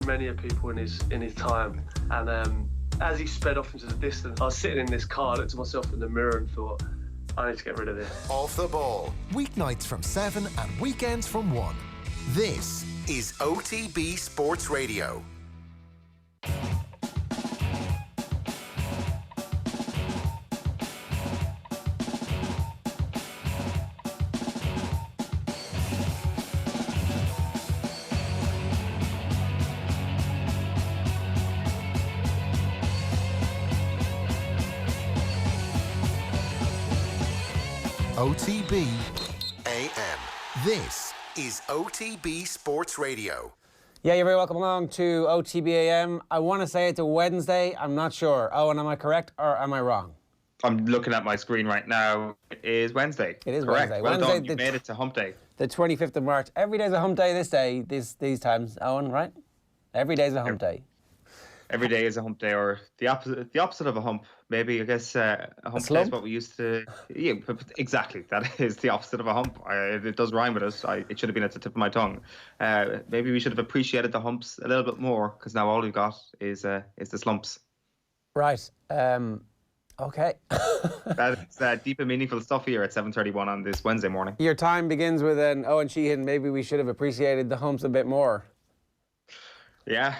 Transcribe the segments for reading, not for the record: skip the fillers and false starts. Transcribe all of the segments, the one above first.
many a people in his time, and as he sped off into the distance, I was sitting in this car, I looked at myself in the mirror and thought, I need to get rid of this. Off the Ball. Weeknights from 7 and weekends from 1. This is OTB Sports Radio. OTB AM. This is OTB Sports Radio. Yeah, you're very welcome along to OTB AM. I want to say it's a Wednesday. I'm not sure. Owen, am I correct or am I wrong? I'm looking at my screen right now. It is Wednesday. It is correct. Wednesday. Well Wednesday, done. You made it to hump day. The 25th of March. Every day's a hump day this day, these times, Owen, right? Every day's a hump day. Every day is a hump day, or the opposite of a hump. Maybe, I guess, a hump day is what we used to... Yeah, exactly. That is the opposite of a hump. It does rhyme with us. It should have been at the tip of my tongue. Maybe we should have appreciated the humps a little bit more, because now all we've got is the slumps. Right. Okay. That's deep and meaningful stuff here at 7:31 on this Wednesday morning. Your time begins with an Eoin Sheahan. Maybe we should have appreciated the humps a bit more. Yeah.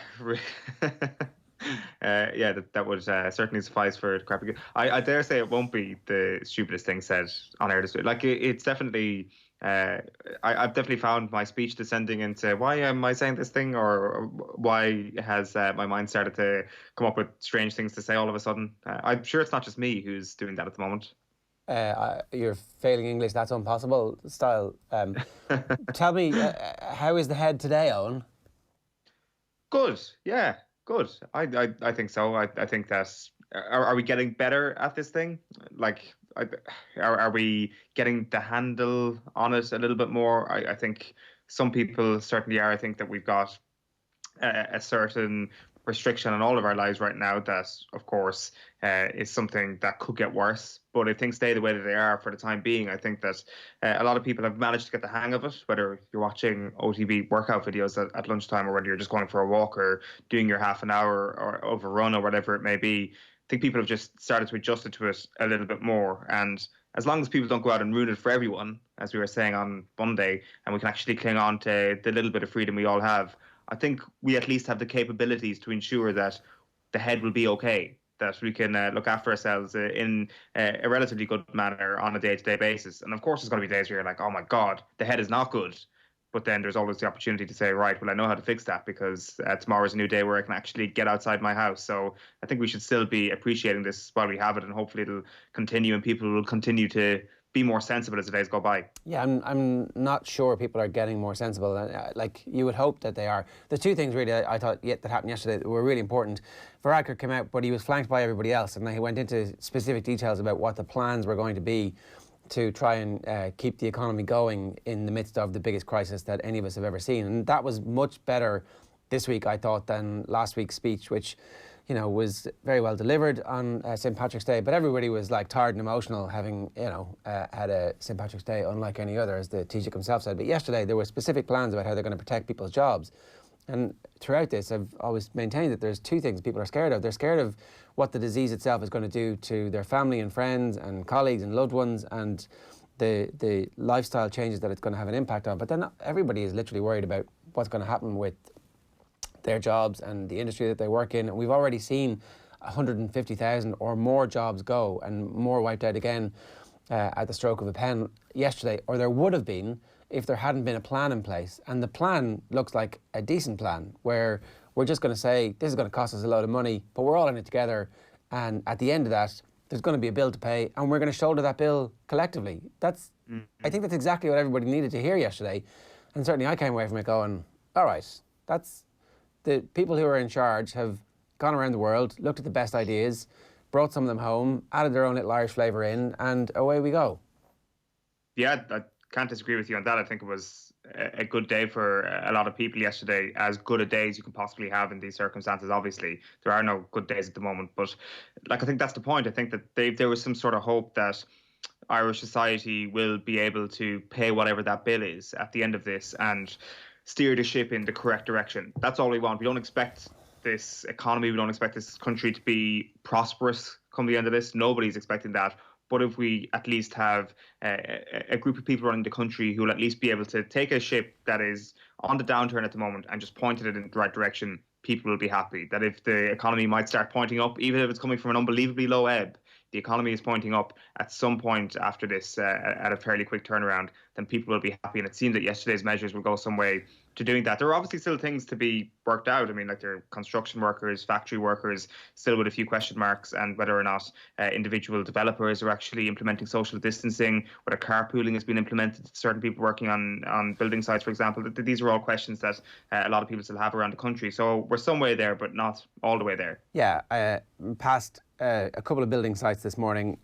That would certainly suffice for crappy. I dare say it won't be the stupidest thing said on air this week. Like it's definitely. I've definitely found my speech descending into why am I saying this thing, or why has my mind started to come up with strange things to say all of a sudden. I'm sure it's not just me who's doing that at the moment. You're failing English. That's impossible style. Tell me, how is the head today, Owen? Good. Yeah. Good. I think so. I think that are we getting better at this thing? Like, are we getting the handle on it a little bit more? I think some people certainly are. I think that we've got a certain restriction on all of our lives right now that, of course, is something that could get worse. But if things stay the way that they are for the time being, I think that a lot of people have managed to get the hang of it, whether you're watching OTB workout videos at lunchtime or whether you're just going for a walk or doing your half an hour or of a run or whatever it may be. I think people have just started to adjust to it a little bit more. And as long as people don't go out and ruin it for everyone, as we were saying on Monday, and we can actually cling on to the little bit of freedom we all have, I think we at least have the capabilities to ensure that the head will be okay, that we can look after ourselves in a relatively good manner on a day-to-day basis. And of course, there's going to be days where you're like, oh my God, the head is not good. But then there's always the opportunity to say, right, well, I know how to fix that because tomorrow's a new day where I can actually get outside my house. So I think we should still be appreciating this while we have it, and hopefully it'll continue and people will continue to be more sensible as the days go by. Yeah, I'm not sure people are getting more sensible. Like, you would hope that they are. The two things really I thought that happened yesterday that were really important. Varadkar came out, but he was flanked by everybody else, and he went into specific details about what the plans were going to be to try and keep the economy going in the midst of the biggest crisis that any of us have ever seen. And that was much better this week, I thought, than last week's speech, which, you know, was very well delivered on St. Patrick's Day, but everybody was like tired and emotional having, had a St. Patrick's Day unlike any other, as the Taoiseach himself said. But yesterday there were specific plans about how they're going to protect people's jobs. And throughout this, I've always maintained that there's two things people are scared of. They're scared of what the disease itself is going to do to their family and friends and colleagues and loved ones, and the lifestyle changes that it's going to have an impact on. But then everybody is literally worried about what's going to happen with their jobs and the industry that they work in. And we've already seen 150,000 or more jobs go, and more wiped out again at the stroke of a pen yesterday, or there would have been if there hadn't been a plan in place. And the plan looks like a decent plan, where we're just going to say, this is going to cost us a load of money, but we're all in it together. And at the end of that, there's going to be a bill to pay, and we're going to shoulder that bill collectively. I think that's exactly what everybody needed to hear yesterday. And certainly I came away from it going, all right, that's... The people who are in charge have gone around the world, looked at the best ideas, brought some of them home, added their own little Irish flavour in, and away we go. Yeah, I can't disagree with you on that. I think it was a good day for a lot of people yesterday, as good a day as you can possibly have in these circumstances. Obviously, there are no good days at the moment, but I think that's the point. I think that there was some sort of hope that Irish society will be able to pay whatever that bill is at the end of this, and steer the ship in the correct direction. That's all we want. We don't expect this economy, we don't expect this country to be prosperous come the end of this. Nobody's expecting that. But if we at least have a group of people running the country who will at least be able to take a ship that is on the downturn at the moment and just point it in the right direction, people will be happy. That if the economy might start pointing up, even if it's coming from an unbelievably low ebb, the economy is pointing up at some point after this at a fairly quick turnaround, then people will be happy. And it seems that yesterday's measures will go some way to doing that. There are obviously still things to be worked out. I mean, like there are construction workers, factory workers, still with a few question marks, and whether or not individual developers are actually implementing social distancing, whether carpooling has been implemented to certain people working on building sites, for example. These are all questions that a lot of people still have around the country. So we're some way there, but not all the way there. Yeah, past a couple of building sites this morning,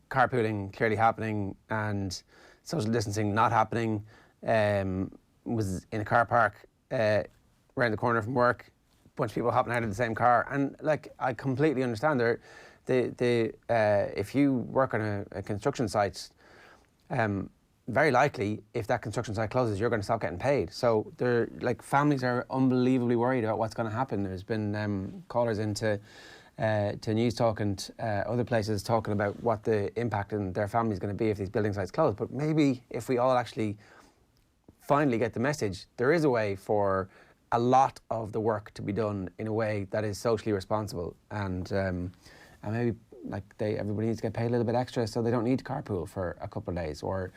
carpooling clearly happening and social distancing not happening. Was in a car park around the corner from work, a bunch of people hopping out of the same car, and like I completely understand if you work on a construction site, very likely if that construction site closes, you're going to stop getting paid. So they're like families are unbelievably worried about what's going to happen. There's been callers into to News Talk and other places talking about what the impact in their family is going to be if these building sites close. But maybe if we all actually finally get the message, there is a way for a lot of the work to be done in a way that is socially responsible, and maybe like everybody needs to get paid a little bit extra so they don't need to carpool for a couple of days, or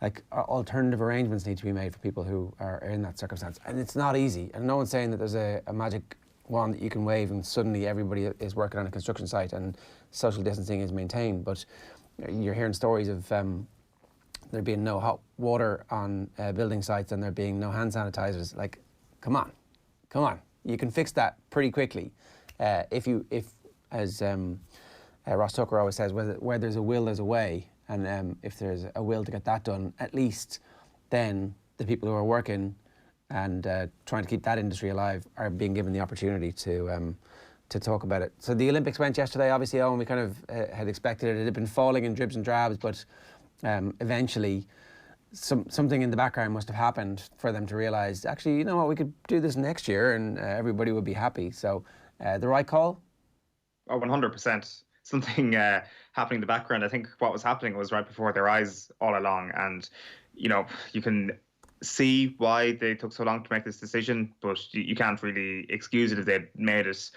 like alternative arrangements need to be made for people who are in that circumstance. And it's not easy, and no one's saying that there's a magic wand that you can wave and suddenly everybody is working on a construction site and social distancing is maintained. But you're hearing stories of there being no hot water on building sites and there being no hand sanitizers. Like, come on, you can fix that pretty quickly if as Ross Tucker always says, where there's a will there's a way, and if there's a will to get that done, at least then the people who are working and trying to keep that industry alive are being given the opportunity to talk about it. So the Olympics went yesterday, obviously, Eoin, we kind of had expected it. It had been falling in dribs and drabs, but eventually something in the background must have happened for them to realise, actually, you know what, we could do this next year and everybody would be happy. So the right call? Oh, 100%. Something happening in the background. I think what was happening was right before their eyes all along. And, you know, you can see why they took so long to make this decision, but you can't really excuse it if they'd made it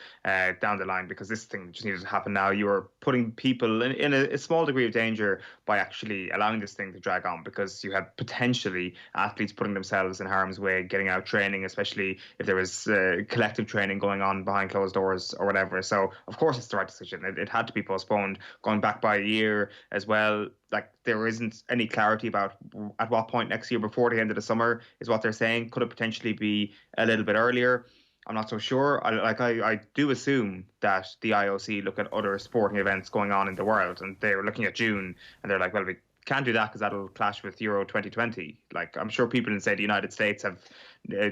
down the line, because this thing just needed to happen now. You were putting people in a small degree of danger by actually allowing this thing to drag on, because you had potentially athletes putting themselves in harm's way, getting out training, especially if there was collective training going on behind closed doors or whatever. So of course it's the right decision. It had to be postponed, going back by a year as well. Like, there isn't any clarity about at what point next year, before the end of the summer, is what they're saying. Could it potentially be a little bit earlier? I'm not so sure. I do assume that the IOC look at other sporting events going on in the world, and they were looking at June, and they're like, well, we can't do that because that'll clash with Euro 2020. Like, I'm sure people in, say, the United States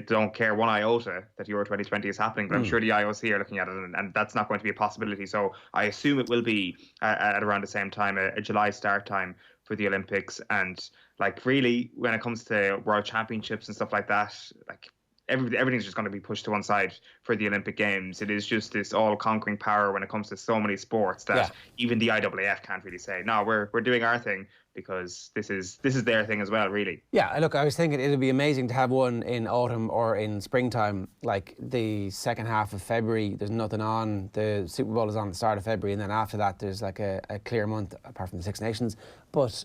don't care one iota that Euro 2020 is happening, but I'm sure the IOC are looking at it, and that's not going to be a possibility. So I assume it will be at around the same time, a July start time for the Olympics. And like, really, when it comes to World Championships and stuff like that, like, everything's just going to be pushed to one side for the Olympic Games. It is just this all-conquering power when it comes to so many sports that even the IAAF can't really say, no, we're doing our thing, because this is their thing as well, really. Yeah, look, I was thinking it would be amazing to have one in autumn or in springtime. Like, the second half of February, there's nothing on. The Super Bowl is on the start of February, and then after that, there's like a clear month, apart from the Six Nations. But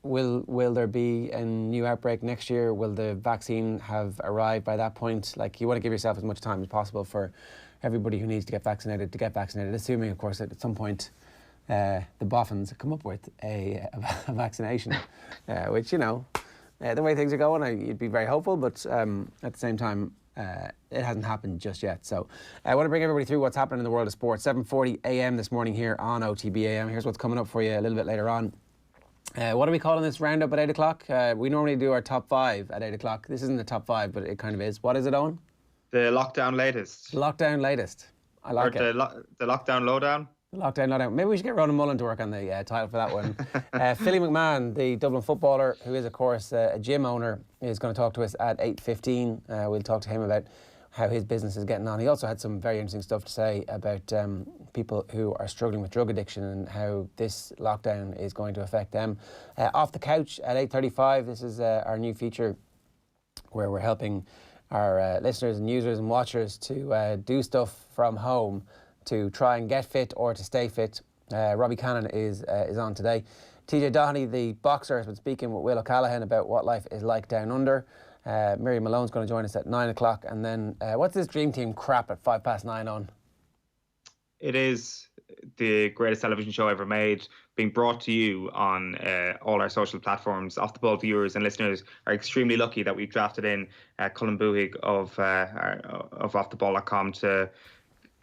will there be a new outbreak next year? Will the vaccine have arrived by that point? Like, you want to give yourself as much time as possible for everybody who needs to get vaccinated, assuming, of course, that at some point the boffins come up with a vaccination, which, you know, the way things are going, you'd be very hopeful, but at the same time, it hasn't happened just yet. So I want to bring everybody through what's happening in the world of sport. 7:40 a.m. this morning here on OTBAM. Here's what's coming up for you a little bit later on. What are we calling this roundup at 8 o'clock? We normally do our top 5 at 8 o'clock. This isn't the top 5, but it kind of is. What is it, Eoin? The lockdown latest. Lockdown latest. I like it. The lockdown lowdown. Lockdown. Maybe we should get Ronan Mullen to work on the title for that one. Philly McMahon, the Dublin footballer, who is, of course, a gym owner, is going to talk to us at 8:15. We'll talk to him about how his business is getting on. He also had some very interesting stuff to say about people who are struggling with drug addiction and how this lockdown is going to affect them. Off the Couch at 8:35, this is our new feature where we're helping our listeners and users and watchers to do stuff from home to try and get fit or to stay fit. Robbie Cannon is on today. TJ Doheny, the boxer, has been speaking with Will O'Callaghan about what life is like down under. Miriam Malone's going to join us at 9 o'clock. And then what's this Dream Team crap at 9:05 on? It is the greatest television show ever made, being brought to you on all our social platforms. Off the Ball viewers and listeners are extremely lucky that we've drafted in Colin Buhig of offtheball.com to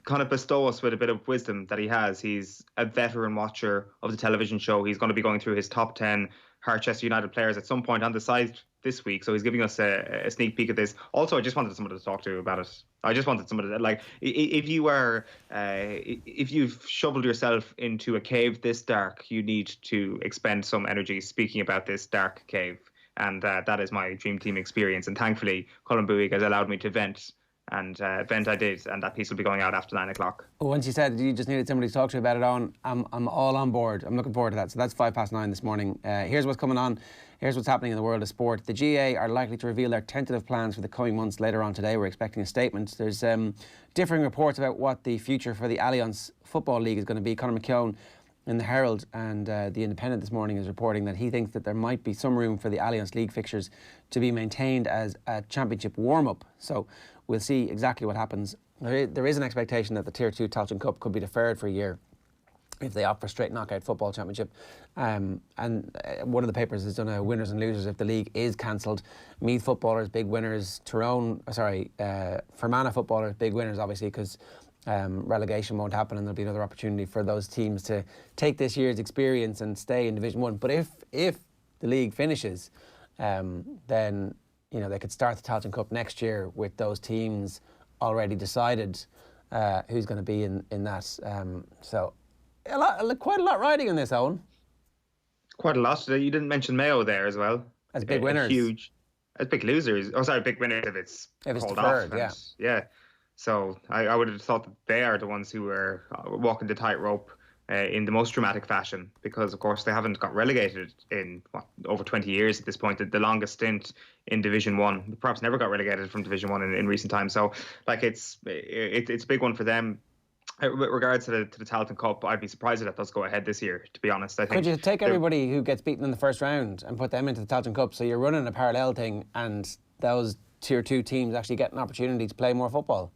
kind of bestow us with a bit of wisdom that he has. He's a veteran watcher of the television show. He's going to be going through his top 10 Harchester United players at some point on the site this week. So he's giving us a sneak peek at this. Also, I just wanted somebody to talk to about it. I just wanted somebody to, like, if you've shoveled yourself into a cave this dark, you need to expend some energy speaking about this dark cave. And that is my Dream Team experience. And thankfully, Colin Buhig has allowed me to vent. And vent I did, and that piece will be going out after 9 o'clock. Once you said you just needed somebody to talk to about it on, I'm all on board. I'm looking forward to that. So that's 9:05 this morning. Here's what's coming on. Here's what's happening in the world of sport. The GA are likely to reveal their tentative plans for the coming months later on today. We're expecting a statement. There's differing reports about what the future for the Allianz Football League is going to be. Conor McKeown in the Herald and the Independent this morning is reporting that he thinks that there might be some room for the Allianz League fixtures to be maintained as a championship warm-up. So we'll see exactly what happens. There is an expectation that the Tier 2 Tailteann Cup could be deferred for a year if they opt for straight knockout football championship. And one of the papers has done a winners and losers if the league is cancelled. Meath footballers, big winners. Fermanagh footballers, big winners, obviously, because relegation won't happen and there'll be another opportunity for those teams to take this year's experience and stay in Division 1. But if the league finishes, then they could start the Tailteann Cup next year with those teams already decided who's going to be in that. So quite a lot riding on this, Eoin. Quite a lot. You didn't mention Mayo there as well. As big winners. Huge. As big losers. Oh, sorry, big winners if it's called deferred, off. Yeah. So I would have thought that they are the ones who were walking the tightrope in the most dramatic fashion, because of course they haven't got relegated in over 20 years at this point. The longest stint in Division 1, perhaps never got relegated from Division 1 in recent times. So it's a big one for them. With regards to the Tailteann Cup, I'd be surprised if that does go ahead this year, to be honest. I think. Could you take everybody who gets beaten in the first round and put them into the Tailteann Cup, so you're running a parallel thing and those Tier 2 teams actually get an opportunity to play more football?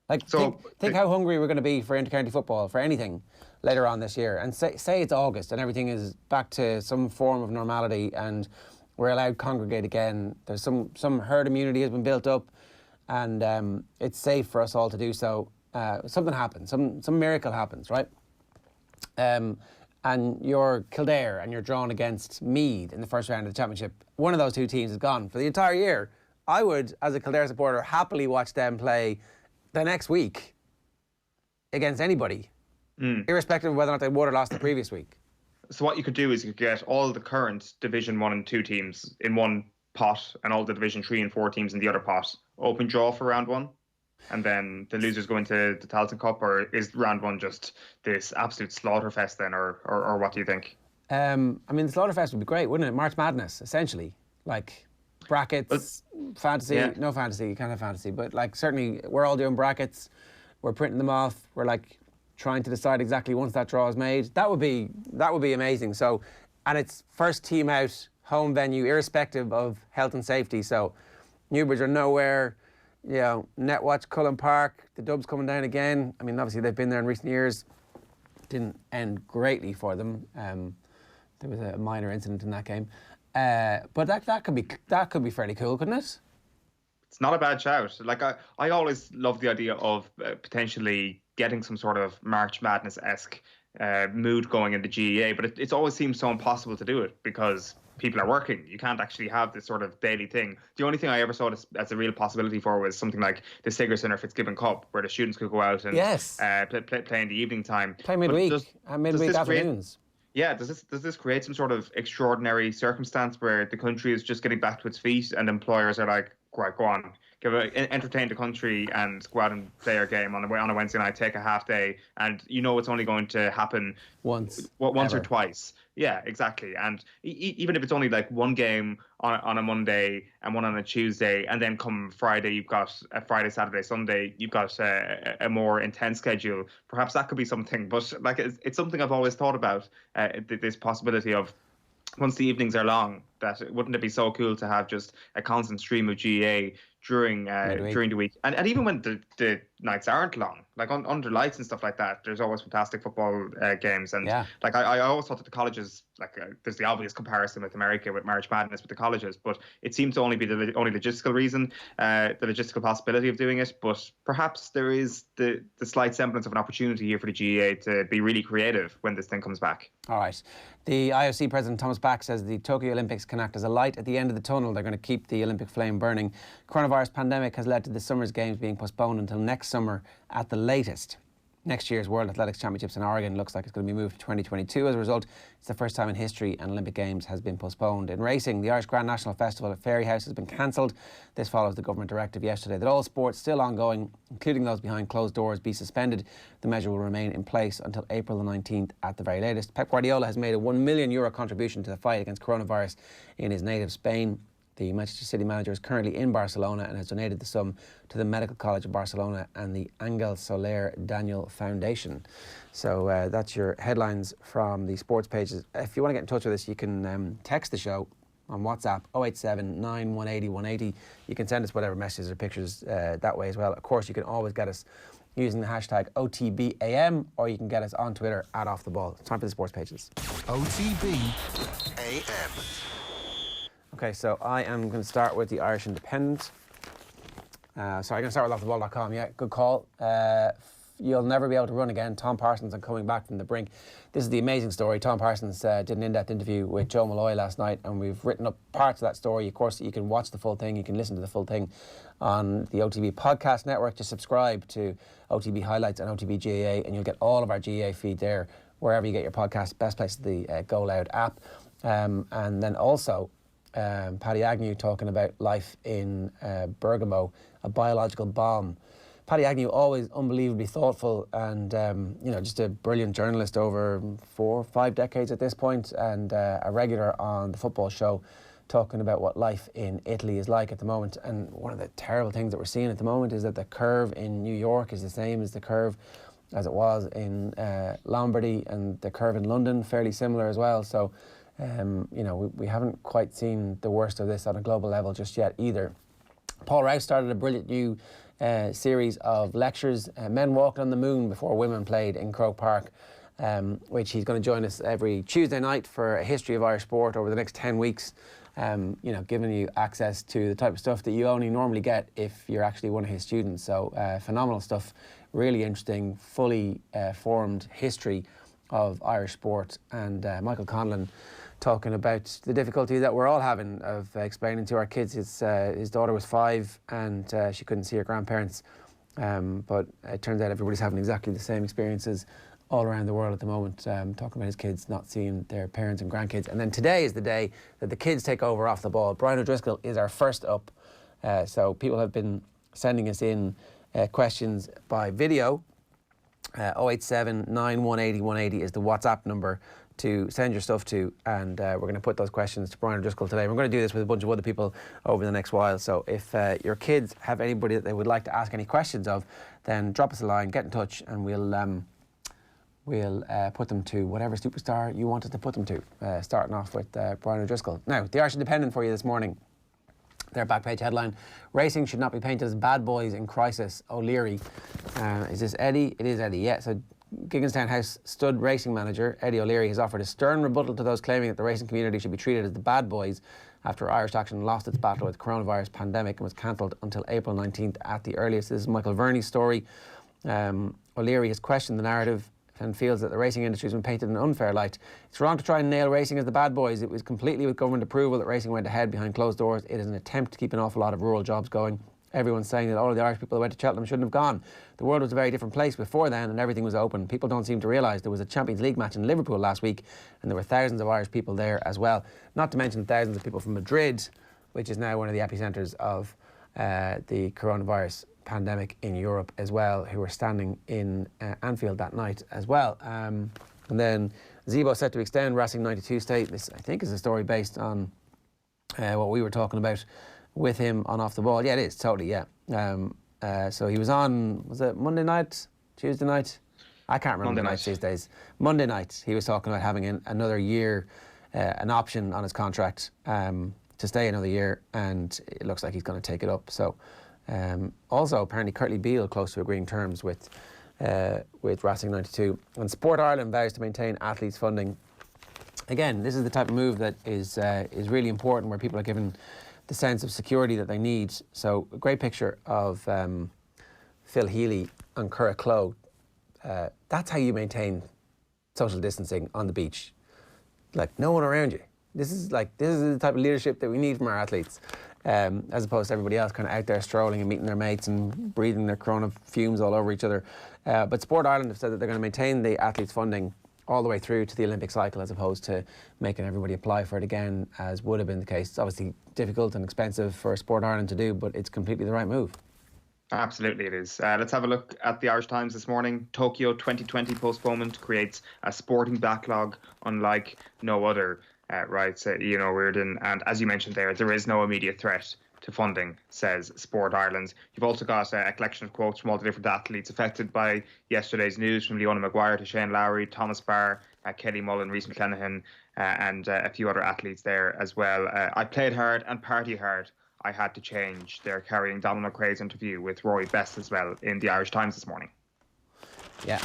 Think how hungry we're going to be for intercounty football, for anything, later on this year. And say it's August and everything is back to some form of normality and we're allowed to congregate again. There's some herd immunity has been built up and it's safe for us all to do so. Something happens, some miracle happens, right? And you're Kildare and you're drawn against Meath in the first round of the championship. One of those two teams is gone for the entire year. I would, as a Kildare supporter, happily watch them play the next week against anybody, irrespective of whether or not they won or lost the previous week. So what you could do is you could get all the current Division 1 and 2 teams in one pot and all the Division 3 and 4 teams in the other pot. Open draw for round 1. And then the losers go into the Tailteann Cup, or is round 1 just this absolute slaughterfest then, or what do you think? I mean, the slaughterfest would be great, wouldn't it? March Madness, essentially. Like brackets, fantasy, no fantasy, you can't have fantasy, but like certainly we're all doing brackets, we're printing them off, we're like trying to decide exactly once that draw is made. That would be amazing. So, and it's first team out, home venue, irrespective of health and safety. So Newbridge are nowhere. Netwatch, Cullen Park, the Dubs coming down again. I mean, obviously they've been there in recent years. Didn't end greatly for them. There was a minor incident in that game. But that could be fairly cool, couldn't it? It's not a bad shout. Like I always love the idea of potentially getting some sort of March Madness-esque mood going in the GEA, but it always seems so impossible to do it because people are working. You can't actually have this sort of daily thing. The only thing I ever saw as a real possibility for was something like the Sigerson or Fitzgibbon Cup, where the students could go out and play in the evening time. Play midweek and midweek afternoons. Does this create some sort of extraordinary circumstance where the country is just getting back to its feet and employers are like, right, go on, entertain the country and go out and play your game on a Wednesday night, take a half day, and it's only going to happen once or twice. Yeah, exactly. And even if it's only like one game on a Monday and one on a Tuesday, and then come Friday, you've got a Friday, Saturday, Sunday, you've got a more intense schedule. Perhaps that could be something. But like it's something I've always thought about, this possibility of, once the evenings are long, that wouldn't it be so cool to have just a constant stream of GAA during the week, and even when the nights aren't long, like under lights and stuff like that, there's always fantastic football games. And like I always thought that the colleges, like there's the obvious comparison with America with March Madness with the colleges, but it seems to only be the only logistical reason, the logistical possibility of doing it. But perhaps there is the slight semblance of an opportunity here for the GAA to be really creative when this thing comes back. All right. The IOC President Thomas Bach says the Tokyo Olympics can act as a light at the end of the tunnel. They're going to keep the Olympic flame burning. Coronavirus pandemic has led to this summer's games being postponed until next summer at the latest. Next year's World Athletics Championships in Oregon looks like it's going to be moved to 2022. As a result, it's the first time in history an Olympic Games has been postponed. In racing, the Irish Grand National Festival at Fairyhouse has been cancelled. This follows the government directive yesterday that all sports still ongoing, including those behind closed doors, be suspended. The measure will remain in place until April the 19th at the very latest. Pep Guardiola has made a €1 million contribution to the fight against coronavirus in his native Spain. The Manchester City manager is currently in Barcelona and has donated the sum to the Medical College of Barcelona and the Angel Soler Daniel Foundation. So that's your headlines from the sports pages. If you want to get in touch with us, you can text the show on WhatsApp 087 9180 180. You can send us whatever messages or pictures that way as well. Of course, you can always get us using the hashtag OTBAM, or you can get us on Twitter at Off The Ball. It's time for the sports pages. OTBAM. Okay, so I am going to start with the Irish Independent. I'm going to start with offtheball.com. Yeah, good call. You'll never be able to run again. Tom Parsons on coming back from the brink. This is the amazing story. Tom Parsons did an in-depth interview with Joe Malloy last night, and we've written up parts of that story. Of course, you can watch the full thing. You can listen to the full thing on the OTB Podcast Network. Just subscribe to OTB Highlights and OTB GAA, and you'll get all of our GAA feed there, wherever you get your podcast. Best place is the Go Loud app. And then also, Paddy Agnew talking about life in Bergamo, a biological bomb. Paddy Agnew, always unbelievably thoughtful and just a brilliant journalist over 4 or 5 decades at this point, and a regular on the football show, talking about what life in Italy is like at the moment. And one of the terrible things that we're seeing at the moment is that the curve in New York is the same as the curve as it was in Lombardy, and the curve in London fairly similar as well. So we haven't quite seen the worst of this on a global level just yet either. Paul Rouse started a brilliant new series of lectures, Men Walked on the Moon Before Women Played in Croke Park, which he's going to join us every Tuesday night for a history of Irish sport over the next 10 weeks, giving you access to the type of stuff that you only normally get if you're actually one of his students. So phenomenal stuff, really interesting, fully formed history of Irish sport. And Michael Conlon talking about the difficulty that we're all having of explaining to our kids. His daughter was 5 and she couldn't see her grandparents, but it turns out everybody's having exactly the same experiences all around the world at the moment, talking about his kids not seeing their parents and grandkids. And then today is the day that the kids take over Off The Ball. Brian O'Driscoll is our first up, so people have been sending us in questions by video. 087 9180 180 is the WhatsApp number to send your stuff to, and we're going to put those questions to Brian O'Driscoll today. We're going to do this with a bunch of other people over the next while, so if your kids have anybody that they would like to ask any questions of, then drop us a line, get in touch, and we'll put them to whatever superstar you want us to put them to, starting off with Brian O'Driscoll. Now, the Irish Independent for you this morning. Their back page headline: Racing should not be painted as bad boys in crisis, O'Leary. Is this Eddie? It is Eddie, yeah. So Gigginstown House stud racing manager Eddie O'Leary has offered a stern rebuttal to those claiming that the racing community should be treated as the bad boys after Irish Action lost its battle with the coronavirus pandemic and was cancelled until April 19th at the earliest. This is Michael Verney's story. O'Leary has questioned the narrative and feels that the racing industry has been painted in an unfair light. It's wrong to try and nail racing as the bad boys. It was completely with government approval that racing went ahead behind closed doors. It is an attempt to keep an awful lot of rural jobs going. Everyone's saying that all of the Irish people that went to Cheltenham shouldn't have gone. The world was a very different place before then and everything was open. People don't seem to realise there was a Champions League match in Liverpool last week and there were thousands of Irish people there as well. Not to mention thousands of people from Madrid, which is now one of the epicentres of the coronavirus pandemic in Europe as well, who were standing in Anfield that night as well. And then Zebo set to extend Racing 92 state. This, I think, is a story based on what we were talking about with him on Off the Ball. Yeah, it is, totally, yeah. So he was on, was it Monday night, Tuesday night? I can't remember the nights these days. Monday night, he was talking about having another year, an option on his contract to stay another year, and it looks like he's going to take it up. So also, apparently, Curtly Beale close to agreeing terms with Racing 92. And Sport Ireland vows to maintain athletes' funding. Again, this is the type of move that is really important, where people are given the sense of security that they need. So a great picture of Phil Healy on Curracloe. That's how you maintain social distancing on the beach. Like, no one around you. This is the type of leadership that we need from our athletes, as opposed to everybody else kind of out there strolling and meeting their mates and breathing their corona fumes all over each other. But Sport Ireland have said that they're going to maintain the athletes' funding all the way through to the Olympic cycle, as opposed to making everybody apply for it again, as would have been the case. It's obviously difficult and expensive for Sport Ireland to do, but it's completely the right move. Absolutely it is. Let's have a look at the Irish Times this morning. Tokyo 2020 postponement creates a sporting backlog unlike no other, writes Eoin O'Riordan. And as you mentioned there is no immediate threat to funding, says Sport Ireland. You've also got a collection of quotes from all the different athletes affected by yesterday's news, from Leona Maguire to Shane Lowry, Thomas Barr, Kelly Mullen, Rhys McClenaghan, and a few other athletes there as well. I played hard and party hard. I had to change. They're carrying Donald McRae's interview with Rory Best as well in the Irish Times this morning. Yeah.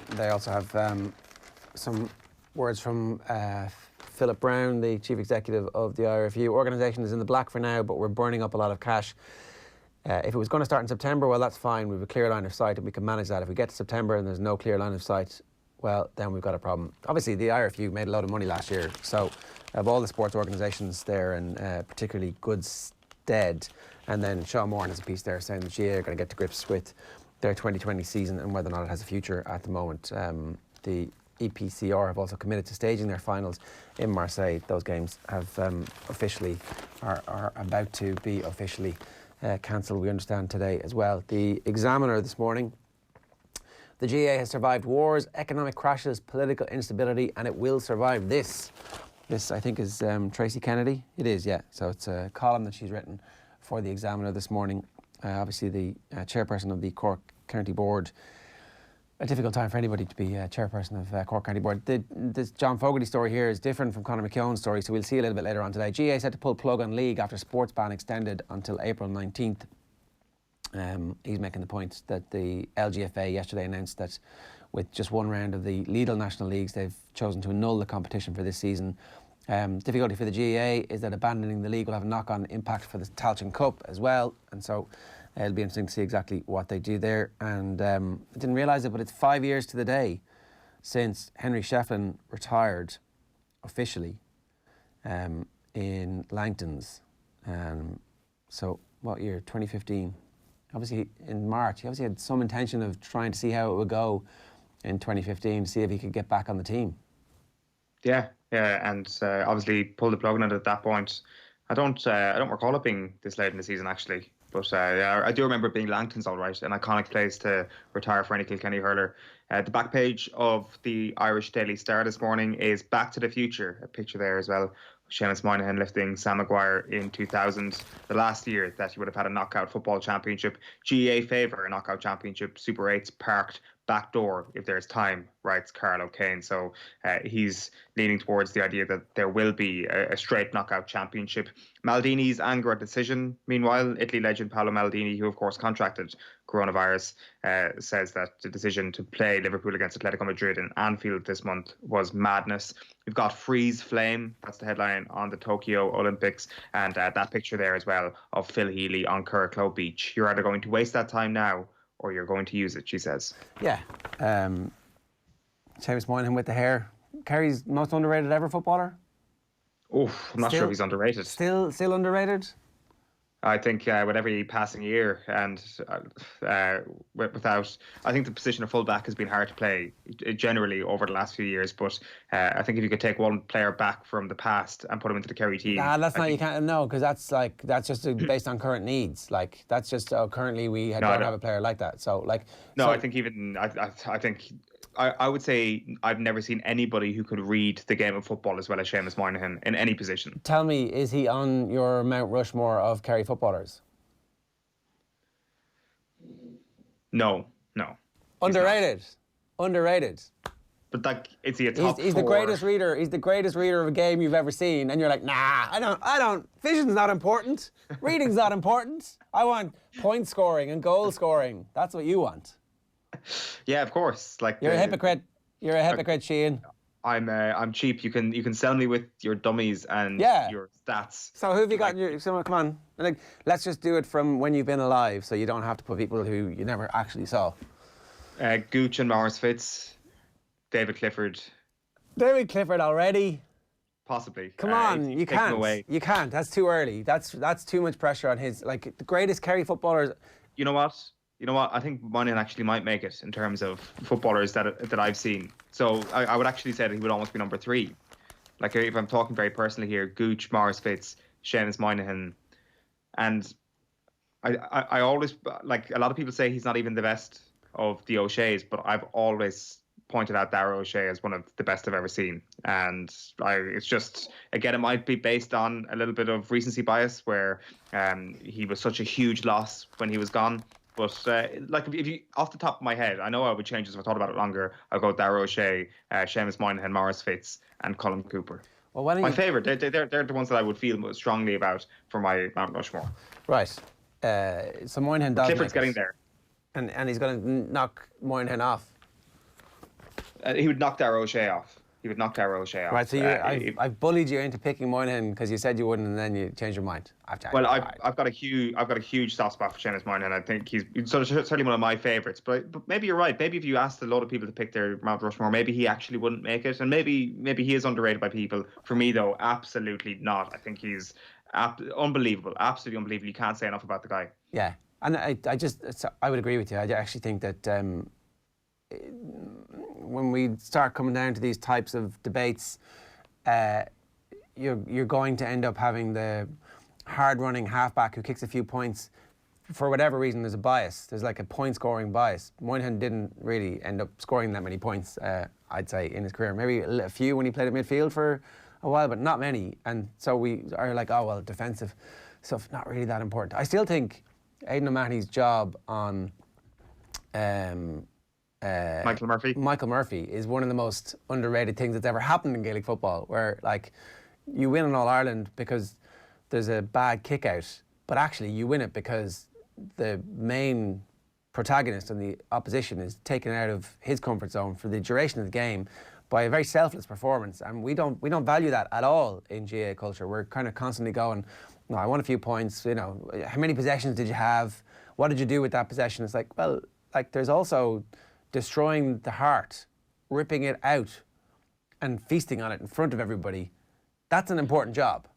They also have some words from Philip Brown, the Chief Executive of the IRFU. Organisation is in the black for now, but we're burning up a lot of cash. If it was going to start in September, well, that's fine. We have a clear line of sight and we can manage that. If we get to September and there's no clear line of sight, well, then we've got a problem. Obviously, the IRFU made a lot of money last year, so of all the sports organisations, they're in particularly good stead. And then Sean Moran has a piece there saying that GA are going to get to grips with their 2020 season and whether or not it has a future at the moment. The EPCR have also committed to staging their finals in Marseille. Those games have officially are about to be officially cancelled, we understand, today as well. The Examiner this morning: the GAA has survived wars, economic crashes, political instability, and it will survive this. This, I think, is Tracy Kennedy. It is, yeah. So it's a column that she's written for the Examiner this morning. Obviously, the chairperson of the Cork County Board. A difficult time for anybody to be chairperson of Cork County Board. This John Fogarty story here is different from Conor McKeown's story, so we'll see a little bit later on today. GAA set to pull plug on league after sports ban extended until April 19th. He's making the point that the LGFA yesterday announced that with just one round of the Lidl National Leagues, they've chosen to annul the competition for this season. Difficulty for the GAA is that abandoning the league will have a knock-on impact for the Tailteann Cup as well, and so it'll be interesting to see exactly what they do there. And I didn't realise it, but it's 5 years to the day since Henry Shefflin retired officially in Langtons. So what year? 2015. Obviously in March. He obviously had some intention of trying to see how it would go in 2015 to see if he could get back on the team. Yeah, and obviously pulled the plug on it at that point. I don't recall it being this late in the season actually. But I do remember it being Langton's all right, an iconic place to retire for any Kilkenny hurler. The back page of the Irish Daily Star this morning is Back to the Future, a picture there as well. Seamus Moynihan lifting Sam Maguire in 2000, the last year that he would have had a knockout football championship. GAA favour a knockout championship, Super 8's parked back door if there's time, writes Carl O'Kane. So he's leaning towards the idea that there will be a straight knockout championship. Maldini's anger at decision. Meanwhile, Italy legend Paolo Maldini, who of course contracted coronavirus, says that the decision to play Liverpool against Atletico Madrid in Anfield this month was madness. We've got Freeze Flame, that's the headline on the Tokyo Olympics, and that picture there as well of Phil Healy on Curracloe Beach. You're either going to waste that time now or you're going to use it, she says. Yeah. Seamus Moynihan with the hair. Kerry's most underrated ever footballer? Oh, I'm not sure if he's underrated. Still underrated? I think with every passing year and without, I think the position of fullback has been hard to play generally over the last few years. But I think if you could take one player back from the past and put him into the Kerry team, you can't. No, because that's just based on current needs. Like that's just currently we don't have a player like that. So like I think even I think. I would say I've never seen anybody who could read the game of football as well as Seamus Moynihan in any position. Tell me, is he on your Mount Rushmore of Kerry footballers? No. Underrated. But like, is he a top He's four? the greatest reader. He's the greatest reader of a game you've ever seen, and you're like, nah, I don't. Vision's not important. Reading's not important. I want point scoring and goal scoring. That's what you want. Yeah, of course. Like you're a hypocrite. You're a hypocrite, Sheahan. I'm cheap. You can sell me with your dummies and your stats. So who have you got? Come on. Like, let's just do it from when you've been alive, so you don't have to put people who you never actually saw. Gooch and Maurice Fitz, David Clifford. David Clifford already? Possibly. Come on, you can't. You can't. That's too early. That's too much pressure on his. Like the greatest Kerry footballers. You know what? I think Moynihan actually might make it in terms of footballers that I've seen. So I would actually say that he would almost be number 3. Like if I'm talking very personally here, Gooch, Maurice Fitz, Seamus Moynihan, and I always, like, a lot of people say he's not even the best of the O'Sheas, but I've always pointed out Darragh O'Shea as one of the best I've ever seen. And it's just, again, it might be based on a little bit of recency bias where he was such a huge loss when he was gone. But like if you, off the top of my head, I know I would change this if I thought about it longer. I'll go Darragh O'Shea, Seamus Moynihan, Maurice Fitz, and Colin Cooper. Well, my favourite. They're the ones that I would feel most strongly about for my Mount Rushmore. Right. So Moynihan does. Clifford's getting there, and he's going to knock Moynihan off. He would knock Darragh O'Shea off. Right, so I've bullied you into picking Moynihan because you said you wouldn't, and then you changed your mind. I've got a huge soft spot for Seamus Moynihan. I think he's certainly one of my favourites. But maybe you're right. Maybe if you asked a lot of people to pick their Mount Rushmore, maybe he actually wouldn't make it, and maybe he is underrated by people. For me, though, absolutely not. I think he's unbelievable, absolutely unbelievable. You can't say enough about the guy. Yeah, and I would agree with you. I actually think that. When we start coming down to these types of debates, you're going to end up having the hard-running halfback who kicks a few points. For whatever reason, there's a bias. There's like a point-scoring bias. Moynihan didn't really end up scoring that many points, I'd say, in his career. Maybe a few when he played at midfield for a while, but not many. And so we are like, oh, well, defensive stuff, not really that important. I still think Aidan O'Mahony's job on... Michael Murphy is one of the most underrated things that's ever happened in Gaelic football, where like you win an All-Ireland because there's a bad kick out, but actually you win it because the main protagonist and the opposition is taken out of his comfort zone for the duration of the game by a very selfless performance, and we don't value that at all in GAA culture. We're kind of constantly going, no, I want a few points, you know, how many possessions did you have? What did you do with that possession? It's like, well, like there's also destroying the heart, ripping it out and feasting on it in front of everybody. That's an important job.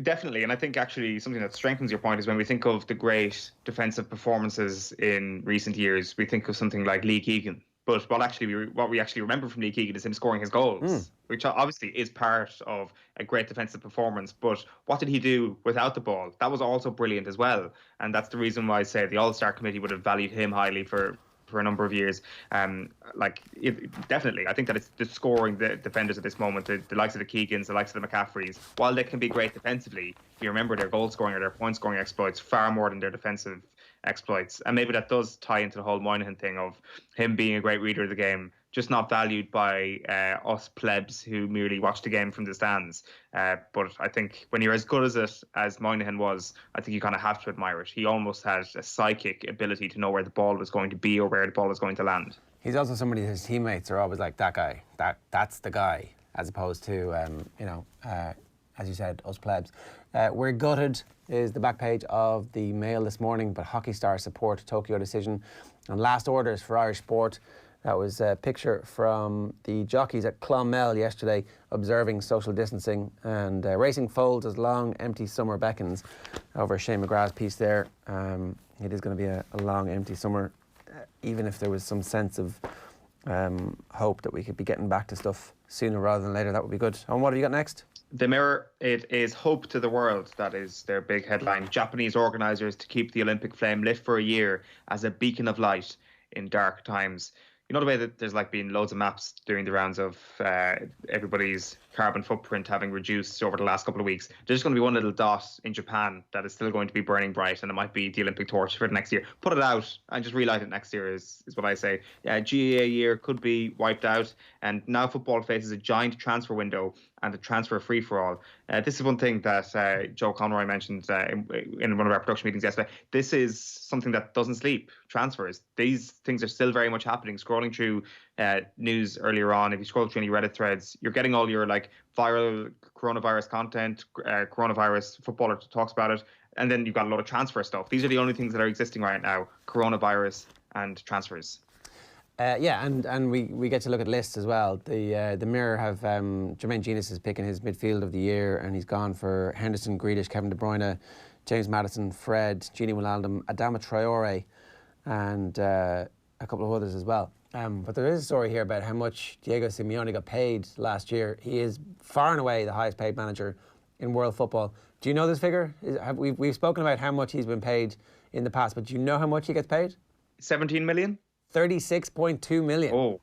Definitely, and I think actually something that strengthens your point is when we think of the great defensive performances in recent years, we think of something like Lee Keegan. But what we actually remember from Lee Keegan is him scoring his goals, which obviously is part of a great defensive performance. But what did he do without the ball? That was also brilliant as well. And that's the reason why I say the All-Star Committee would have valued him highly for a number of years. Definitely, I think that it's the scoring the defenders at this moment, the likes of the Keegans, the likes of the McCaffreys, while they can be great defensively, you remember their goal scoring or their point scoring exploits far more than their defensive exploits. And maybe that does tie into the whole Moynihan thing of him being a great reader of the game, just not valued by us plebs who merely watch the game from the stands. But I think when you're as good as it as Moynihan was, I think you kind of have to admire it. He almost had a psychic ability to know where the ball was going to be or where the ball was going to land. He's also somebody his teammates are always like, that guy, that's the guy, as opposed to, as you said, us plebs. We're gutted is the back page of the Mail this morning, but hockey stars support Tokyo decision. And last orders for Irish sport. That was a picture from the jockeys at Clonmel yesterday, observing social distancing and racing folds as long, empty summer beckons. Over Shane McGrath's piece there. It is going to be a long, empty summer, even if there was some sense of hope that we could be getting back to stuff sooner rather than later. That would be good. And what have you got next? The Mirror, it is hope to the world. That is their big headline. Japanese organisers to keep the Olympic flame lit for a year as a beacon of light in dark times. You know the way that there's like been loads of maps doing the rounds of everybody's carbon footprint having reduced over the last couple of weeks. There's going to be one little dot in Japan that is still going to be burning bright, and it might be the Olympic torch for the next year. Put it out and just relight it next year is what I say. Yeah, GAA year could be wiped out, and now football faces a giant transfer window and a transfer free-for-all. This is one thing that Joe Conroy mentioned in one of our production meetings yesterday. This is something that doesn't sleep, transfers. These things are still very much happening. Scrolling through news earlier on, if you scroll through any Reddit threads, you're getting all your like viral coronavirus content, coronavirus footballer talks about it, and then you've got a lot of transfer stuff. These are the only things that are existing right now, coronavirus and transfers. And we get to look at lists as well. The Mirror have Jermaine Genius is picking his midfield of the year, and he's gone for Henderson, Grealish, Kevin De Bruyne, James Maddison, Fred, Gini Wijnaldum, Adama Traore, and a couple of others as well. But there is a story here about how much Diego Simeone got paid last year. He is far and away the highest paid manager in world football. Do you know this figure? We've spoken about how much he's been paid in the past, but do you know how much he gets paid? 17 million? 36.2 million. Oh,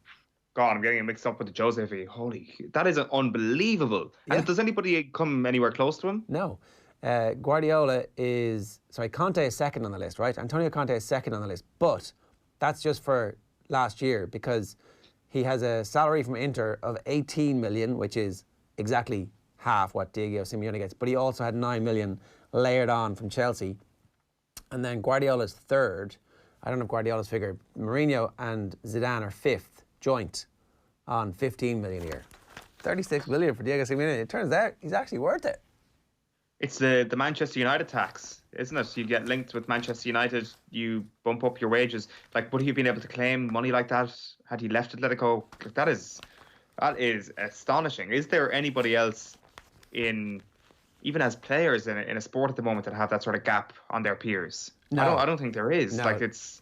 God, I'm getting it mixed up with the Jose fee. Holy, that is unbelievable. Yeah. And does anybody come anywhere close to him? No. Conte is second on the list, right? Antonio Conte is second on the list, but that's just for last year because he has a salary from Inter of 18 million, which is exactly half what Diego Simeone gets, but he also had 9 million layered on from Chelsea. And then Guardiola's third. I don't know Guardiola's figure. Mourinho and Zidane are fifth, joint, on 15 million a year. 36 million for Diego Simeone. It turns out he's actually worth it. It's the Manchester United tax, isn't it? You get linked with Manchester United, you bump up your wages. Like, would he have been able to claim money like that had he left Atletico? Like, that is astonishing. Is there anybody else even as players in a sport at the moment that have that sort of gap on their peers? No. I don't think there is. No. Like, it's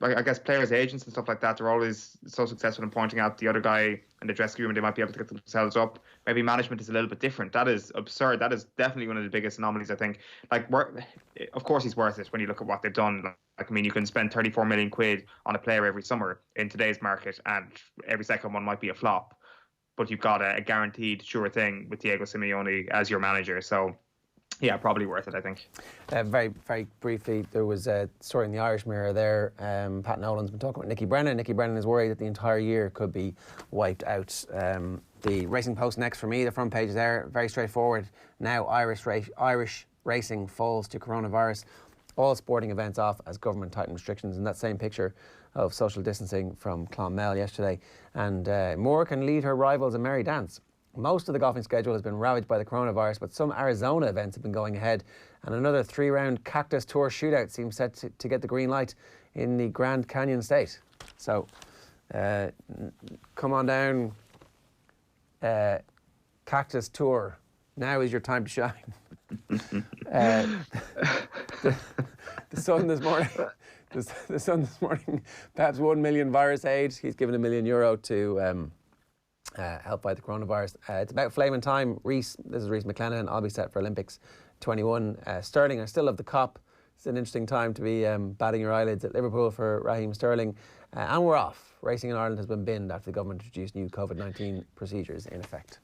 like I guess players' agents and stuff like that, they're always so successful in pointing out the other guy in the dressing room and they might be able to get themselves up. Maybe management is a little bit different. That is absurd. That is definitely one of the biggest anomalies, I think. Like, of course he's worth it when you look at what they've done. Like, I mean, you can spend 34 million quid on a player every summer in today's market and every second one might be a flop. But you've got a guaranteed sure thing with Diego Simeone as your manager. So, yeah, probably worth it, I think. Very, very briefly, there was a story in the Irish Mirror there. Pat Nolan's been talking about Nicky Brennan. Nicky Brennan is worried that the entire year could be wiped out. The Racing Post next for me, the front page is there, very straightforward. Now Irish racing falls to coronavirus. All sporting events off as government tighten restrictions. In that same picture of social distancing from Clonmel yesterday. And Moore can lead her rivals in merry dance. Most of the golfing schedule has been ravaged by the coronavirus, but some Arizona events have been going ahead, and another 3-round Cactus Tour shootout seems set to get the green light in the Grand Canyon State. So, come on down, Cactus Tour. Now is your time to shine. The Sun this morning. The Sun this morning. Perhaps 1 million virus aid. He's given €1 million to help fight the coronavirus. It's about flaming time. This is Reece McLennan. I'll be set for Olympics 21. Sterling, I still love the cop. It's an interesting time to be batting your eyelids at Liverpool for Raheem Sterling. And we're off. Racing in Ireland has been binned after the government introduced new COVID-19 procedures in effect.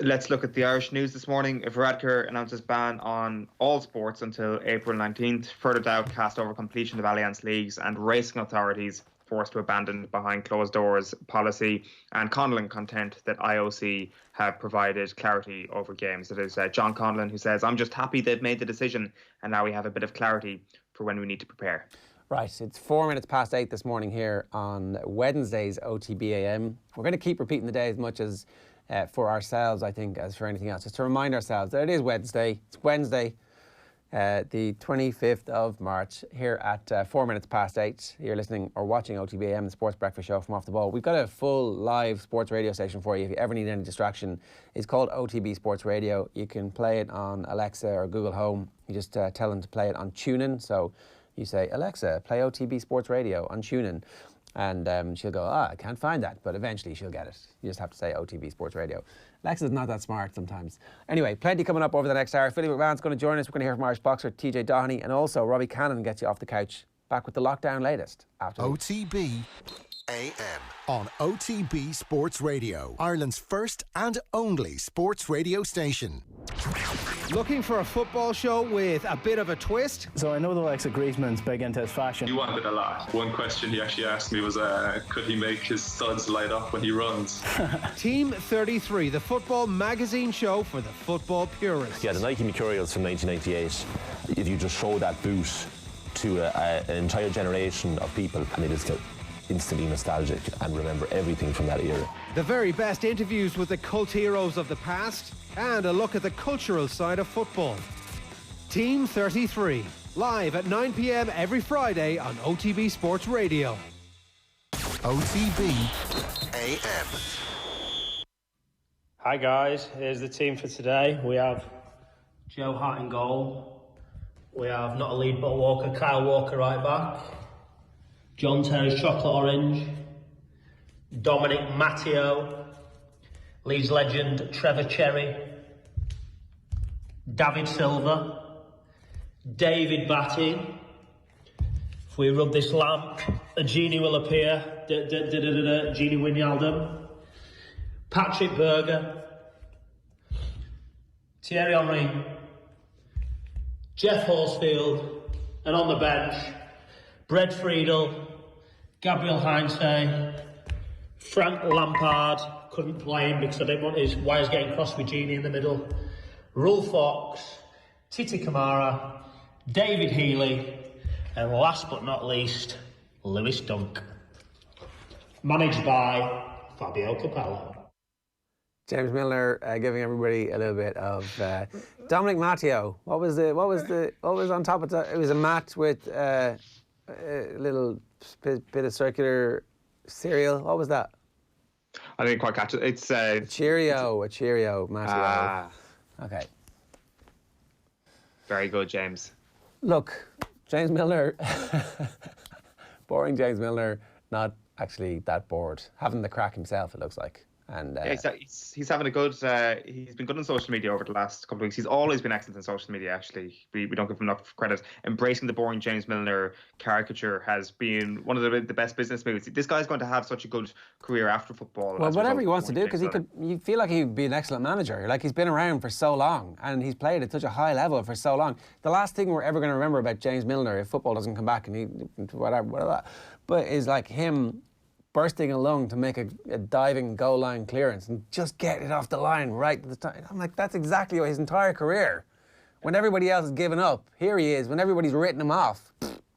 Let's look at the Irish news this morning. Varadkar announces ban on all sports until April 19th. Further doubt cast over completion of Allianz leagues, and racing authorities forced to abandon behind closed doors policy, and Conlon content that IOC have provided clarity over games. It is John Conlon who says, "I'm just happy they've made the decision and now we have a bit of clarity for when we need to prepare." Right, it's 8:04 this morning here on Wednesday's OTBAM. We're going to keep repeating the day as much as for ourselves, I think, as for anything else. Just to remind ourselves that it is Wednesday. It's Wednesday. the 25th of March here at 4 minutes past 8. You're listening or watching OTBAM, the Sports Breakfast Show from Off the Ball. We've got a full live sports radio station for you if you ever need any distraction. It's called OTB Sports Radio. You can play it on Alexa or Google Home. You just tell them to play it on TuneIn. So you say, Alexa, play OTB Sports Radio on TuneIn. And she'll go, I can't find that. But eventually she'll get it. You just have to say OTB Sports Radio. Alexa's not that smart sometimes. Anyway, plenty coming up over the next hour. Philly McMahon's going to join us. We're going to hear from Irish boxer TJ Doheny. And also Robbie Cannon gets you off the couch. Back with the lockdown latest. After OTB AM on OTB Sports Radio. Ireland's first and only sports radio station. Looking for a football show with a bit of a twist? So I know the likes of Griezmann's big into his fashion. He wanted a lot. One question he actually asked me was, could he make his studs light up when he runs? Team 33, the football magazine show for the football purists. Yeah, the Nike Mercurials from 1998, if you just show that boot to an entire generation of people, and they just get instantly nostalgic and remember everything from that era. The very best interviews with the cult heroes of the past and a look at the cultural side of football. Team 33, live at 9 p.m. every Friday on OTB Sports Radio. OTB AM. Hi guys, here's the team for today. We have Joe Hart in goal. We have not a lead but a Walker, Kyle Walker right back. John Terry's chocolate orange. Dominic Matteo. Leeds legend Trevor Cherry. David Silva. David Batty. If we rub this lamp, a genie will appear. Genie Wijnaldum. Patrick Berger. Thierry Henry. Jeff Horsfield. And on the bench, Brett Friedel, Gabriel Heinze, Frank Lampard. Couldn't play him because I didn't want his wires getting crossed with Genie in the middle. Rule Fox, Titi Kamara, David Healy, and last but not least, Lewis Dunk. Managed by Fabio Capello. James Milner giving everybody a little bit of Dominic Matteo. What was on top of that? It was a mat with a little bit of circular cereal. What was that? I didn't quite catch it. It's a Cheerio, Matteo. Okay. Very good, James. Look, James Milner, boring James Milner, not actually that bored. Having the crack himself, it looks like. And yeah, he's having a good. He's been good on social media over the last couple of weeks. He's always been excellent on social media. Actually, we don't give him enough credit. Embracing the boring James Milner caricature has been one of the best business moves. This guy's going to have such a good career after football. Well, whatever he wants to do, because you feel like he'd be an excellent manager. Like, he's been around for so long and he's played at such a high level for so long. The last thing we're ever going to remember about James Milner, if football doesn't come back and he whatever, but is like him bursting a lung to make a diving goal line clearance and just get it off the line right at the time. I'm like, that's exactly his entire career. When everybody else has given up, here he is. When everybody's written him off,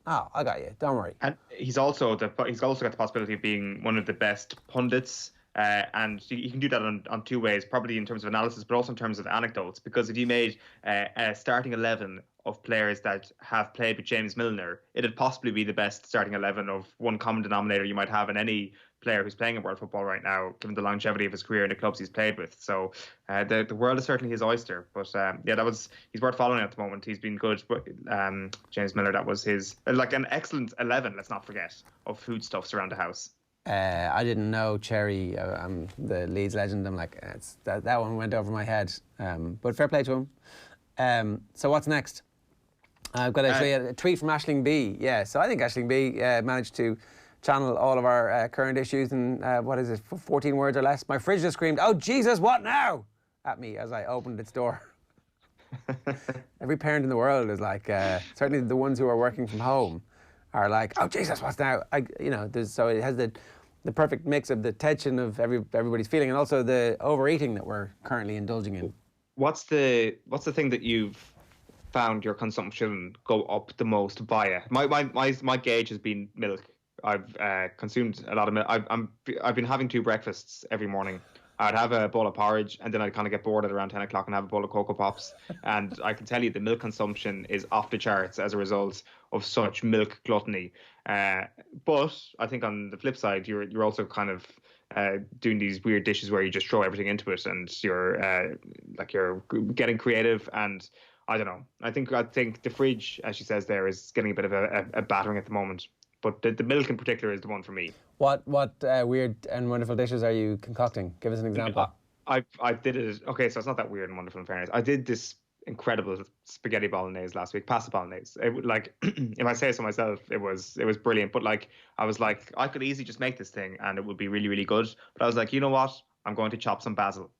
I got you. Don't worry. And he's also got the possibility of being one of the best pundits. And you can do that on two ways, probably in terms of analysis, but also in terms of anecdotes. Because if you made a starting 11 of players that have played with James Milner, it'd possibly be the best starting 11 of one common denominator you might have in any player who's playing in world football right now, given the longevity of his career in the clubs he's played with. So the world is certainly his oyster. But he's worth following at the moment. He's been good. But James Milner, that was his an excellent 11. Let's not forget, of foodstuffs around the house. I didn't know Cherry, the Leeds legend. I'm like, that one went over my head. But fair play to him. So what's next? I've got actually a tweet from Aisling B. Yeah, so I think Aisling B managed to channel all of our current issues in, 14 words or less. My fridge just screamed, "Oh, Jesus, what now?" at me as I opened its door. Every parent in the world is like, certainly the ones who are working from home are like, "Oh, Jesus, what's now?" So it has the perfect mix of the tension of everybody's feeling and also the overeating that we're currently indulging in. What's the thing that you've found your consumption go up the most via? My gauge has been milk. I've consumed a lot of milk. I've been having 2 breakfasts every morning I'd have a bowl of porridge, and then I'd kind of get bored at around 10 o'clock and have a bowl of Cocoa Pops. And I can tell you the milk consumption is off the charts as a result of such milk gluttony. But I think on the flip side, you're also kind of doing these weird dishes where you just throw everything into it, and you're getting creative. And I don't know. I think the fridge, as she says there, is getting a bit of a battering at the moment. But the milk in particular is the one for me. What weird and wonderful dishes are you concocting? Give us an example. I did it. Okay, so it's not that weird and wonderful in fairness. I did this incredible spaghetti bolognese last week, pasta bolognese. It, like, if I say so myself, it was brilliant. But like, I was like, I could easily just make this thing and it would be really, really good. But I was like, you know what? I'm going to chop some basil.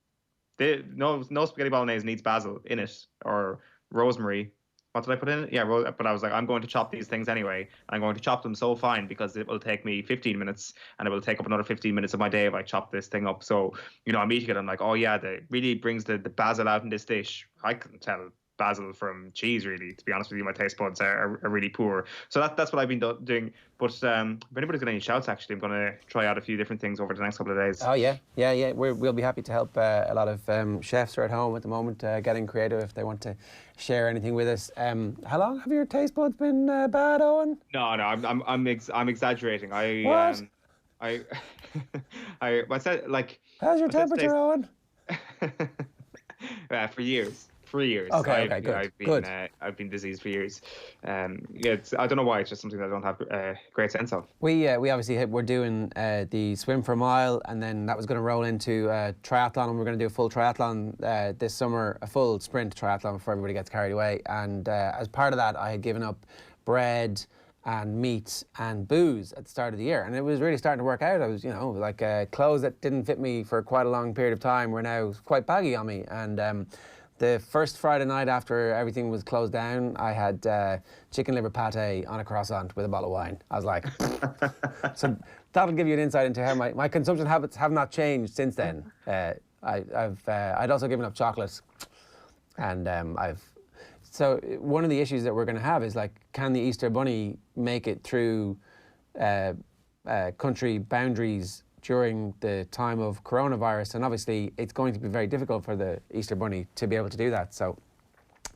No spaghetti bolognese needs basil in it, or rosemary. What did I put in it? Yeah, but I was like, I'm going to chop these things anyway. I'm going to chop them so fine because it will take me 15 minutes and it will take up another 15 minutes of my day if I chop this thing up. So, I'm eating it. I'm like, oh yeah, that really brings the basil out in this dish. I can tell basil from cheese, really. To be honest with you, my taste buds are really poor. So that's what I've been doing. But if anybody's got any shouts, actually, I'm going to try out a few different things over the next couple of days. Oh yeah. We'll be happy to help. A lot of chefs are at home at the moment, getting creative if they want to share anything with us. How long have your taste buds been bad, Eoin? No, I'm exaggerating. What? I said, like. How's your temperature, Eoin? For years. 3 years. Okay, good. I've been diseased for years. I don't know why. It's just something that I don't have a great sense of. We obviously we're doing the swim for a mile, and then that was going to roll into triathlon, and we're going to do a full triathlon this summer, a full sprint triathlon before everybody gets carried away. And as part of that, I had given up bread and meat and booze at the start of the year, and it was really starting to work out. I was, clothes that didn't fit me for quite a long period of time were now quite baggy on me, and the first Friday night after everything was closed down, I had chicken liver pate on a croissant with a bottle of wine. I was like, so that'll give you an insight into how my consumption habits have not changed since then. I'd also given up chocolate, and so one of the issues that we're going to have is, like, can the Easter Bunny make it through country boundaries during the time of coronavirus? And obviously it's going to be very difficult for the Easter Bunny to be able to do that. So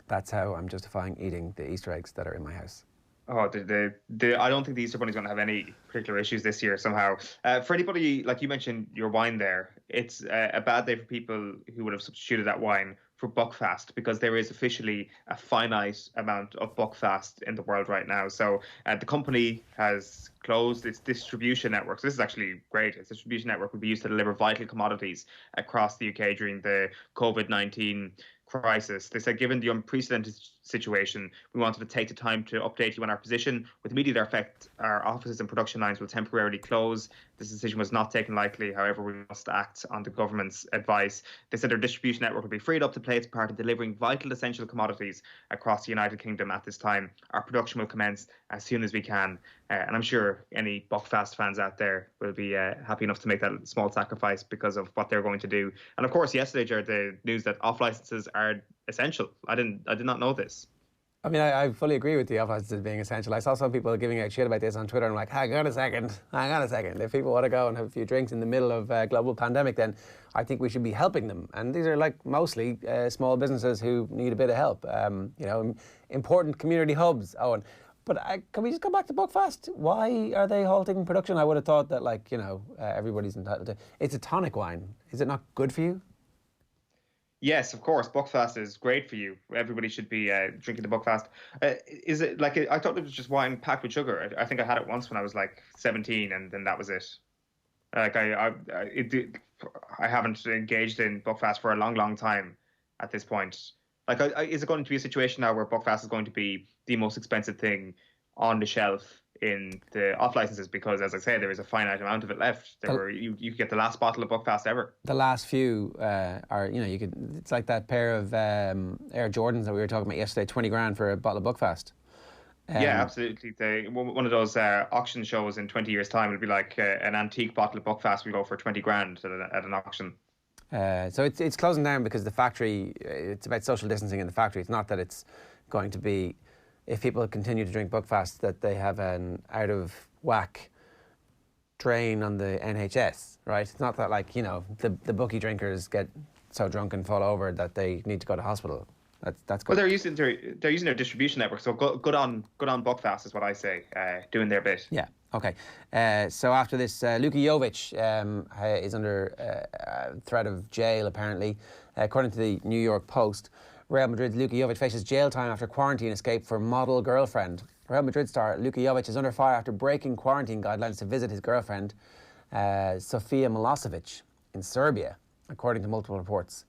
that's how I'm justifying eating the Easter eggs that are in my house. Oh, I don't think the Easter Bunny's going to have any particular issues this year somehow. For anybody, like you mentioned your wine there, it's a bad day for people who would have substituted that wine for Buckfast, because there is officially a finite amount of Buckfast in the world right now. So the company has closed its distribution network. So this is actually great. Its distribution network will be used to deliver vital commodities across the UK during the COVID-19 crisis. They said, given the unprecedented situation, we wanted to take the time to update you on our position. With immediate effect, our offices and production lines will temporarily close. This decision was not taken lightly. However, we must act on the government's advice. They said their distribution network will be freed up to play its part in delivering vital essential commodities across the United Kingdom at this time. Our production will commence as soon as we can. And I'm sure any Buckfast fans out there will be happy enough to make that small sacrifice because of what they're going to do. And of course, yesterday, Jared, the news that off licenses are essential. I did not know this. I mean, I fully agree with the off licenses being essential. I saw some people giving out shit about this on Twitter. I'm like, hang on a second. If people want to go and have a few drinks in the middle of a global pandemic, then I think we should be helping them. And these are, like, mostly small businesses who need a bit of help. Important community hubs, Eoin. But can we just go back to Buckfast? Why are they halting production? I would have thought that, everybody's entitled to. It's a tonic wine. Is it not good for you? Yes, of course. Buckfast is great for you. Everybody should be drinking the Buckfast. Is it like I thought it was just wine packed with sugar? I think I had it once when I was like 17, and then that was it. Like I haven't engaged in Buckfast for a long, long time at this point. Like, is it going to be a situation now where Buckfast is going to be the most expensive thing on the shelf in the off licenses? Because, as I say, there is a finite amount of it left. You could get the last bottle of Buckfast ever. The last few are, you could. It's like that pair of Air Jordans that we were talking about yesterday. 20 grand for a bottle of Buckfast. Yeah, absolutely. One of those auction shows in 20 years' time will be like an antique bottle of Buckfast will go for 20 grand at an auction. So it's closing down because the factory. It's about social distancing in the factory. It's not that it's going to be, if people continue to drink Buckfast, that they have an out of whack drain on the NHS, right? It's not that, like, you know, the bookie drinkers get so drunk and fall over that they need to go to hospital. That's good. Well, they're using their distribution network, so good on Buckfast is what I say, doing their bit. Yeah. Okay. So after this, Luka Jovic is under threat of jail, apparently. According to the New York Post, Real Madrid's Luka Jovic faces jail time after quarantine escape for model girlfriend. Real Madrid star Luka Jovic is under fire after breaking quarantine guidelines to visit his girlfriend, Sofia Milosevic, in Serbia, according to multiple reports.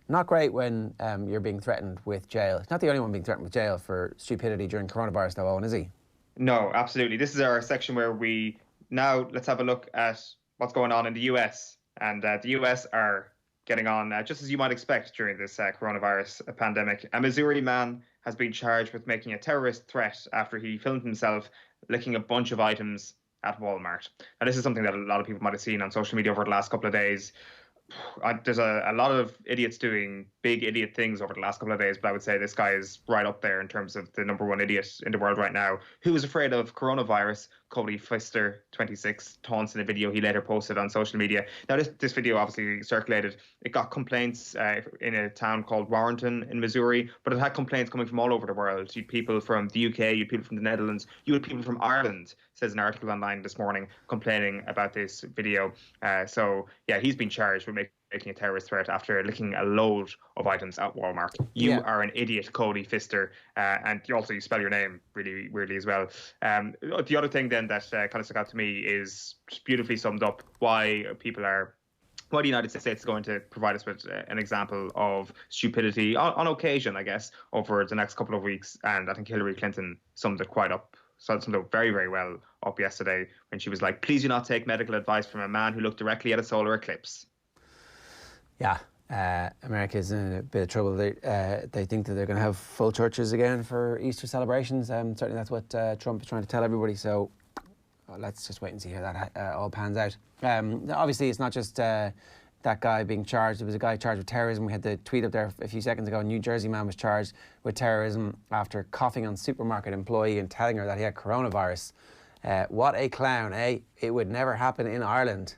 Not great when you're being threatened with jail. He's not the only one being threatened with jail for stupidity during coronavirus, though, Eoin, is he? No, absolutely. This is our section where let's have a look at what's going on in the US. And the US are getting on just as you might expect during this coronavirus pandemic. A Missouri man has been charged with making a terrorist threat after he filmed himself licking a bunch of items at Walmart. Now, this is something that a lot of people might have seen on social media over the last couple of days. There's a lot of idiots doing big idiot things over the last couple of days, but I would say this guy is right up there in terms of the number one idiot in the world right now, who is afraid of coronavirus. Cody Pfister, 26, taunts in a video he later posted on social media. Now, this video obviously circulated. It got complaints in a town called Warrenton in Missouri, but it had complaints coming from all over the world. You had people from the UK, you had people from the Netherlands, you had people from Ireland, says an article online this morning, complaining about this video. So, yeah, he's been charged with making a terrorist threat after licking a load of items at Walmart. You are an idiot, Cody Pfister, and you spell your name really weirdly as well. The other thing then that kind of stuck out to me is beautifully summed up why the United States is going to provide us with an example of stupidity on occasion, I guess, over the next couple of weeks. And I think Hillary Clinton summed it very, very well up yesterday when she was like, please do not take medical advice from a man who looked directly at a solar eclipse. Yeah, America's in a bit of trouble. They think that they're going to have full churches again for Easter celebrations. Certainly that's what Trump is trying to tell everybody. So let's just wait and see how that all pans out. Obviously, it's not just that guy being charged. There was a guy charged with terrorism. We had the tweet up there a few seconds ago. A New Jersey man was charged with terrorism after coughing on supermarket employee and telling her that he had coronavirus. What a clown, eh? It would never happen in Ireland.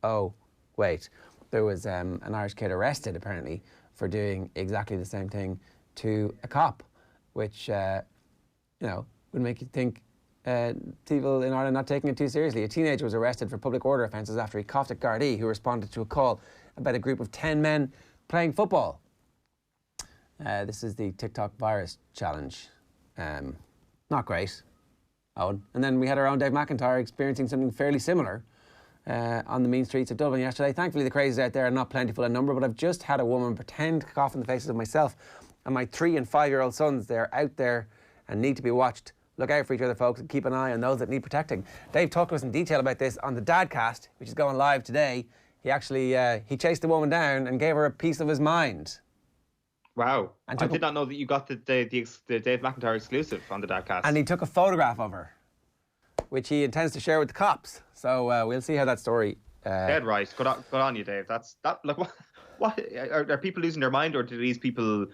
Oh, wait. There was an Irish kid arrested, apparently, for doing exactly the same thing to a cop, which, would make you think people in Ireland not taking it too seriously. A teenager was arrested for public order offences after he coughed at Gardaí, who responded to a call about a group of 10 men playing football. This is the TikTok virus challenge. Not great, Eoin. And then we had our own Dave McIntyre experiencing something fairly similar on the mean streets of Dublin yesterday. Thankfully, the crazies out there are not plentiful in number, but I've just had a woman pretend to cough in the faces of myself and my 3- and 5-year-old sons. They're out there and need to be watched. Look out for each other, folks, and keep an eye on those that need protecting. Dave talked to us in detail about this on the Dadcast, which is going live today. He actually he chased the woman down and gave her a piece of his mind. Wow. I did not know that you got the Dave McIntyre exclusive on the Dadcast. And he took a photograph of her, which he intends to share with the cops. So we'll see how that story... Dead right. Good on you, Dave. Look, what are people losing their mind, or do these people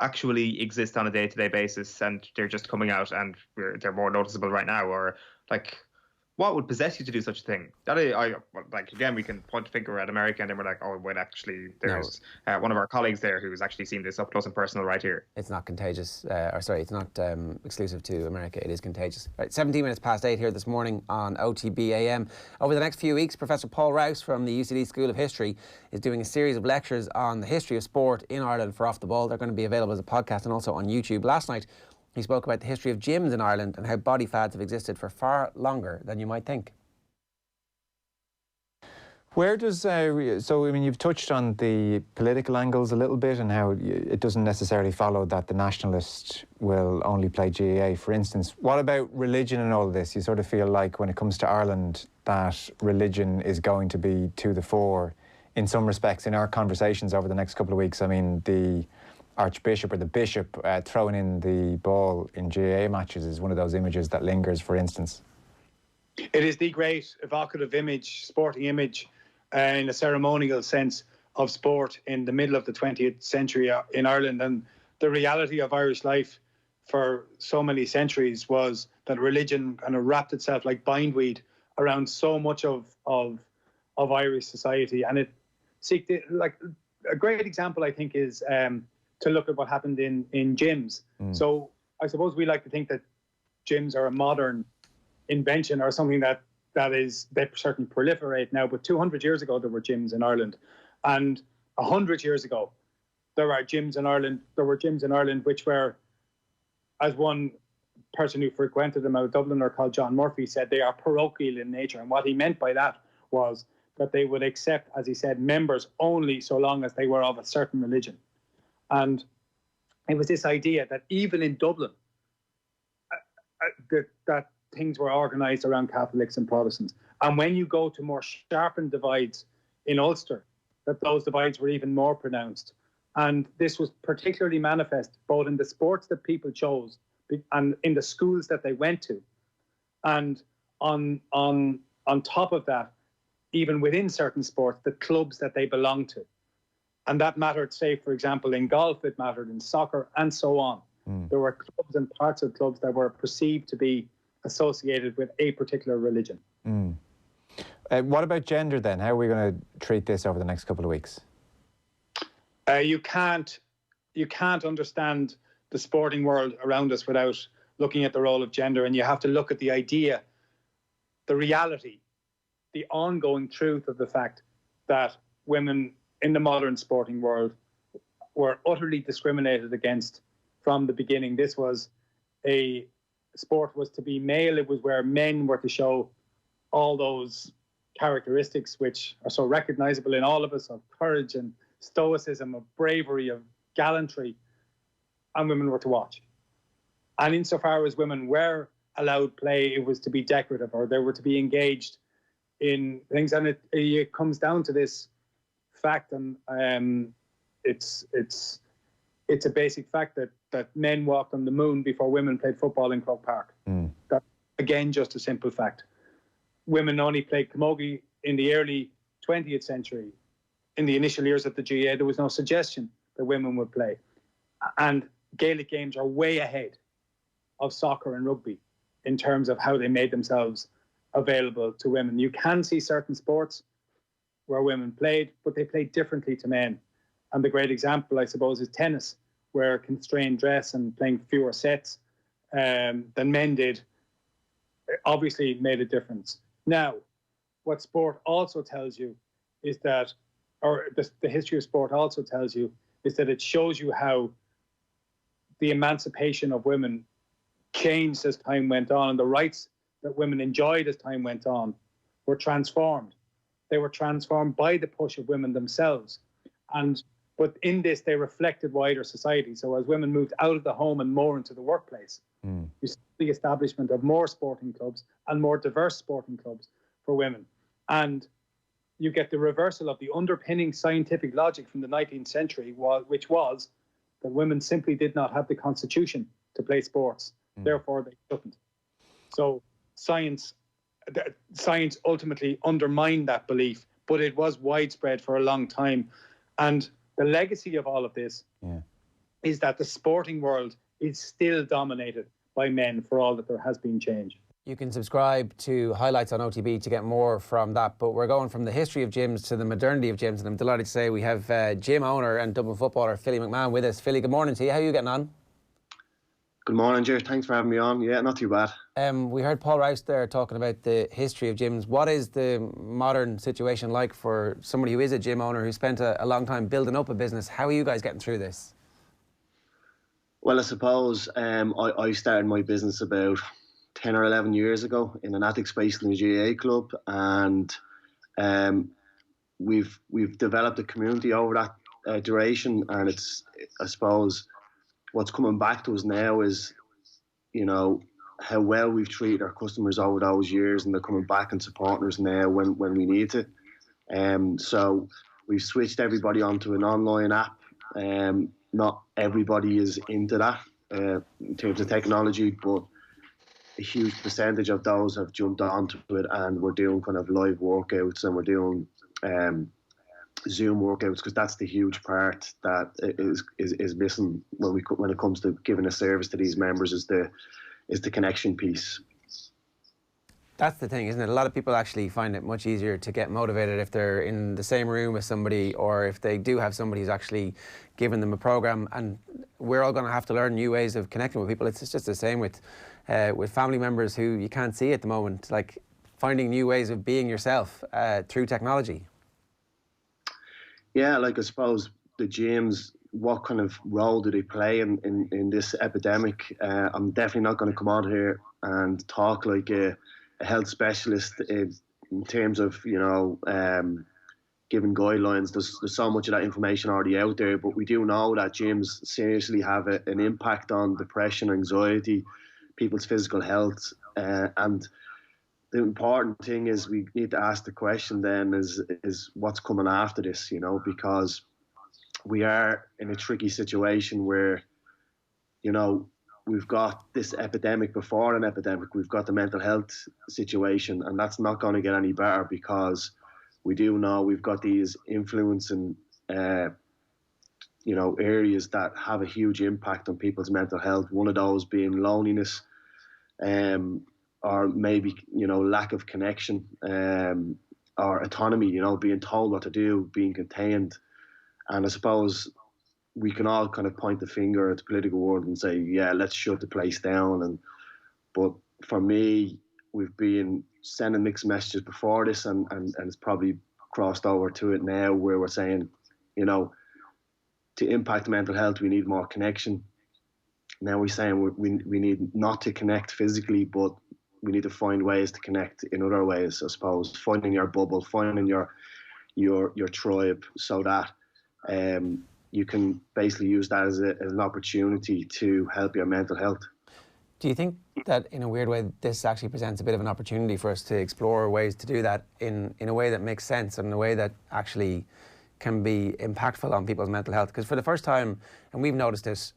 actually exist on a day-to-day basis and they're just coming out and they're more noticeable right now? Or, like, what would possess you to do such a thing? Again, we can point a finger at America and then we're like, oh, wait, actually, there's one of our colleagues there who's actually seen this up close and personal right here. It's not contagious. It's not exclusive to America. It is contagious. Right, 17 minutes past 8 here this morning on OTBAM. Over the next few weeks, Professor Paul Rouse from the UCD School of History is doing a series of lectures on the history of sport in Ireland for Off the Ball. They're going to be available as a podcast and also on YouTube. Last night, he spoke about the history of gyms in Ireland and how body fads have existed for far longer than you might think. Where does, you've touched on the political angles a little bit and how it doesn't necessarily follow that the nationalists will only play GAA, for instance. What about religion and all of this? You sort of feel like when it comes to Ireland that religion is going to be to the fore in some respects in our conversations over the next couple of weeks. I mean, the Archbishop or the Bishop throwing in the ball in GAA matches is one of those images that lingers, for instance. It is the great evocative image, sporting image, in a ceremonial sense of sport in the middle of the 20th century in Ireland. And the reality of Irish life for so many centuries was that religion kind of wrapped itself like bindweed around so much of Irish society. And like a great example, I think, is to look at what happened in gyms. So I suppose we like to think that gyms are a modern invention or something they certainly proliferate now. But 200 years ago, there were gyms in Ireland, and 100 years ago, there were gyms in Ireland which were, as one person who frequented them out of Dublin called John Murphy said, they are parochial in nature. And what he meant by that was that they would accept, as he said, members only so long as they were of a certain religion. And it was this idea that even in Dublin, that things were organised around Catholics and Protestants. And when you go to more sharpened divides in Ulster, that those divides were even more pronounced. And this was particularly manifest both in the sports that people chose and in the schools that they went to. And on top of that, even within certain sports, the clubs that they belonged to. And that mattered, say, for example, in golf, it mattered in soccer, and so on. There were clubs and parts of clubs that were perceived to be associated with a particular religion. What about gender then? How are we going to treat this over the next couple of weeks? You can't understand the sporting world around us without looking at the role of gender, and you have to look at the idea, the reality, the ongoing truth of the fact that women in the modern sporting world were utterly discriminated against from the beginning. This was sport was to be male. It was where men were to show all those characteristics which are so recognizable in all of us, of courage and stoicism, of bravery, of gallantry, and women were to watch. And insofar as women were allowed play, it was to be decorative, or they were to be engaged in things. And it comes down to this fact, and it's a basic fact that men walked on the moon before women played football in Croke Park. That's, again, just a simple fact. Women only played camogie in the early 20th century. In the initial years of the GAA, there was no suggestion that women would play. And Gaelic games are way ahead of soccer and rugby in terms of how they made themselves available to women. You can see certain sports where women played, but they played differently to men. And the great example, I suppose, is tennis, where constrained dress and playing fewer sets than men did obviously made a difference. Now, what sport also tells you is that, or the history of sport also tells you, is that it shows you how the emancipation of women changed as time went on, and the rights that women enjoyed as time went on were transformed. They were transformed by the push of women themselves. But in this, they reflected wider society. So as women moved out of the home and more into the workplace, you see the establishment of more sporting clubs and more diverse sporting clubs for women. And you get the reversal of the underpinning scientific logic from the 19th century, which was that women simply did not have the constitution to play sports. Therefore, they shouldn't. So science ultimately undermined that belief, but it was widespread for a long time. And the legacy of all of this is that the sporting world is still dominated by men, for all that there has been change. You can subscribe to Highlights on OTB to get more from that, but we're going from the history of gyms to the modernity of gyms, and I'm delighted to say we have gym owner and Dublin footballer Philly McMahon with us. Philly, good morning to you. How are you getting on? Good morning, Jer. Thanks for having me on. Yeah, not too bad. We heard Paul Rouse there talking about the history of gyms. What is the modern situation like for somebody who is a gym owner who spent a long time building up a business? How are you guys getting through this? Well, I suppose I started my business about 10 or 11 years ago in an attic space in the GAA club, and we've developed a community over that duration, and it's, I suppose, what's coming back to us now is, you know, how well we've treated our customers over those years, and they're coming back and supporting us now when we need to. So we've switched everybody onto an online app. Not everybody is into that in terms of technology, but a huge percentage of those have jumped onto it, and we're doing kind of live workouts, and we're doing Zoom workouts, because that's the huge part that is missing when it comes to giving a service to these members, is the connection piece. That's the thing, isn't it? A lot of people actually find it much easier to get motivated if they're in the same room with somebody, or if they do have somebody who's actually giving them a program. And we're all going to have to learn new ways of connecting with people. It's just the same with family members who you can't see at the moment, like finding new ways of being yourself through technology. Yeah, like I suppose the gyms, what kind of role do they play in this epidemic? I'm definitely not going to come on here and talk like a health specialist in terms of, giving guidelines. There's so much of that information already out there, but we do know that gyms seriously have an impact on depression, anxiety, people's physical health, and the important thing is we need to ask the question then is what's coming after this, because we are in a tricky situation where, we've got this epidemic before an epidemic. We've got the mental health situation, and that's not going to get any better because we do know we've got these influencing, areas that have a huge impact on people's mental health. One of those being loneliness, or maybe, lack of connection, or autonomy, being told what to do, being contained. And I suppose we can all kind of point the finger at the political world and say, yeah, let's shut the place down. But for me, we've been sending mixed messages before this, and it's probably crossed over to it now where we're saying, to impact mental health, we need more connection. Now we're saying we need not to connect physically, but we need to find ways to connect in other ways, I suppose. Finding your bubble, finding your tribe, so that you can basically use that as an opportunity to help your mental health. Do you think that in a weird way this actually presents a bit of an opportunity for us to explore ways to do that in a way that makes sense and in a way that actually can be impactful on people's mental health? Because for the first time, and we've noticed this,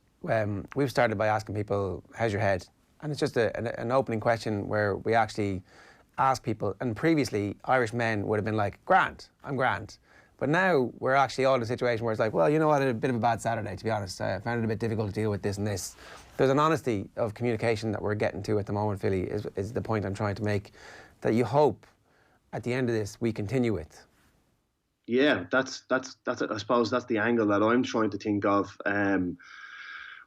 we've started by asking people, how's your head? And it's just an opening question where we actually ask people, and previously Irish men would have been like, grand, I'm grand. But now we're actually all in a situation where it's like, well, you know what, I had a bit of a bad Saturday, to be honest. I found it a bit difficult to deal with this and this. There's an honesty of communication that we're getting to at the moment, Philly, is the point I'm trying to make, that you hope at the end of this we continue with. Yeah, that's I suppose that's the angle that I'm trying to think of.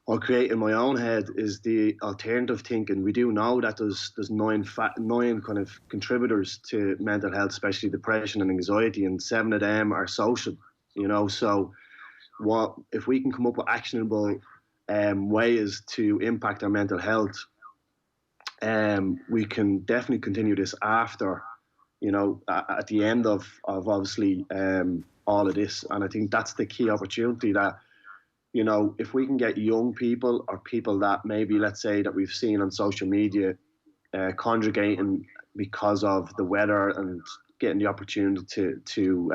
Or create in my own head is the alternative thinking. We do know that there's nine kind of contributors to mental health, especially depression and anxiety, and 7 of them are social. So what if we can come up with actionable ways to impact our mental health? We can definitely continue this after, at the end of obviously all of this, and I think that's the key opportunity that. If we can get young people or people that maybe, let's say, that we've seen on social media congregating because of the weather and getting the opportunity to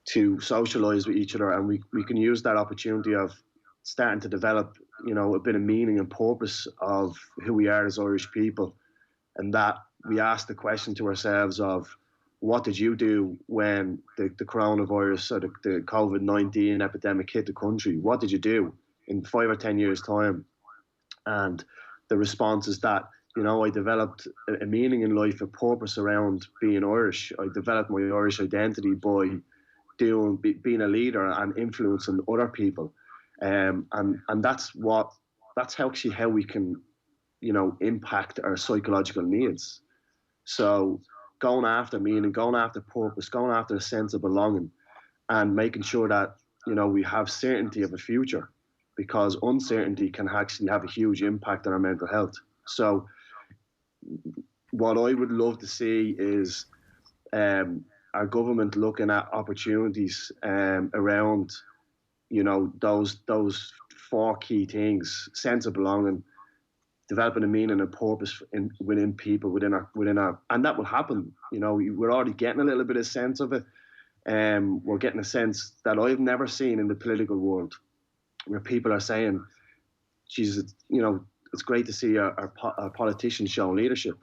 socialise with each other, and we can use that opportunity of starting to develop, a bit of meaning and purpose of who we are as Irish people, and that we ask the question to ourselves of, what did you do when the coronavirus or the COVID-19 epidemic hit the country? What did you do in 5 or 10 years' time? And the response is that, I developed a meaning in life, a purpose around being Irish. I developed my Irish identity by being a leader and influencing other people. And that's actually how we can, impact our psychological needs. So going after meaning, going after purpose, going after a sense of belonging, and making sure that, we have certainty of a future, because uncertainty can actually have a huge impact on our mental health. So what I would love to see is our government looking at opportunities around, those 4 key things: sense of belonging, developing a meaning and purpose within people, within our, and that will happen. We're already getting a little bit of sense of it. We're getting a sense that I've never seen in the political world, where people are saying, Jesus, it's great to see our politicians showing leadership.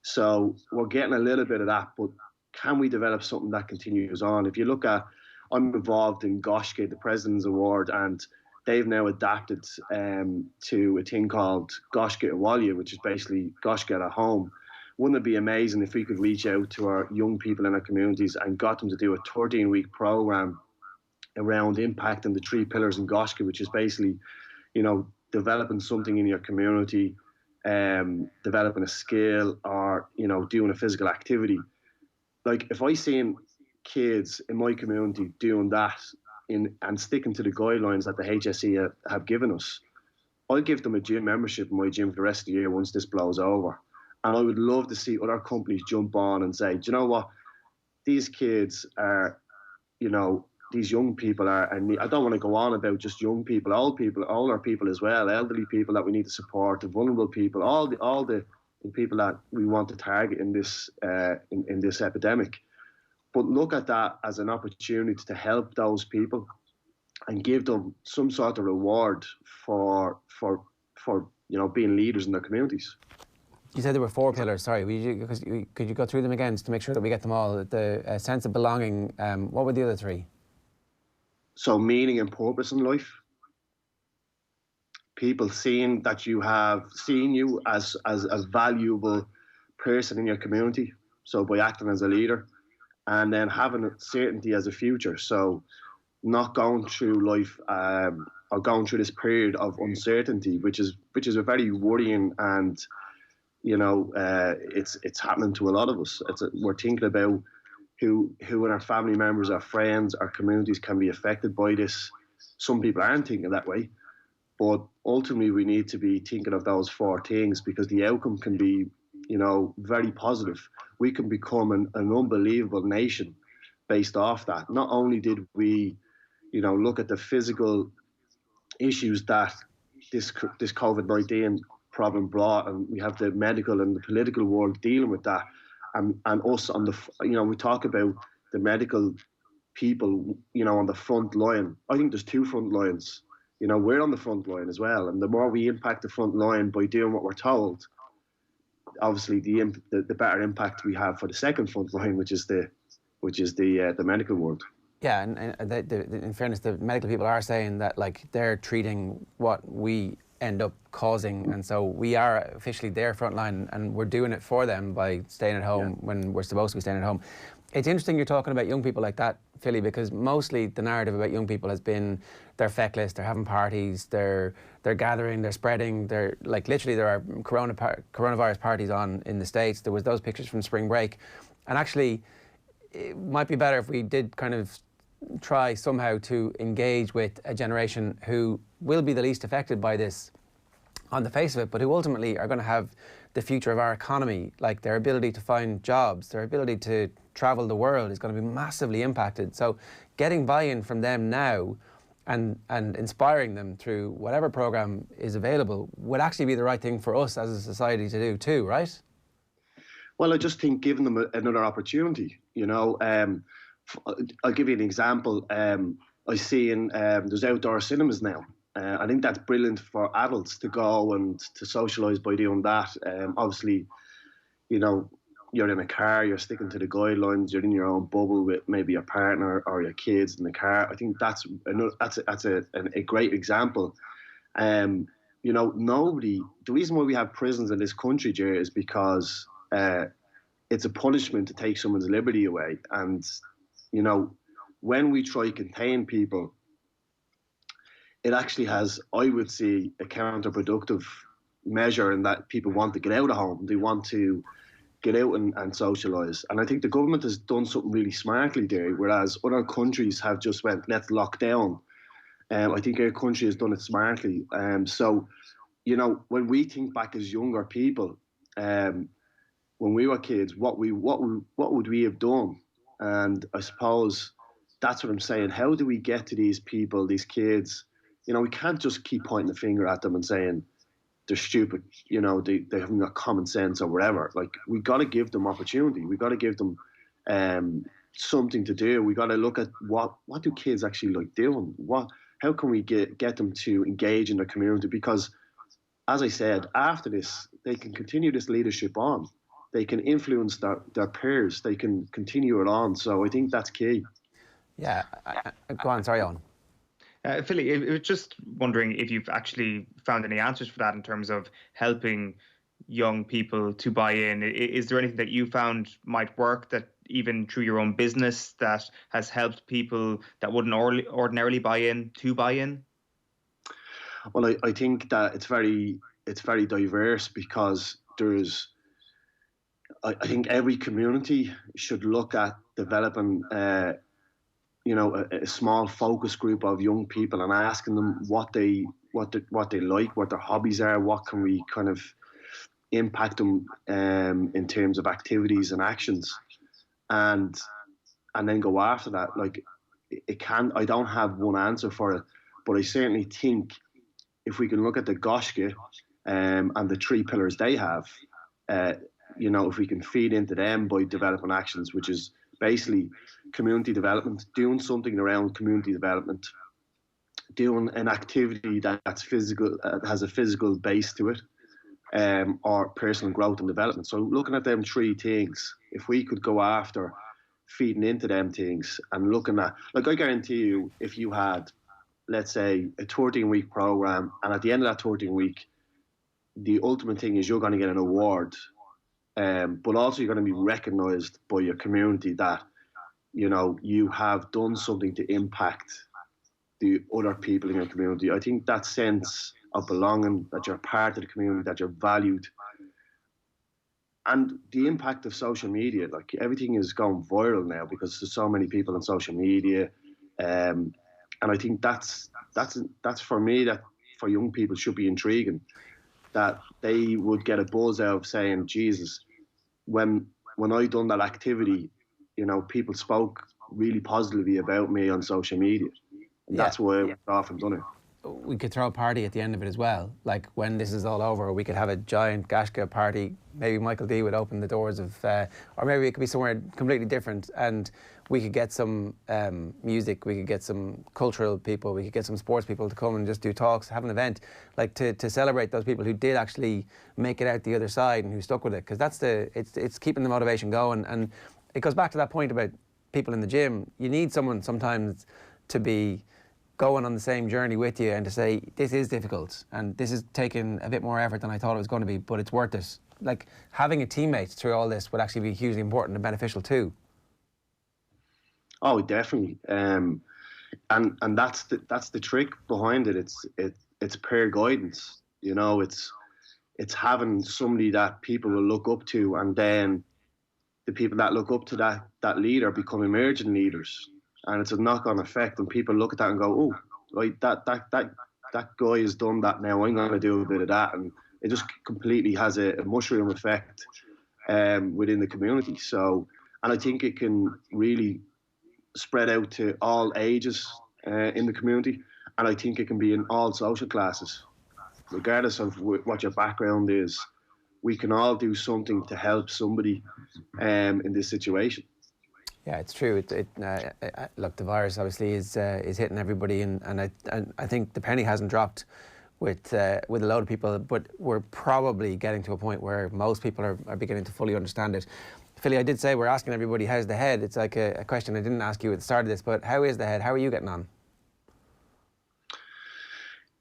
So we're getting a little bit of that, but can we develop something that continues on? If you look at, I'm involved in Goshgate, the President's Award, and they've now adapted to a thing called Goshgate Awalia, which is basically Goshgate at home, wouldn't it be amazing if we could reach out to our young people in our communities and got them to do a 13-week program around impacting the 3 pillars in Goshka, which is basically, developing something in your community, developing a skill, or, doing a physical activity. Like, if I seen kids in my community doing that and sticking to the guidelines that the HSE have given us, I'll give them a gym membership in my gym for the rest of the year once this blows over. And I would love to see other companies jump on and say, do you know what? These kids are, these young people are, and I don't want to go on about just young people, older people as well, elderly people that we need to support, the vulnerable people, all the people that we want to target in this in this epidemic. But look at that as an opportunity to help those people and give them some sort of reward for being leaders in their communities. You said there were 4 pillars. Sorry, could you go through them again just to make sure that we get them all? The sense of belonging. What were the other 3? So meaning and purpose in life. People seeing you as a valuable person in your community. So by acting as a leader, and then having a certainty as a future. So not going through life or going through this period of uncertainty, which is a very worrying, and it's happening to a lot of us. We're thinking about who in our family members, our friends, our communities can be affected by this. Some people aren't thinking that way, but ultimately we need to be thinking of those 4 things, because the outcome can be, very positive. We can become an unbelievable nation based off that. Not only did we, look at the physical issues that this COVID-19 problem brought, and we have the medical and the political world dealing with that, and us on the, we talk about the medical people, on the front line. I think there's 2 front lines. We're on the front line as well, and the more we impact the front line by doing what we're told, obviously the better impact we have for the second front line, which is the medical world. Yeah, and in fairness, the medical people are saying that, like, they're treating what we end up causing, and so we are officially their front line, and we're doing it for them by staying at home when we're supposed to be staying at home. It's interesting you're talking about young people like that, Philly, because mostly the narrative about young people has been they're feckless, they're having parties, they're gathering, they're spreading, they're like, literally there are coronavirus parties on in the States. There was those pictures from spring break, and actually it might be better if we did kind of try somehow to engage with a generation who will be the least affected by this on the face of it, but who ultimately are going to have the future of our economy. Like, their ability to find jobs, their ability to travel the world is going to be massively impacted. So getting buy-in from them now and inspiring them through whatever program is available would actually be the right thing for us as a society to do too, right? Well, I just think giving them another opportunity, I'll give you an example. I see there's outdoor cinemas now. I think that's brilliant for adults to go and to socialise by doing that. Obviously, you're in a car, you're sticking to the guidelines, you're in your own bubble with maybe your partner or your kids in the car. I think that's a great example. The reason why we have prisons in this country, Jerry, is because it's a punishment to take someone's liberty away. And when we try to contain people, it actually has, I would say, a counterproductive measure in that people want to get out of home. They want to get out and socialise. And I think the government has done something really smartly there, whereas other countries have just went, let's lock down. I think our country has done it smartly. So, when we think back as younger people, when we were kids, what would we have done? And I suppose that's what I'm saying. How do we get to these people, these kids? We can't just keep pointing the finger at them and saying they're stupid, they haven't got common sense or whatever. Like, we got to give them opportunity. We got to give them something to do. We got to look at what do kids actually like doing? How can we get them to engage in their community? Because, as I said, after this, they can continue this leadership on. They can influence their peers. They can continue it on. So I think that's key. Yeah. Go on. Sorry, Eoin. Philly, I was just wondering if you've actually found any answers for that in terms of helping young people to buy in? Is there anything that you found might work, that even through your own business, that has helped people that wouldn't ordinarily buy in to buy in? Well, I think that it's very diverse, because I think every community should look at developing a small focus group of young people and asking them what they like, what their hobbies are, what can we kind of impact them in terms of activities and actions, and then go after that. Like, I don't have one answer for it, but I certainly think if we can look at the Goshke and the 3 pillars they have, if we can feed into them by developing actions, which is basically community development, doing something around community development, doing an activity that's physical, has a physical base to it, or personal growth and development. So looking at them 3 things, if we could go after feeding into them things and looking at, like, I guarantee you, if you had, let's say, a 13-week program, and at the end of that 13-week, the ultimate thing is you're going to get an award, but also you're going to be recognised by your community that, you have done something to impact the other people in your community. I think that sense of belonging, that you're part of the community, that you're valued, and the impact of social media. Like, everything is going viral now because there's so many people on social media, and I think that's for me, that for young people should be intriguing, that they would get a buzz out of saying, Jesus, when I done that activity, people spoke really positively about me on social media. And that's why I went off and done it. We could throw a party at the end of it as well. Like, when this is all over, we could have a giant Gashka party. Maybe Michael D would open the doors of, or maybe it could be somewhere completely different, and we could get some music, we could get some cultural people, we could get some sports people to come and just do talks, have an event, like to celebrate those people who did actually make it out the other side and who stuck with it, because it's keeping the motivation going. And it goes back to that point about people in the gym. You need someone sometimes to be going on the same journey with you and to say, this is difficult and this is taking a bit more effort than I thought it was going to be, but it's worth it. Like, having a teammate through all this would actually be hugely important and beneficial too. Oh, definitely. And that's the trick behind it. It's peer guidance. It's having somebody that people will look up to, and then the people that look up to that leader become emerging leaders. And it's a knock-on effect, and people look at that and go, "Oh, right, that guy has done that. Now I'm going to do a bit of that," and it just completely has a mushroom effect within the community. So, and I think it can really spread out to all ages in the community, and I think it can be in all social classes, regardless of what your background is. We can all do something to help somebody in this situation. Yeah, it's true. Look, the virus obviously is hitting everybody, and I think the penny hasn't dropped with a load of people, but we're probably getting to a point where most people are beginning to fully understand it. Philly, I did say we're asking everybody, how's the head? It's like a question I didn't ask you at the start of this, but how is the head? How are you getting on?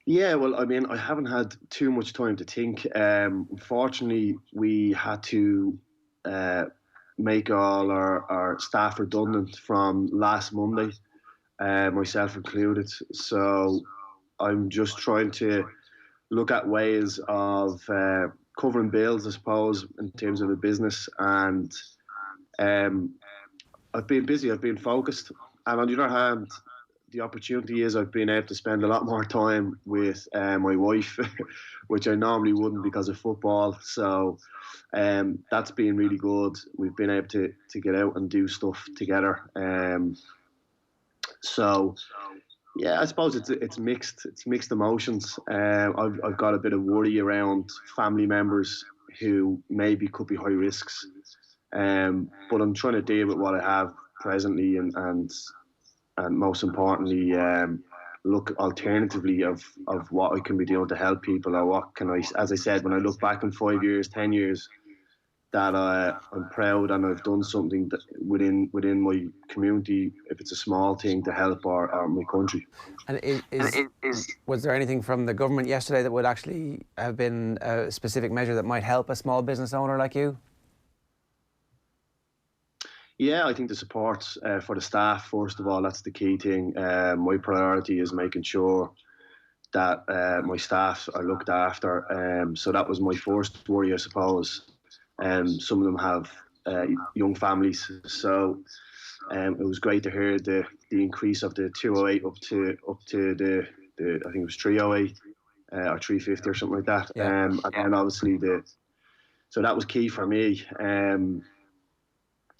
Yeah, well, I mean, I haven't had too much time to think. Unfortunately, we had to make all our staff redundant from last Monday, myself included. So I'm just trying to look at ways of covering bills, I suppose, in terms of the business. And I've been busy, I've been focused. And on the other hand, the opportunity is I've been able to spend a lot more time with my wife, which I normally wouldn't because of football. So that's been really good. We've been able to get out and do stuff together. So yeah, I suppose it's mixed emotions. I've got a bit of worry around family members who maybe could be high risks. But I'm trying to deal with what I have presently and most importantly, look alternatively of what I can be doing to help people, or what can I, as I said, when I look back in 5 years, 10 years, that I'm proud and I've done something that within my community, if it's a small thing, to help our my country. And is Was there anything from the government yesterday that would actually have been a specific measure that might help a small business owner like you? Yeah, I think the support for the staff, first of all, that's the key thing. My priority is making sure that my staff are looked after. So that was my first worry, I suppose. Some of them have young families, so it was great to hear the increase of the 208 up to the I think it was 308 or 350 or something like that. Yeah. And then obviously so that was key for me.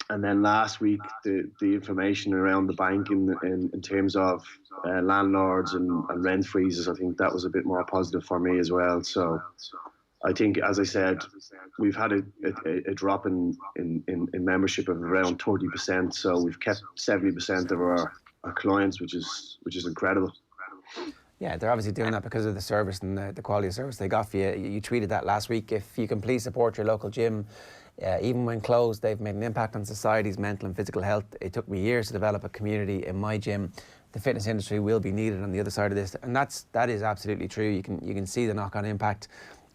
And then last week, the information around the bank in terms of landlords and rent freezes, I think that was a bit more positive for me as well. So I think, as I said, we've had a drop in membership of around 30%. So we've kept 70% of our clients, which is incredible. Yeah, they're obviously doing that because of the service and the quality of service they got for you. You tweeted that last week. If you can please support your local gym, even when closed, they've made an impact on society's mental and physical health. It took me years to develop a community in my gym. The fitness industry will be needed on the other side of this, and that is absolutely true. You can see the knock-on impact.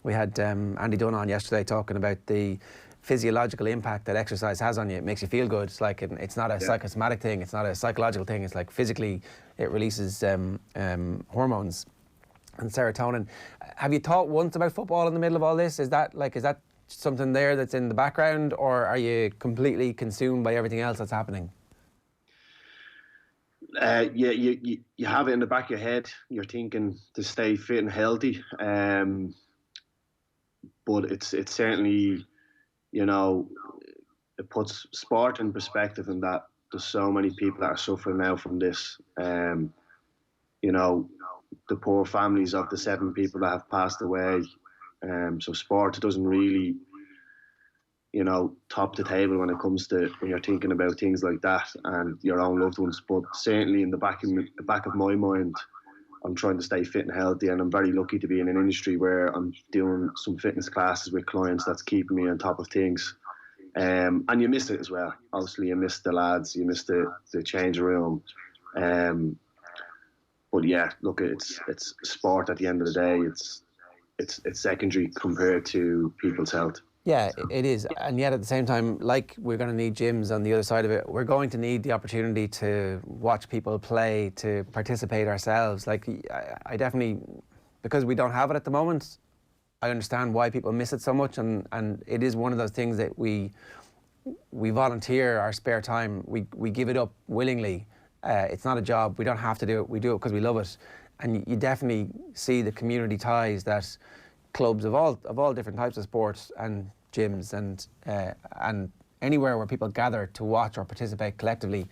We had Andy Dunn on yesterday talking about the physiological impact that exercise has on you. It makes you feel good. It's like it's not a psychosomatic thing. It's not a psychological thing. It's like physically, it releases hormones and serotonin. Have you thought once about football in the middle of all this? Is that something there that's in the background, or are you completely consumed by everything else that's happening? Yeah, you have it in the back of your head. You're thinking to stay fit and healthy, but it's certainly, it puts sport in perspective, in that there's so many people that are suffering now from this. The poor families of the 7 people that have passed away. So sport doesn't really, top the table when it comes to when you're thinking about things like that and your own loved ones. But certainly in the back of my mind, I'm trying to stay fit and healthy, and I'm very lucky to be in an industry where I'm doing some fitness classes with clients that's keeping me on top of things. And you miss it as well. Obviously, you miss the lads, you miss the change room. But yeah, look, it's sport at the end of the day. It's secondary compared to people's health. Yeah, it is. And yet at the same time, like we're going to need gyms on the other side of it, we're going to need the opportunity to watch people play, to participate ourselves. Like, I definitely, because we don't have it at the moment, I understand why people miss it so much. And it is one of those things that we volunteer our spare time. We give it up willingly. It's not a job. We don't have to do it. We do it because we love it. And you definitely see the community ties that clubs of all different types of sports and gyms and anywhere where people gather to watch or participate collectively,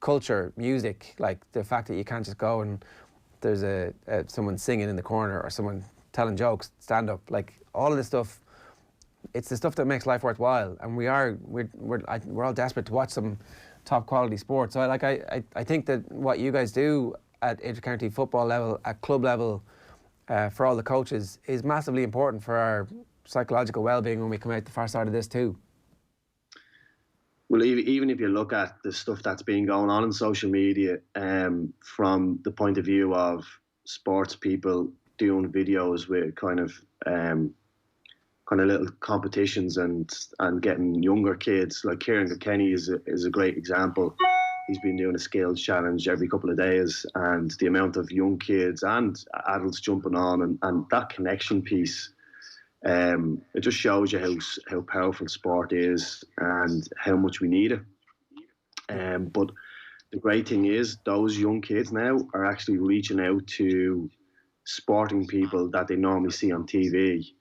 culture, music, like the fact that you can't just go and there's someone singing in the corner or someone telling jokes, stand up, like all of this stuff. It's the stuff that makes life worthwhile, and we're all desperate to watch some top quality sport. So I think that what you guys do at intercounty football level, at club level, for all the coaches, is massively important for our psychological well-being when we come out the far side of this too. Well, even if you look at the stuff that's been going on in social media, from the point of view of sports people doing videos with kind of little competitions and getting younger kids, like Kieran Kilkenny is a great example. He's been doing a skills challenge every couple of days, and the amount of young kids and adults jumping on and that connection piece, it just shows you how powerful sport is and how much we need it. But the great thing is those young kids now are actually reaching out to sporting people that they normally see on TV.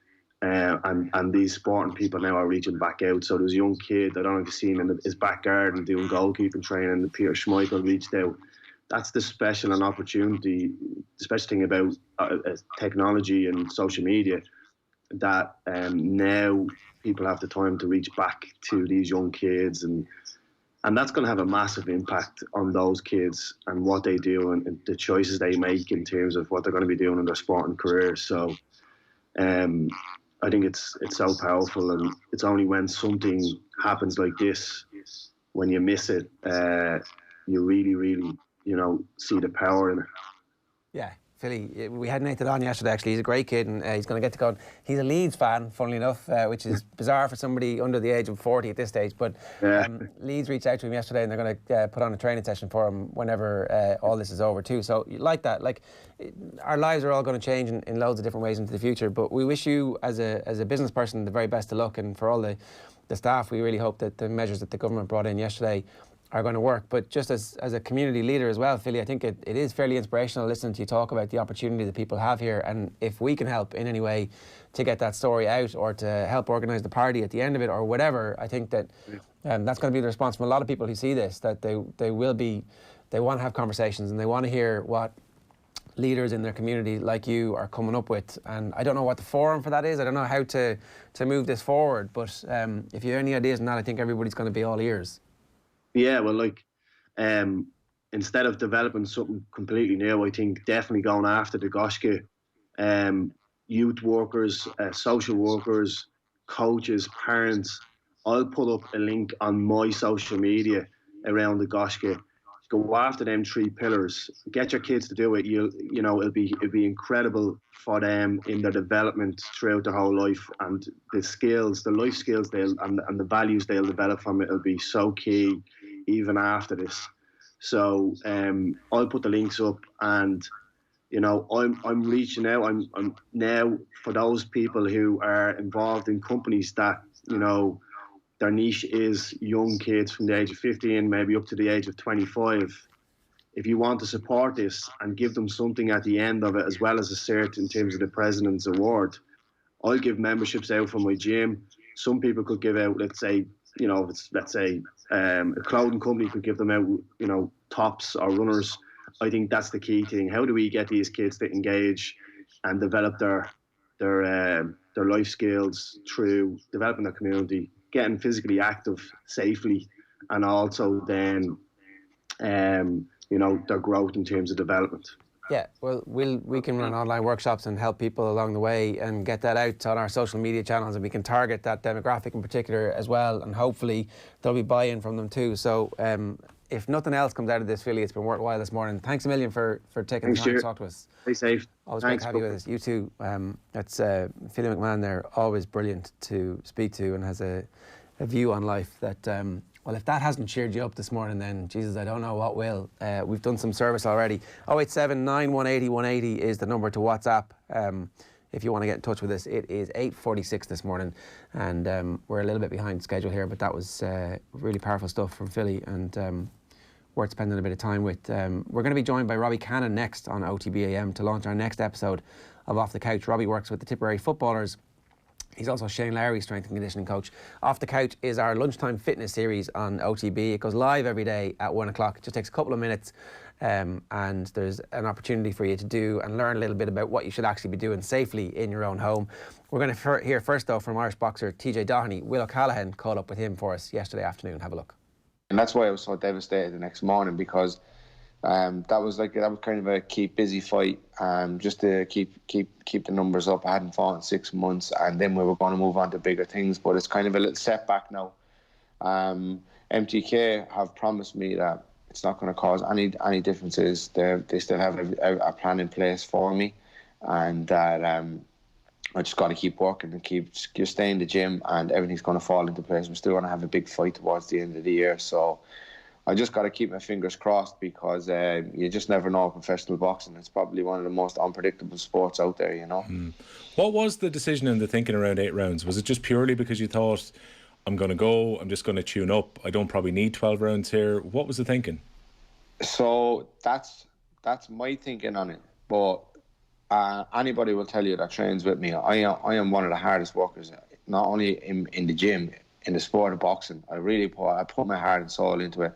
And these sporting people now are reaching back out. So there's a young kid, I don't know if you've seen in his back garden doing goalkeeping training, and Peter Schmeichel reached out. That's the special and opportunity, the special thing about technology and social media, that now people have the time to reach back to these young kids, and that's going to have a massive impact on those kids and what they do and the choices they make in terms of what they're going to be doing in their sporting career. So I think it's so powerful, and it's only when something happens like this, when you miss it, you really, really, see the power in it. Yeah, Philly, we had Nathan on yesterday, actually. He's a great kid, and he's going to get to go. He's a Leeds fan, funnily enough, which is bizarre for somebody under the age of 40 at this stage. But Leeds reached out to him yesterday, and they're going to put on a training session for him whenever all this is over too. So like that, like our lives are all going to change in loads of different ways into the future. But we wish you, as a business person, the very best of luck, and for all the staff, we really hope that the measures that the government brought in yesterday are going to work. But just as a community leader as well, Philly, I think it is fairly inspirational listening to you talk about the opportunity that people have here, and if we can help in any way to get that story out or to help organise the party at the end of it or whatever, I think that that's going to be the response from a lot of people who see this, that they want to have conversations and they want to hear what leaders in their community like you are coming up with. And I don't know what the forum for that is. I don't know how to move this forward, but if you have any ideas on that, I think everybody's going to be all ears. Yeah, well, like, instead of developing something completely new, I think definitely going after the Goshke, youth workers, social workers, coaches, parents. I'll put up a link on my social media around the Goshke. Go after them 3 pillars. Get your kids to do it. You know, it'll be incredible for them in their development throughout their whole life, and the skills, the life skills and the values they'll develop from it will be so key even after this. So I'll put the links up, and you know, I'm reaching out. I'm now for those people who are involved in companies that, you know, their niche is young kids from the age of 15, maybe up to the age of 25. If you want to support this and give them something at the end of it, as well as a cert in terms of the President's Award, I'll give memberships out from my gym. Some people could give out, let's say, you know, a clothing company could give them out, you know, tops or runners. I think that's the key thing. How do we get these kids to engage and develop their life skills through developing their community, getting physically active safely, and also then, you know, their growth in terms of development. Yeah, well, we can run online workshops and help people along the way and get that out on our social media channels, and we can target that demographic in particular as well, and hopefully there'll be buy-in from them too. So if nothing else comes out of this, Philly, it's been worthwhile this morning. Thanks a million for taking the time to talk to us. Stay safe. Always great to have you with us. You too. That's Philly McMahon there, always brilliant to speak to, and has a view on life that... well, if that hasn't cheered you up this morning, then, Jesus, I don't know what will. We've done some service already. 087 9180 180 is the number to WhatsApp. If you want to get in touch with us, it is 8:46 this morning, and we're a little bit behind schedule here, but that was really powerful stuff from Philly, and worth spending a bit of time with. We're going to be joined by Robbie Cannon next on OTBAM to launch our next episode of Off the Couch. Robbie works with the Tipperary footballers. He's also Shane Lowry's strength and conditioning coach. Off the Couch is our lunchtime fitness series on OTB. It goes live every day at 1 o'clock. It just takes a couple of minutes, and there's an opportunity for you to do and learn a little bit about what you should actually be doing safely in your own home. We're going to hear first, though, from Irish boxer TJ Doheny. Will O'Callaghan caught up with him for us yesterday afternoon. Have a look. And that's why I was so devastated the next morning, because that was kind of a keep busy fight, just to keep the numbers up. I hadn't fought in 6 months, and then we were going to move on to bigger things, but it's kind of a little setback now. MTK have promised me that it's not going to cause any differences. They still have a plan in place for me, and that I just got to keep working and keep staying in the gym, and everything's going to fall into place. We're still going to have a big fight towards the end of the year, so I just got to keep my fingers crossed, because you just never know professional boxing. It's probably one of the most unpredictable sports out there, you know. What was the decision and the thinking around 8 rounds? Was it just purely because you thought, I'm going to go, I'm just going to tune up, I don't probably need 12 rounds here? What was the thinking? So that's my thinking on it. But anybody will tell you that trains with me, I am one of the hardest workers, not only in the gym, in the sport of boxing. I put my heart and soul into it.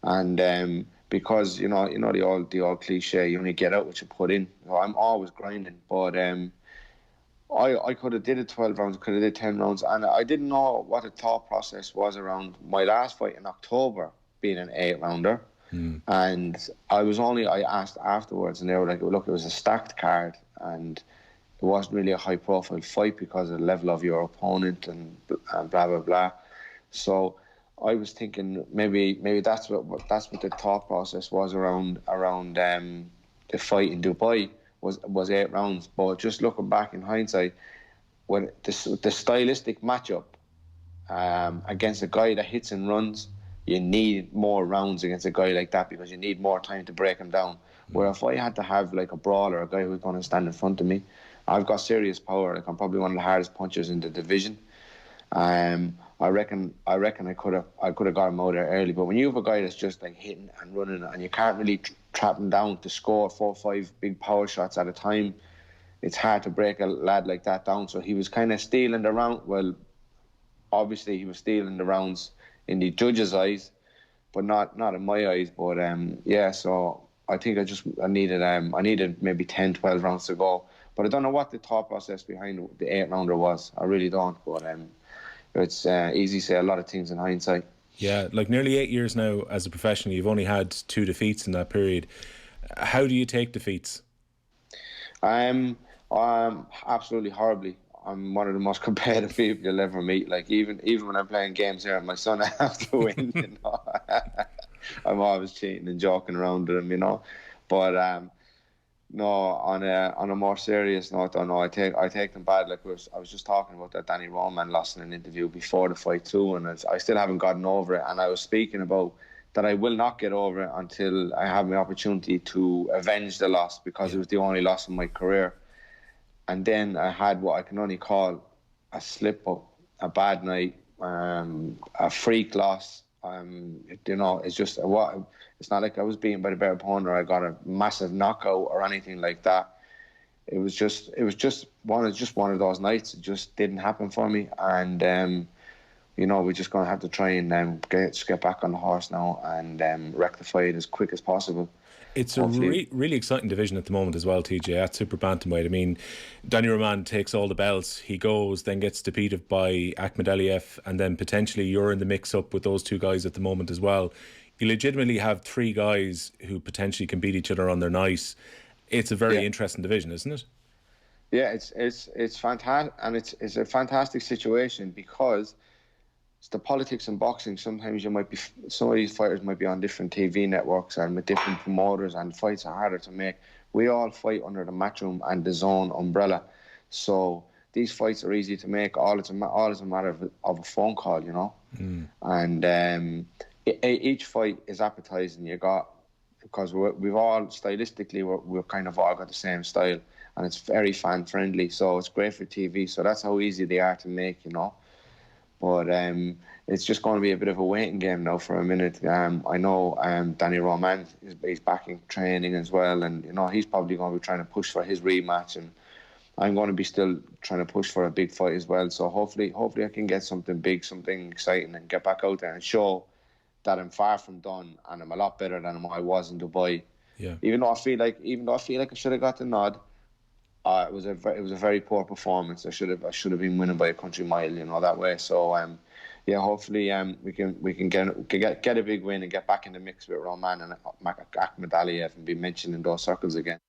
And because you know the old cliche, you only get out what you put in. So I'm always grinding, but I could have did it 12 rounds, could have did 10 rounds, and I didn't know what the thought process was around my last fight in October being an 8-rounder. And I asked afterwards, and they were like, look, it was a stacked card, and it wasn't really a high profile fight because of the level of your opponent and blah blah blah. So I was thinking maybe that's what the thought process was around the fight in Dubai. was 8 rounds. But just looking back in hindsight, when the stylistic matchup against a guy that hits and runs, you need more rounds against a guy like that because you need more time to break him down. Where if I had to have like a brawler, a guy who's going to stand in front of me, I've got serious power. Like I'm probably one of the hardest punchers in the division. I reckon I could have got him out there early. But when you have a guy that's just like hitting and running, and you can't really trap him down to score 4 or 5 big power shots at a time, it's hard to break a lad like that down. So he was kind of stealing the round. Well, obviously he was stealing the rounds in the judges' eyes, but not in my eyes. But yeah, so I think I needed maybe 10, 12 rounds to go. But I don't know what the thought process behind the 8-rounder was. I really don't. But it's easy to say a lot of things in hindsight. Yeah, like nearly 8 years now as a professional, you've only had 2 defeats in that period. How do you take defeats? Absolutely horribly. I'm one of the most competitive people you'll ever meet. Like even when I'm playing games here with my son, I have to win. You know, I'm always cheating and joking around with him. You know, but no. On a more serious note, I take them bad. Like I was just talking about that Danny Roman lost in an interview before the fight too, and I still haven't gotten over it. And I was speaking about that I will not get over it until I have my opportunity to avenge the loss, because it was the only loss in my career. And then I had what I can only call a slip-up, a bad night, a freak loss. You know, it's just it's not like I was beaten by the better opponent or I got a massive knockout or anything like that. It was just one of those nights. It just didn't happen for me, and you know, we're just going to have to try and get back on the horse now and rectify it as quick as possible. It's a really exciting division at the moment as well, TJ, at super bantamweight. I mean, Danny Roman takes all the belts. He goes, then gets defeated by Akhmadaliev, and then potentially you're in the mix-up with those 2 guys at the moment as well. You legitimately have 3 guys who potentially can beat each other on their night. It's a very interesting division, isn't it? Yeah, it's fantastic, and it's a fantastic situation because it's the politics in boxing. Sometimes some of these fighters might be on different TV networks and with different promoters, and fights are harder to make. We all fight under the Matchroom and the Zone umbrella, so these fights are easy to make. All is a matter of a phone call, you know. And each fight is appetizing. You got, because we've all stylistically we've kind of all got the same style, and it's very fan friendly, so it's great for TV. So that's how easy they are to make, you know. But it's just going to be a bit of a waiting game now for a minute. I know Danny Roman is back in training as well, and you know, he's probably going to be trying to push for his rematch, and I'm going to be still trying to push for a big fight as well. So hopefully I can get something big, something exciting, and get back out there and show that I'm far from done and I'm a lot better than I was in Dubai. Yeah. Even though I feel like I should have got the nod. It was a very poor performance. I should have been winning by a country mile, you know, that way. So yeah, hopefully we can get a big win and get back in the mix with Roman and Akhmadaliev and be mentioned in those circles again.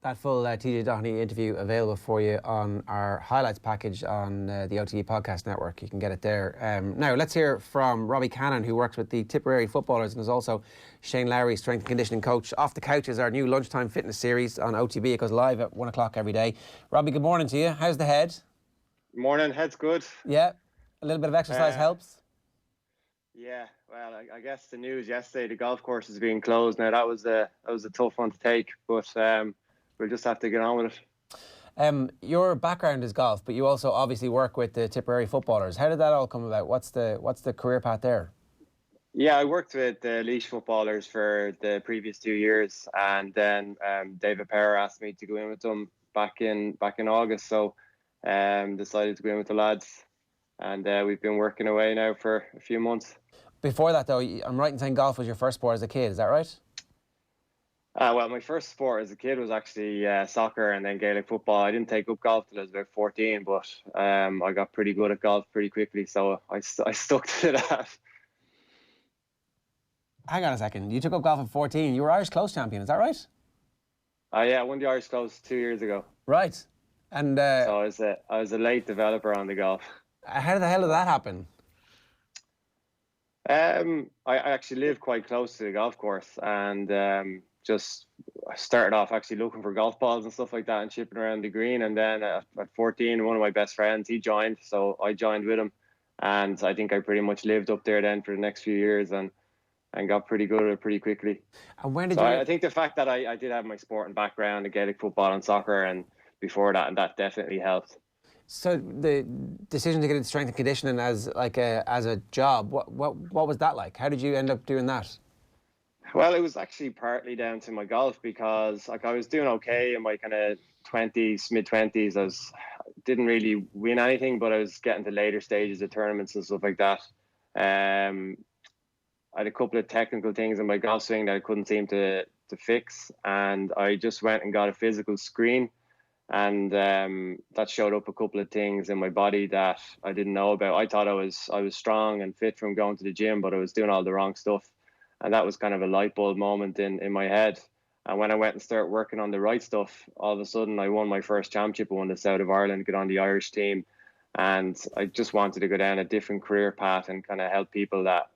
That full TJ Doheny interview available for you on our highlights package on the OTB podcast network. You can get it there. Now let's hear from Robbie Cannon, who works with the Tipperary footballers and is also Shane Lowry's strength and conditioning coach. Off the Couch is our new lunchtime fitness series on OTB. It goes live at 1 o'clock every day. Robbie, good morning to you. How's the head? Morning, head's good. Yeah, a little bit of exercise helps. Yeah, well, I guess the news yesterday, the golf course is being closed now. That was a tough one to take, but we'll just have to get on with it. Your background is golf, but you also obviously work with the Tipperary footballers. How did that all come about? What's the career path there? Yeah, I worked with the Laois footballers for the previous 2 years, and then David Perra asked me to go in with them back in August. So decided to go in with the lads, and we've been working away now for a few months. Before that, though, I'm right in saying golf was your first sport as a kid. Is that right? Well, my first sport as a kid was actually soccer and then Gaelic football. I didn't take up golf till I was about 14, but I got pretty good at golf pretty quickly, so I stuck to that. Hang on a second. You took up golf at 14. You were Irish close champion, is that right? Yeah, I won the Irish close 2 years ago. Right. And so I was a late developer on the golf. How the hell did that happen? I actually live quite close to the golf course, and just started off actually looking for golf balls and stuff like that and chipping around the green. And then at 14, one of my best friends, he joined, so I joined with him. And I think I pretty much lived up there then for the next few years and got pretty good at it pretty quickly. And when did so you... I think the fact that I did have my sporting background, the Gaelic football and soccer, and before that, and that definitely helped. So the decision to get into strength and conditioning as a job, what was that like? How did you end up doing that? Well, it was actually partly down to my golf, because I was doing okay in my kind of 20s, mid-20s. I didn't really win anything, but I was getting to later stages of tournaments and stuff like that. I had a couple of technical things in my golf swing that I couldn't seem to fix, and I just went and got a physical screen, and that showed up a couple of things in my body that I didn't know about. I thought I was strong and fit from going to the gym, but I was doing all the wrong stuff. And that was kind of a light bulb moment in my head. And when I went and started working on the right stuff, all of a sudden I won my first championship. I won the South of Ireland, got on the Irish team. And I just wanted to go down a different career path and kind of help people that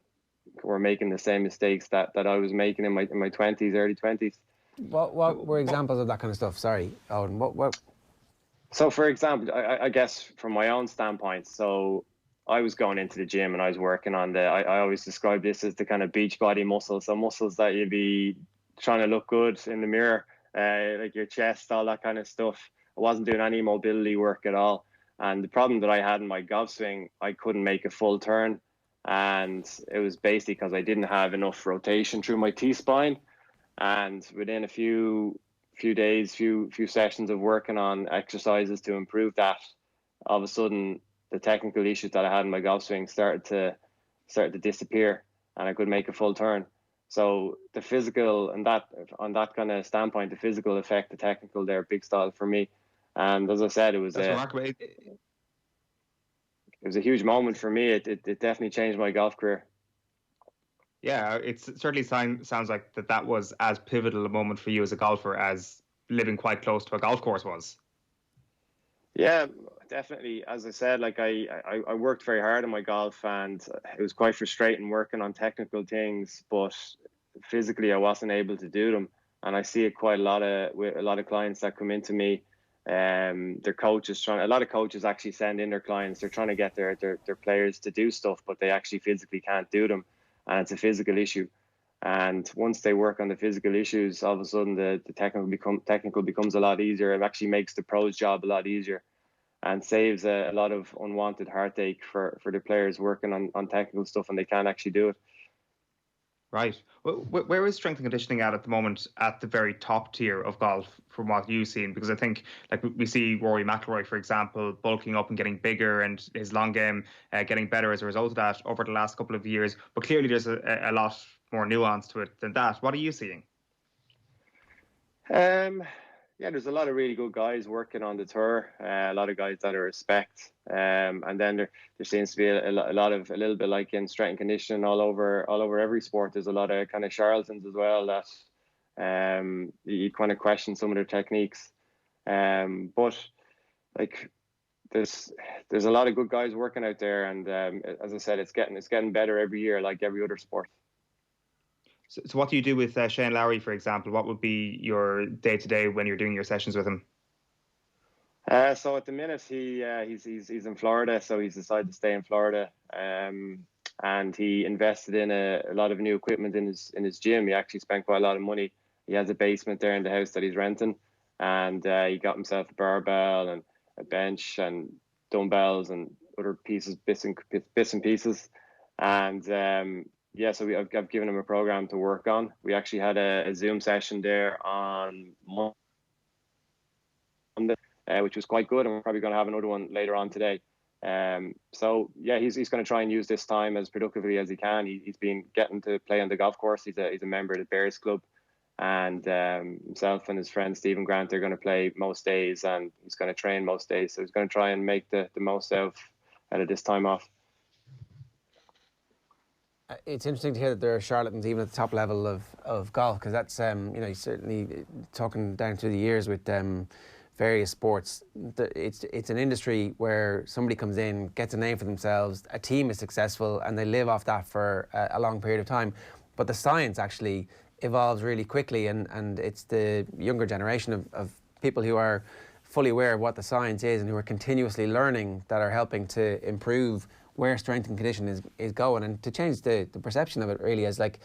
were making the same mistakes that I was making in my 20s, early 20s. What were examples of that kind of stuff? Sorry, Eoin. What? So, for example, I guess from my own standpoint, so I was going into the gym and I was working on I always describe this as the kind of beach body muscles. So muscles that you'd be trying to look good in the mirror, like your chest, all that kind of stuff. I wasn't doing any mobility work at all. And the problem that I had in my golf swing, I couldn't make a full turn. And it was basically because I didn't have enough rotation through my T-spine. And within a few days, few sessions of working on exercises to improve that, all of a sudden, the technical issues that I had in my golf swing started to disappear, and I could make a full turn. So the physical, and that on that kind of standpoint, the physical affect the technical there, big style for me. And as I said, it was a huge moment for me. It definitely changed my golf career. Yeah, it certainly sounds like that was as pivotal a moment for you as a golfer as living quite close to a golf course was. Yeah, definitely. As I said, like I worked very hard on my golf, and it was quite frustrating working on technical things, but physically I wasn't able to do them. And I see it quite with a lot of clients that come into me. Their coaches a lot of coaches actually send in their clients. They're trying to get their players to do stuff, but they actually physically can't do them, and it's a physical issue. And once they work on the physical issues, all of a sudden the technical becomes a lot easier. It actually makes the pros' job a lot easier, and saves a lot of unwanted heartache for the players working on technical stuff, and they can't actually do it. Right. Where is strength and conditioning at the moment at the very top tier of golf from what you've seen? Because I think, like, we see Rory McIlroy, for example, bulking up and getting bigger, and his long game getting better as a result of that over the last couple of years. But clearly there's a lot more nuance to it than that. What are you seeing? Yeah, there's a lot of really good guys working on the tour. A lot of guys that I respect. And then there seems to be a little bit like in strength and conditioning all over every sport. There's a lot of kind of charlatans as well that you kind of question some of their techniques. But like there's a lot of good guys working out there, and as I said, it's getting better every year, like every other sport. So what do you do with Shane Lowry, for example? What would be your day-to-day when you're doing your sessions with him? So at the minute he's in Florida, so he's decided to stay in Florida. And he invested in a lot of new equipment in his gym. He actually spent quite a lot of money. He has a basement there in the house that he's renting, and he got himself a barbell and a bench and dumbbells and other pieces, bits and pieces. And yeah, so I've given him a program to work on. We actually had a Zoom session there on Monday, which was quite good, and we're probably going to have another one later on today. So yeah, he's going to try and use this time as productively as he can. He's been getting to play on the golf course. He's a member of the Bears Club, and himself and his friend Stephen Grant are going to play most days, and he's going to train most days. So he's going to try and make the most out of this time off. It's interesting to hear that there are charlatans even at the top level of golf, because that's certainly talking down through the years with various sports. It's an industry where somebody comes in, gets a name for themselves, a team is successful, and they live off that for a long period of time. But the science actually evolves really quickly, and it's the younger generation of people who are fully aware of what the science is and who are continuously learning that are helping to improve where strength and condition is going, and to change the perception of it really as like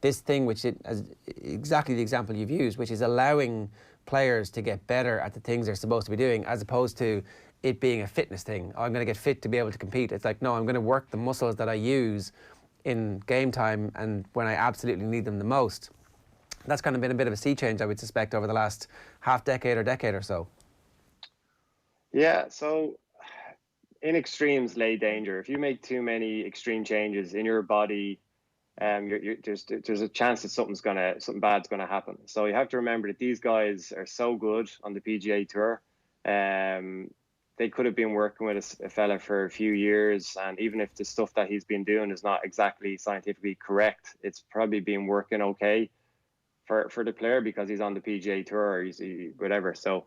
this thing which as exactly the example you've used, which is allowing players to get better at the things they're supposed to be doing, as opposed to it being a fitness thing. Oh, I'm going to get fit to be able to compete. It's like, no, I'm going to work the muscles that I use in game time and when I absolutely need them the most. That's kind of been a bit of a sea change, I would suspect, over the last half decade or so. Yeah, so in extremes lay danger. If you make too many extreme changes in your body, there's a chance that something bad's gonna happen. So you have to remember that these guys are so good on the PGA Tour. They could have been working with a fella for a few years, and even if the stuff that he's been doing is not exactly scientifically correct, it's probably been working okay for the player because he's on the PGA Tour or he's whatever. So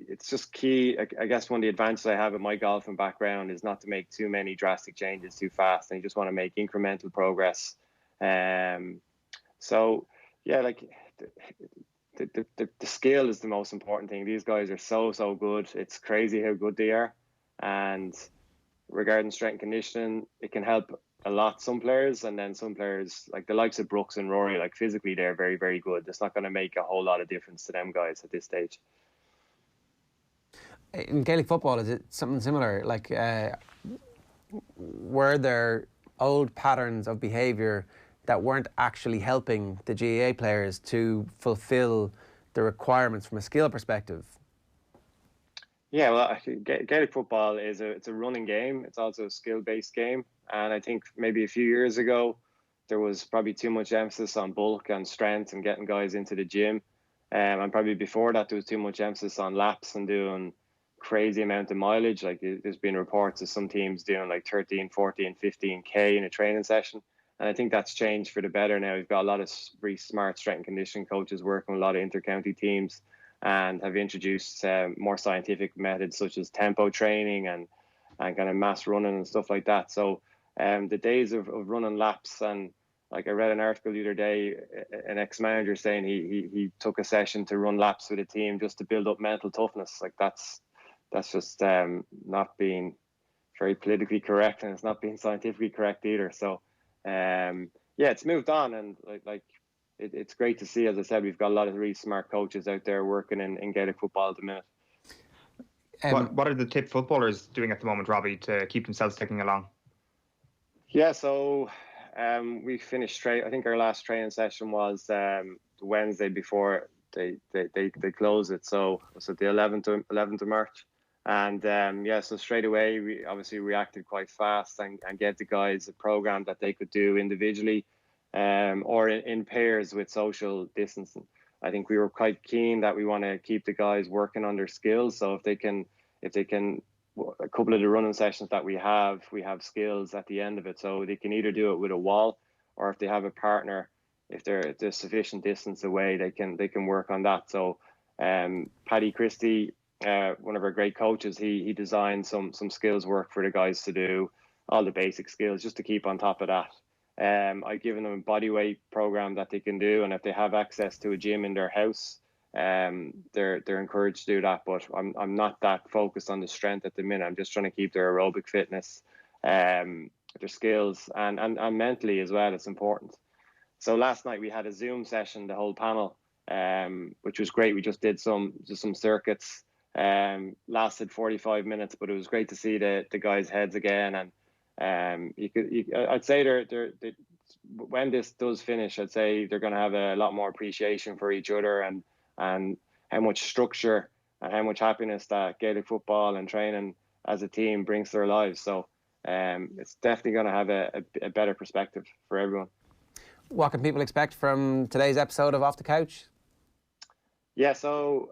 it's just key. I guess one of the advantages I have in my golfing background is not to make too many drastic changes too fast, and you just want to make incremental progress. So yeah, like the skill is the most important thing. These guys are so good. It's crazy how good they are. And regarding strength and conditioning, it can help a lot some players, and then some players like the likes of Brooks and Rory, like physically they're very good. It's not going to make a whole lot of difference to them guys at this stage. In Gaelic football, is it something similar? Like, were there old patterns of behaviour that weren't actually helping the GAA players to fulfil the requirements from a skill perspective? Yeah, well, Gaelic football it's a running game. It's also a skill-based game, and I think maybe a few years ago there was probably too much emphasis on bulk and strength and getting guys into the gym, and probably before that there was too much emphasis on laps and doing crazy amount of mileage. Like there's been reports of some teams doing like 13, 14, 15k in a training session. And I think that's changed for the better now. We've got a lot of really smart strength and conditioning coaches working with a lot of inter-county teams and have introduced more scientific methods such as tempo training and kind of mass running and stuff like that. So the days of running laps, and like I read an article the other day, an ex-manager saying he took a session to run laps with a team just to build up mental toughness. Like that's just not being very politically correct, and it's not being scientifically correct either. So yeah, it's moved on, and it's great to see. As I said, we've got a lot of really smart coaches out there working in Gaelic football at the minute. What are the tip footballers doing at the moment, Robbie, to keep themselves ticking along? Yeah, so we finished I think our last training session was the Wednesday before they close it. So was it the 11th of March? And yeah, so straight away we obviously reacted quite fast and gave the guys a program that they could do individually or in pairs with social distancing. I think we were quite keen that we want to keep the guys working on their skills. So if they can, a couple of the running sessions that we have skills at the end of it. So they can either do it with a wall, or if they have a partner, if they're sufficient distance away, they can work on that. So Paddy Christie, one of our great coaches, he designed some skills work for the guys to do, all the basic skills just to keep on top of that. I've given them a body weight program that they can do, and if they have access to a gym in their house, they're encouraged to do that. But I'm not that focused on the strength at the minute. I'm just trying to keep their aerobic fitness, their skills, and mentally as well. It's important. So last night we had a Zoom session, the whole panel, which was great. We just did some circuits. Lasted 45 minutes, but it was great to see the guys' heads again. And I'd say when this does finish, I'd say they're going to have a lot more appreciation for each other and how much structure and how much happiness that Gaelic football and training as a team brings to their lives. So it's definitely going to have a better perspective for everyone. What can people expect from today's episode of Off the Couch? Yeah, so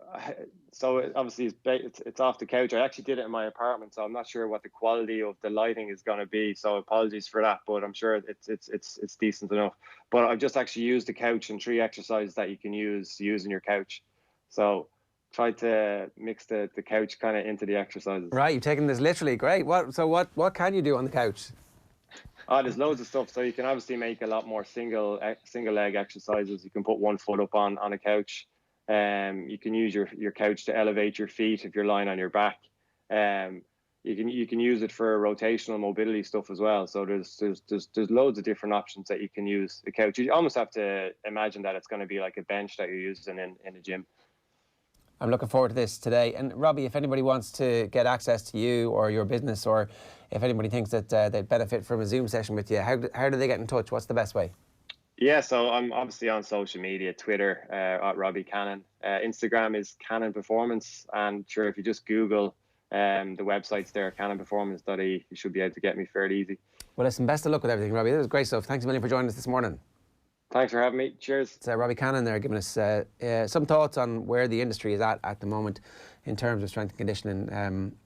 obviously it's off the couch. I actually did it in my apartment, so I'm not sure what the quality of the lighting is going to be. So apologies for that, but I'm sure it's decent enough. But I've just actually used the couch and 3 exercises that you can use using your couch. So try to mix the couch kind of into the exercises. Right, you've taken this literally. Great. What can you do on the couch? There's loads of stuff. So you can obviously make a lot more single leg exercises. You can put one foot up on a couch. You can use your couch to elevate your feet if you're lying on your back. You can use it for rotational mobility stuff as well. So there's loads of different options that you can use the couch. You almost have to imagine that it's going to be like a bench that you're using in a gym. I'm looking forward to this today. And Robbie, if anybody wants to get access to you or your business, or if anybody thinks that they'd benefit from a Zoom session with you, how do they get in touch? What's the best way? Yeah, so I'm obviously on social media, Twitter at Robbie Cannon. Instagram is Cannon Performance. And sure, if you just Google the website's there, cannonperformance.ie, you should be able to get me fairly easy. Well, listen, best of luck with everything, Robbie. That was great stuff. Thanks a million for joining us this morning. Thanks for having me. Cheers. It's Robbie Cannon there giving us some thoughts on where the industry is at the moment in terms of strength and conditioning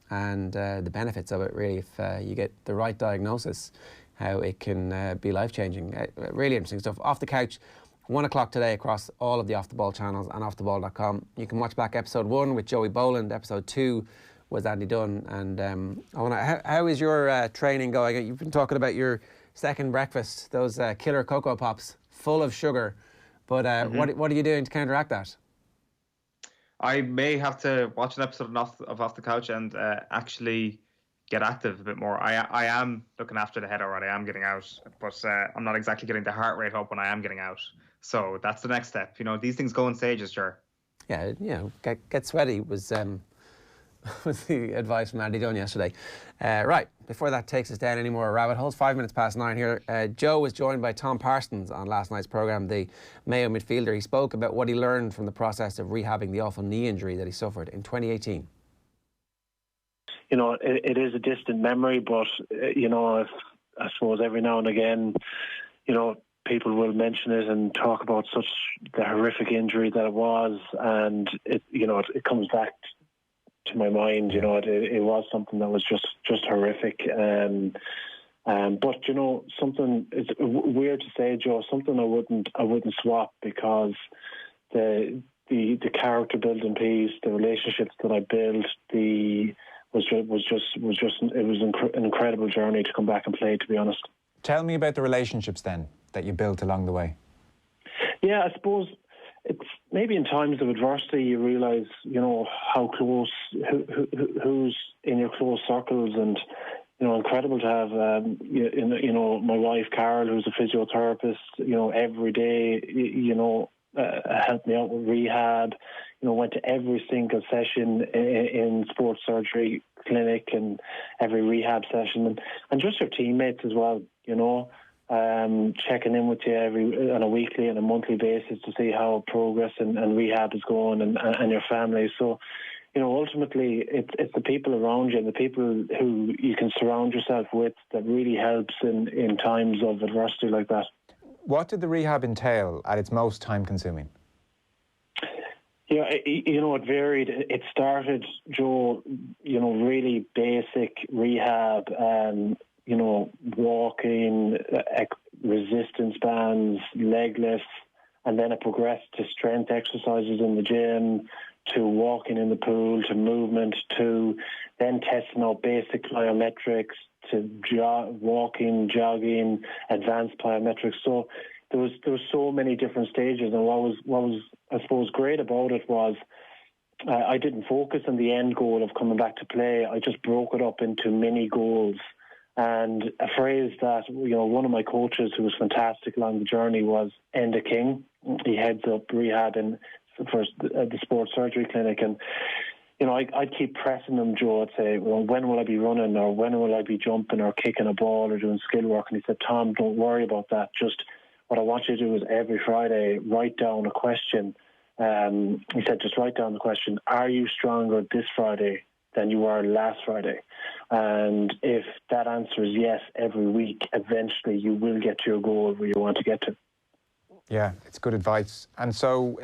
and the benefits of it, really, if you get the right diagnosis, how it can be life-changing. Really interesting stuff. Off the Couch, 1 o'clock today across all of the Off the Ball channels and offtheball.com. You can watch back episode 1 with Joey Boland, episode 2 was Andy Dunn. And how is your training going? You've been talking about your second breakfast, those killer Cocoa Pops, full of sugar. But what are you doing to counteract that? I may have to watch an episode of Off the Couch and actually get active a bit more. I am looking after the head already. I am getting out, but I'm not exactly getting the heart rate up when I am getting out. So that's the next step. You know, these things go in stages, sure. Yeah, you know, get sweaty was the advice from Andy Dunn yesterday. Right, before that takes us down any more rabbit holes, 5 minutes past 9 here. Joe was joined by Tom Parsons on last night's programme, the Mayo midfielder. He spoke about what he learned from the process of rehabbing the awful knee injury that he suffered in 2018. You know, it is a distant memory, but, you know, I suppose every now and again, you know, people will mention it and talk about the horrific injury that it was, and it comes back to my mind. You know, it was something that was just horrific. But you know, something, it's weird to say, Joe, something I wouldn't swap, because the character building piece, the relationships that I built, it was an incredible journey to come back and play, to be honest. Tell me about the relationships then that you built along the way. Yeah, I suppose it's maybe in times of adversity you realise, you know, how close, who's in your close circles, and you know, incredible to have, you know, my wife Carol, who's a physiotherapist, you know, every day, you know, helped me out with rehab. You know, went to every single session in sports surgery clinic and every rehab session, and just your teammates as well. You know, checking in with you on a weekly and a monthly basis to see how progress and rehab is going, and your family. So, you know, ultimately, it's the people around you and the people who you can surround yourself with that really helps in times of adversity like that. What did the rehab entail at its most time-consuming? Yeah, you know, it varied. It started, Joe, you know, really basic rehab, you know, walking, resistance bands, leg lifts, and then it progressed to strength exercises in the gym, to walking in the pool, to movement, to then testing out basic plyometrics, to walking, jogging, advanced plyometrics. So there was so many different stages, and what was I suppose great about it was I didn't focus on the end goal of coming back to play. I just broke it up into mini goals. And a phrase that, you know, one of my coaches who was fantastic along the journey was Enda King. He heads up rehab for the sports surgery clinic. And, you know, I'd keep pressing him, Joe. I'd say, well, when will I be running, or when will I be jumping or kicking a ball or doing skill work? And he said, Tom, don't worry about that. Just what I want you to do is every Friday write down a question. He said, just write down the question, are you stronger this Friday than you were last Friday? And if that answer is yes every week, eventually you will get to your goal where you want to get to. Yeah, it's good advice. And so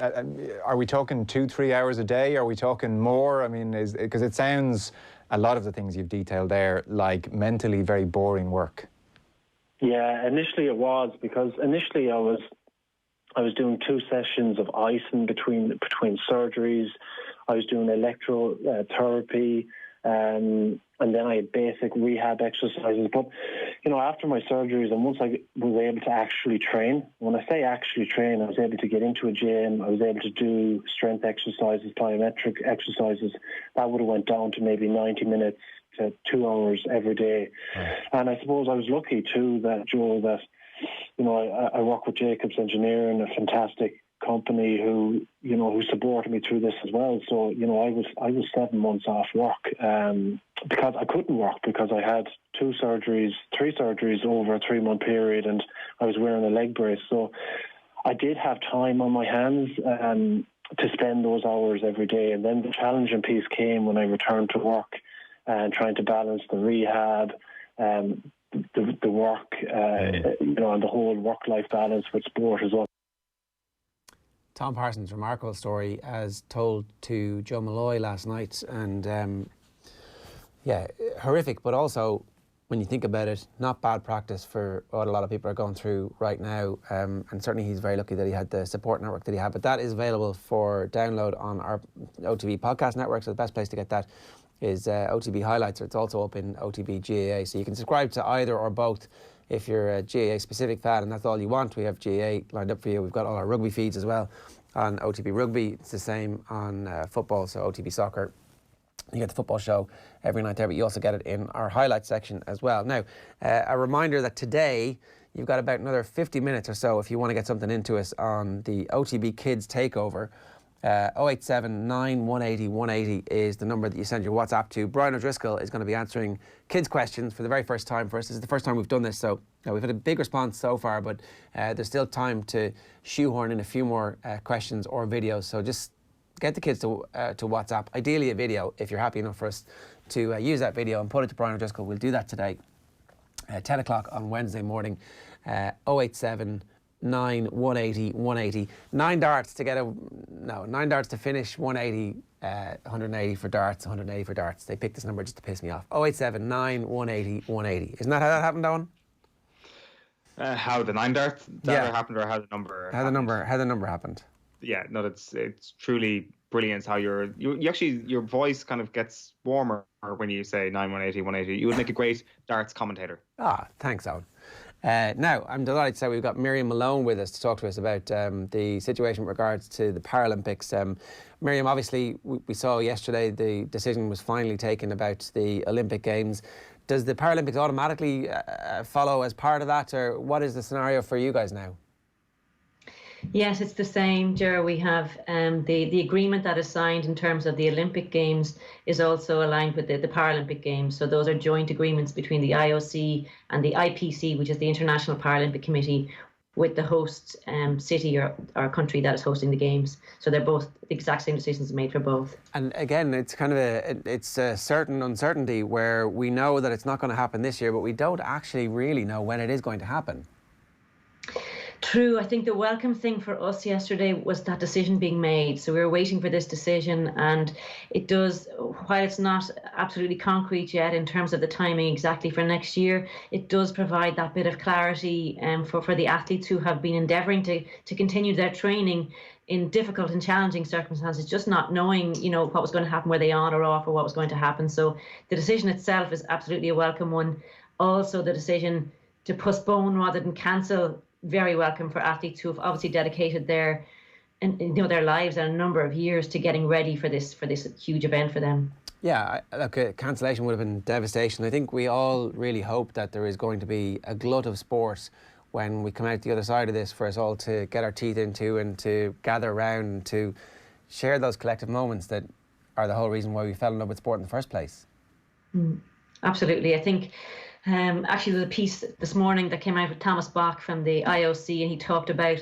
are we talking 2-3 hours a day? Are we talking more? I mean, because it sounds, a lot of the things you've detailed there, like mentally very boring work. Yeah, initially it was, because initially I was doing 2 sessions of icing between surgeries. I was doing electrotherapy. And then I had basic rehab exercises. But, after my surgeries and once I was able to actually train, when I say actually train, I was able to get into a gym, I was able to do strength exercises, plyometric exercises. That would have went down to maybe 90 minutes to 2 hours every day. And I suppose I was lucky too that, Joe, that, I work with Jacobs Engineering, a fantastic company who supported me through this as well. So, I was 7 months off work because I couldn't work because I had 3 surgeries over a 3-month period, and I was wearing a leg brace. So I did have time on my hands to spend those hours every day. And then the challenging piece came when I returned to work and trying to balance the rehab, the work, and the whole work-life balance with sport as well. Tom Parsons' remarkable story as told to Joe Malloy last night, and horrific, but also when you think about it, not bad practice for what a lot of people are going through right now, and certainly he's very lucky that he had the support network that he had. But that is available for download on our OTB podcast network, so the best place to get that is OTB Highlights. It's also up in OTB GAA, so you can subscribe to either or both if you're a GAA specific fan, and that's all you want. We have GAA lined up for you. We've got all our rugby feeds as well on OTB Rugby. It's the same on football, so OTB Soccer. You get the football show every night there, but you also get it in our highlights section as well. Now, a reminder that today you've got about another 50 minutes or so if you want to get something into us on the OTB Kids Takeover. 087 180 180 is the number that you send your WhatsApp to. Brian O'Driscoll is going to be answering kids' questions for the very first time for us. This is the first time we've done this, so we've had a big response so far, but there's still time to shoehorn in a few more questions or videos. So just get the kids to WhatsApp, ideally a video, if you're happy enough for us to use that video and put it to Brian O'Driscoll. We'll do that today, 10 o'clock on Wednesday morning, 087 9 180 180. 9 darts to get 9 darts to finish 180, 180 for darts, 180 for darts. They picked this number just to piss me off. 087 9 180 180. Isn't that how that happened, Owen? How the 9 darts ever happened, or how the number how the number happened. Yeah, no, it's truly brilliant how you actually, your voice kind of gets warmer when you say 9 180 180. You would make a great darts commentator. Thanks, Owen. Now, I'm delighted to say we've got Miriam Malone with us to talk to us about the situation with regards to the Paralympics. Miriam, obviously, we saw yesterday the decision was finally taken about the Olympic Games. Does the Paralympics automatically follow as part of that, or what is the scenario for you guys now? Yes, it's the same, Ger. We have the agreement that is signed in terms of the Olympic Games is also aligned with the Paralympic Games. So those are joint agreements between the IOC and the IPC, which is the International Paralympic Committee, with the host city or country that is hosting the Games. So they're both the exact same decisions made for both. And again, it's kind of a certain uncertainty where we know that it's not going to happen this year, but we don't actually really know when it is going to happen. True. I think the welcome thing for us yesterday was that decision being made. So we were waiting for this decision, and it does, while it's not absolutely concrete yet in terms of the timing exactly for next year, it does provide that bit of clarity for the athletes who have been endeavouring to continue their training in difficult and challenging circumstances, just not knowing, what was going to happen, were they on or off, or what was going to happen. So the decision itself is absolutely a welcome one. Also, the decision to postpone rather than cancel, very welcome for athletes who have obviously dedicated their lives and a number of years to getting ready for this huge event for them. Yeah, look, cancellation would have been devastation. I think we all really hope that there is going to be a glut of sport when we come out the other side of this for us all to get our teeth into and to gather around and to share those collective moments that are the whole reason why we fell in love with sport in the first place. Absolutely. I think actually there's a piece this morning that came out with Thomas Bach from the IOC, and he talked about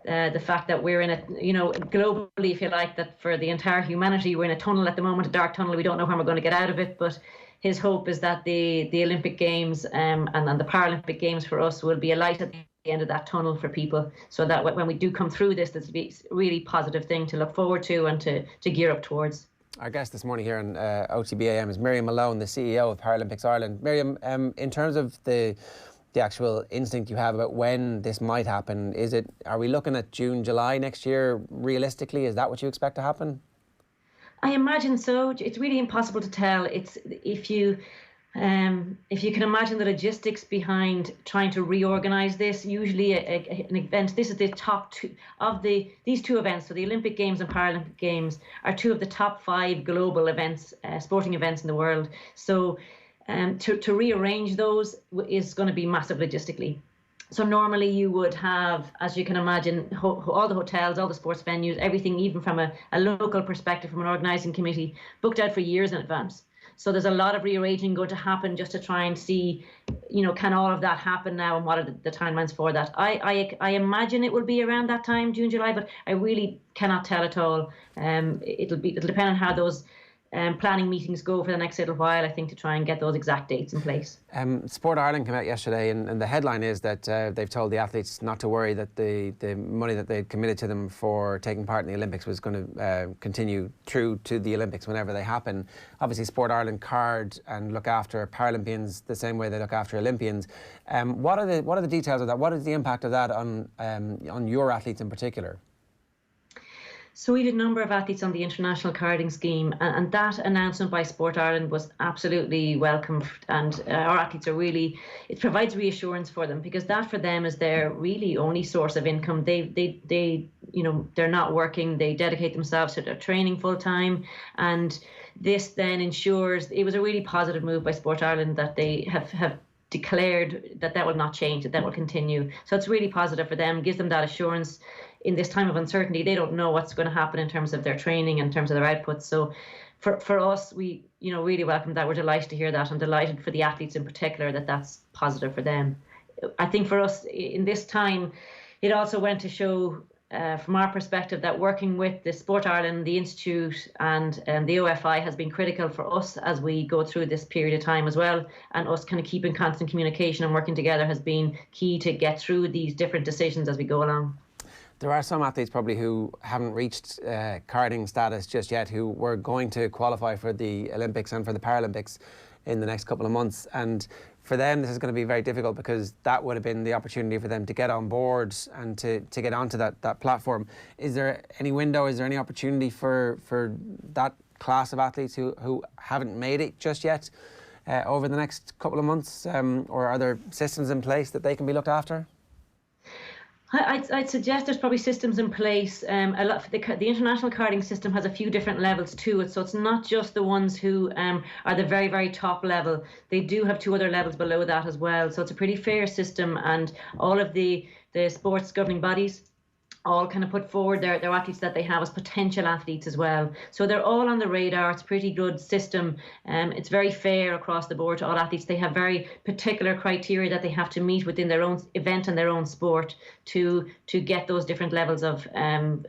the fact that we're in a, globally, if you like, that for the entire humanity, we're in a tunnel at the moment, a dark tunnel. We don't know when we're going to get out of it, but his hope is that the Olympic Games and the Paralympic Games for us will be a light at the end of that tunnel for people, so that when we do come through this will be a really positive thing to look forward to and to gear up towards. Our guest this morning here on OTBAM is Miriam Malone, the CEO of Paralympics Ireland. Miriam, in terms of the actual instinct you have about when this might happen, are we looking at June, July next year realistically? Is that what you expect to happen? I imagine so. It's really impossible to tell. It's if you can imagine the logistics behind trying to reorganize this. Usually, an event. This is the top two of these two events. So the Olympic Games and Paralympic Games are two of the top 5 global events, sporting events in the world. So to rearrange those is going to be massive logistically. So normally you would have, as you can imagine, all the hotels, all the sports venues, everything, even from a local perspective, from an organising committee, booked out for years in advance. So there's a lot of rearranging going to happen just to try and see, can all of that happen now, and what are the timelines for that? I imagine it will be around that time, June, July, but I really cannot tell at all. It'll depend on how those planning meetings go for the next little while, I think, to try and get those exact dates in place. Sport Ireland came out yesterday, and the headline is that they've told the athletes not to worry, that the money that they'd committed to them for taking part in the Olympics was going to continue through to the Olympics whenever they happen. Obviously, Sport Ireland card and look after Paralympians the same way they look after Olympians. What are the details of that? What is the impact of that on your athletes in particular? So we had a number of athletes on the international carding scheme, and that announcement by Sport Ireland was absolutely welcome. And our athletes are really, it provides reassurance for them, because that for them is their really only source of income. They're not working. They dedicate themselves to their training full time, and this then ensures, it was a really positive move by Sport Ireland that they have declared that will not change, that will continue. So it's really positive for them, gives them that assurance in this time of uncertainty. They don't know what's going to happen in terms of their training, in terms of their outputs. So for us, we really welcome that. We're delighted to hear that, and delighted for the athletes in particular that that's positive for them. I think for us in this time, it also went to show from our perspective that working with the Sport Ireland, the Institute and the OFI has been critical for us as we go through this period of time as well, and us kind of keeping constant communication and working together has been key to get through these different decisions as we go along. There are some athletes probably who haven't reached carding status just yet, who were going to qualify for the Olympics and for the Paralympics in the next couple of months, and for them this is going to be very difficult, because that would have been the opportunity for them to get on board and to get onto that platform. Is there any window, is there any opportunity for that class of athletes who haven't made it just yet over the next couple of months, or are there systems in place that they can be looked after? I'd suggest there's probably systems in place. A lot for the international carding system has a few different levels to it, so it's not just the ones who are the very, very top level. They do have 2 other levels below that as well. So it's a pretty fair system, and all of the sports governing bodies all kind of put forward their athletes that they have as potential athletes as well. So they're all on the radar. It's a pretty good system. It's very fair across the board to all athletes. They have very particular criteria that they have to meet within their own event and their own sport to get those different levels of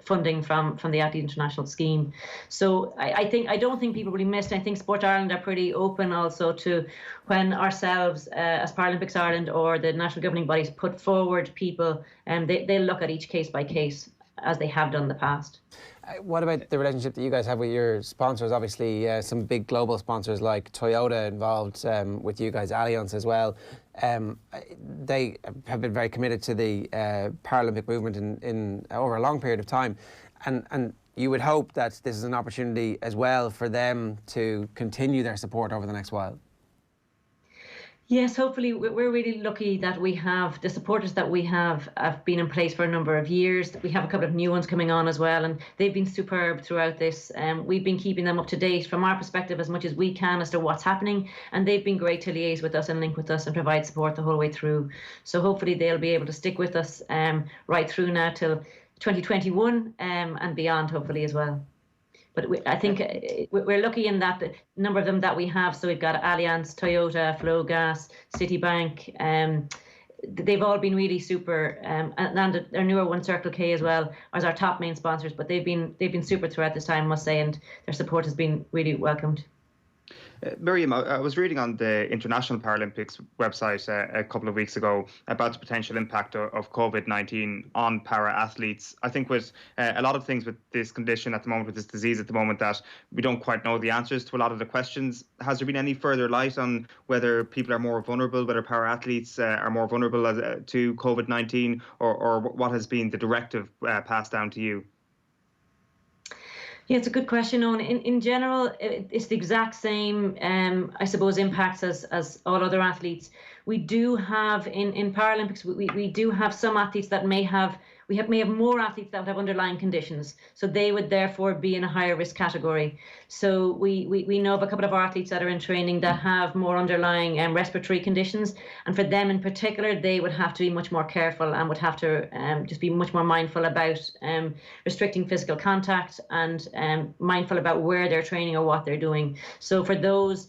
funding from the Athlete International scheme. So I don't think people will be missed. I think Sport Ireland are pretty open also to when ourselves as Paralympics Ireland or the national governing bodies put forward people, they'll look at each case by case as they have done in the past. What about the relationship that you guys have with your sponsors? Obviously, some big global sponsors like Toyota involved with you guys, Allianz as well. They have been very committed to the Paralympic movement in over a long period of time, and you would hope that this is an opportunity as well for them to continue their support over the next while. Yes, hopefully. We're really lucky that we have the supporters that we have been in place for a number of years. We have a couple of new ones coming on as well, and they've been superb throughout this. We've been keeping them up to date from our perspective as much as we can as to what's happening, and they've been great to liaise with us and link with us and provide support the whole way through. So hopefully they'll be able to stick with us right through now till 2021 and beyond, hopefully as well. But I think we're lucky in that the number of them that we have. So we've got Allianz, Toyota, Flowgas, Citibank. They've all been really super, and our newer one, Circle K as well, as our top main sponsors. But they've been super throughout this time, I must say, and their support has been really welcomed. Miriam, I was reading on the International Paralympics website a couple of weeks ago about the potential impact of COVID-19 on para-athletes. I think with a lot of things with this condition at the moment, with this disease at the moment, that we don't quite know the answers to a lot of the questions. Has there been any further light on whether people are more vulnerable, whether para-athletes are more vulnerable to COVID-19, or what has been the directive passed down to you? Yeah, it's a good question, Eoin. In general, it's the exact same, I suppose, impacts as all other athletes. We do have in Paralympics, we do have some athletes that may have more athletes that would have underlying conditions, so they would therefore be in a higher risk category. So we know of a couple of our athletes that are in training that have more underlying respiratory conditions, and for them in particular, they would have to be much more careful and would have to just be much more mindful about restricting physical contact and mindful about where they're training or what they're doing. So for those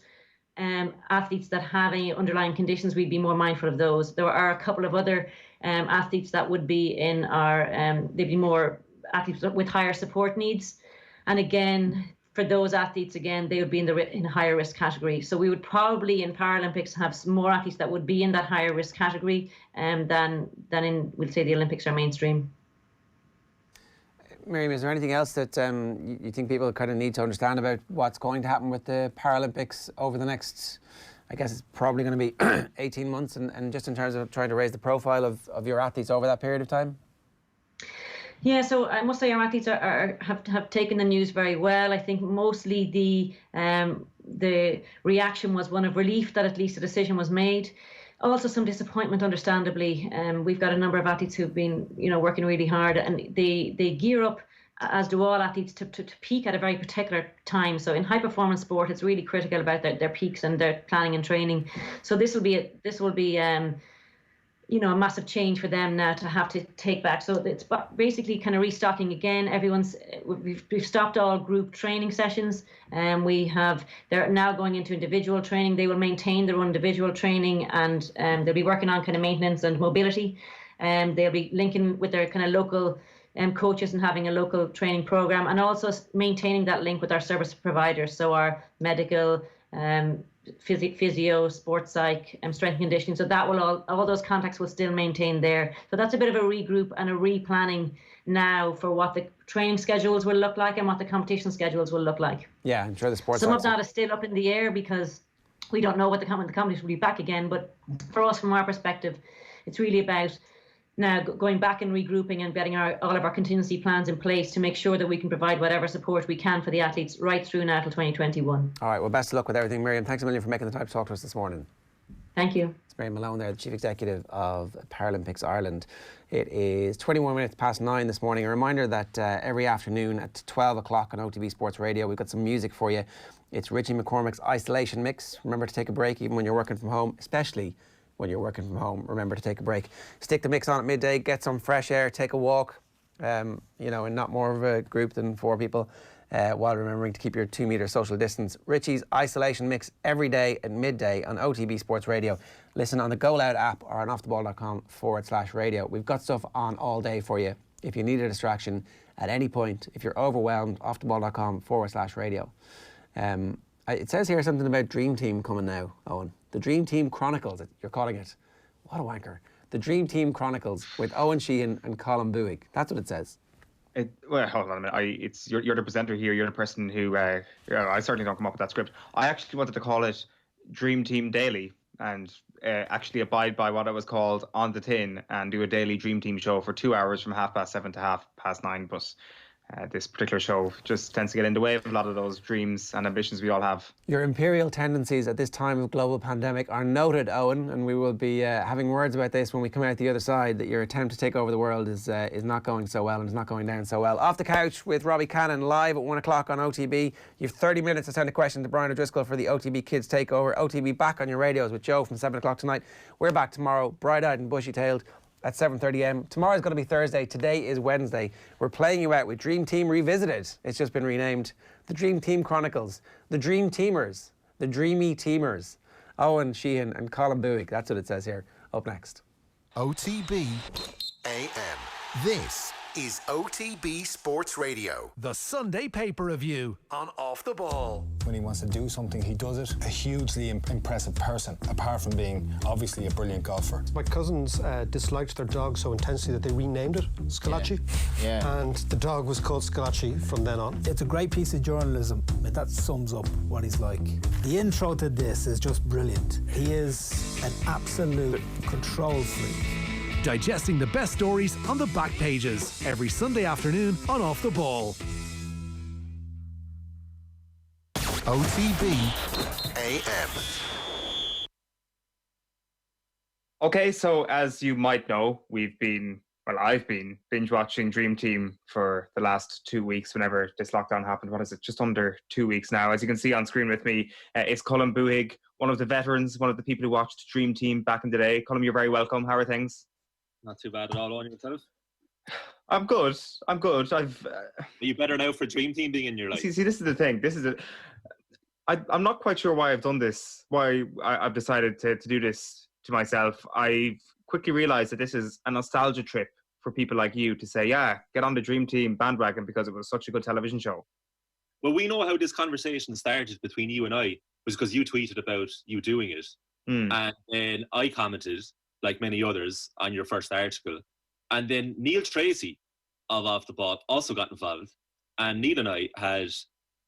athletes that have any underlying conditions, we'd be more mindful of those. There are a couple of other athletes that would be in our, they'd be more athletes with higher support needs. And again, for those athletes, again, they would be in a higher risk category. So we would probably in Paralympics have some more athletes that would be in that higher risk category than in, we'll say, the Olympics or mainstream. Miriam, is there anything else that you think people kind of need to understand about what's going to happen with the Paralympics over the next, I guess it's probably going to be 18 months, and just in terms of trying to raise the profile of your athletes over that period of time? Yeah, so I must say our athletes have taken the news very well. I think mostly the reaction was one of relief that at least a decision was made. Also some disappointment, understandably. We've got a number of athletes who've been, working really hard, and they gear up, as do all athletes, to peak at a very particular time. So in high performance sport, it's really critical about their peaks and their planning and training. So this will be a massive change for them now to have to take back. So it's basically kind of restocking again. We've stopped all group training sessions, and they're now going into individual training. They will maintain their own individual training, and they'll be working on kind of maintenance and mobility. They'll be linking with their kind of local coaches and having a local training program, and also maintaining that link with our service providers. So our medical, physio, sports psych, strength and conditioning. So that will all those contacts will still maintain there. So that's a bit of a regroup and a replanning now for what the training schedules will look like and what the competition schedules will look like. Yeah, I'm sure the sports. Some of that is still up in the air because we don't know when the competition will be back again. But for us, from our perspective, it's really about now going back and regrouping and getting all of our contingency plans in place to make sure that we can provide whatever support we can for the athletes right through now till 2021. All right, well, best of luck with everything, Miriam. Thanks a million for making the time to talk to us this morning. Thank you. It's Miriam Malone there, the Chief Executive of Paralympics Ireland. It is 21 minutes past 9 this morning. A reminder that every afternoon at 12 o'clock on OTB Sports Radio, we've got some music for you. It's Richie McCormick's Isolation Mix. Remember to take a break even when you're working from home, especially when you're working from home. Remember to take a break. Stick the mix on at midday, get some fresh air, take a walk, and not more of a group than 4 people, while remembering to keep your 2 metre social distance. Richie's Isolation Mix every day at midday on OTB Sports Radio. Listen on the Go Loud app or on offtheball.com/radio. We've got stuff on all day for you. If you need a distraction at any point, if you're overwhelmed, offtheball.com/radio. It says here something about Dream Team coming now, Eoin. The Dream Team Chronicles, you're calling it. What a wanker. The Dream Team Chronicles with Eoin Sheahan and Colin Buig. That's what it says. Well, hold on a minute. You're the presenter here. You're the person who... I certainly don't come up with that script. I actually wanted to call it Dream Team Daily and actually abide by what it was called on the tin and do a daily Dream Team show for 2 hours from 7:30 to 9:30. But this particular show just tends to get in the way of a lot of those dreams and ambitions we all have. Your imperial tendencies at this time of global pandemic are noted, Eoin, and we will be having words about this when we come out the other side, that your attempt to take over the world is not going so well and is not going down so well. Off the Couch with Robbie Cannon, live at 1 o'clock on OTB. You have 30 minutes to send a question to Brian O'Driscoll for the OTB Kids Takeover. OTB back on your radios with Joe from 7 o'clock tonight. We're back tomorrow, bright-eyed and bushy-tailed, at 7:30am. Tomorrow's going to be Thursday. Today is Wednesday. We're playing you out with Dream Team Revisited. It's just been renamed the Dream Team Chronicles. The Dream Teamers. The Dreamy Teamers. Eoin Sheahan and Colin Buig. That's what it says here. Up next. OTB AM. This is OTB Sports Radio. The Sunday Paper Review on Off the Ball. When he wants to do something, he does it. A hugely impressive person, apart from being obviously a brilliant golfer. My cousins disliked their dog so intensely that they renamed it Scalacci. Yeah. And the dog was called Scalacci from then on. It's a great piece of journalism. That sums up what he's like. The intro to this is just brilliant. He is an absolute control freak. Digesting the best stories on the back pages every Sunday afternoon on Off the Ball. OTB AM. Okay, so as you might know, I've been binge watching Dream Team for the last 2 weeks whenever this lockdown happened. What is it? Just under 2 weeks now. As you can see on screen with me, it's Colm Buig, one of the veterans, one of the people who watched Dream Team back in the day. Colm, you're very welcome. How are things? Not too bad at all on yourself. I'm good. Are you better now for Dream Team being in your life? See, this is the thing. I'm not quite sure why I've done this, why I've decided to do this to myself. I've quickly realised that this is a nostalgia trip for people like you to say, yeah, get on the Dream Team bandwagon because it was such a good television show. Well, we know how this conversation started between you and I was because you tweeted about you doing it. And then I commented, like many others, on your first article. And then Neil Tracy of Off the Ball also got involved. And Neil and I had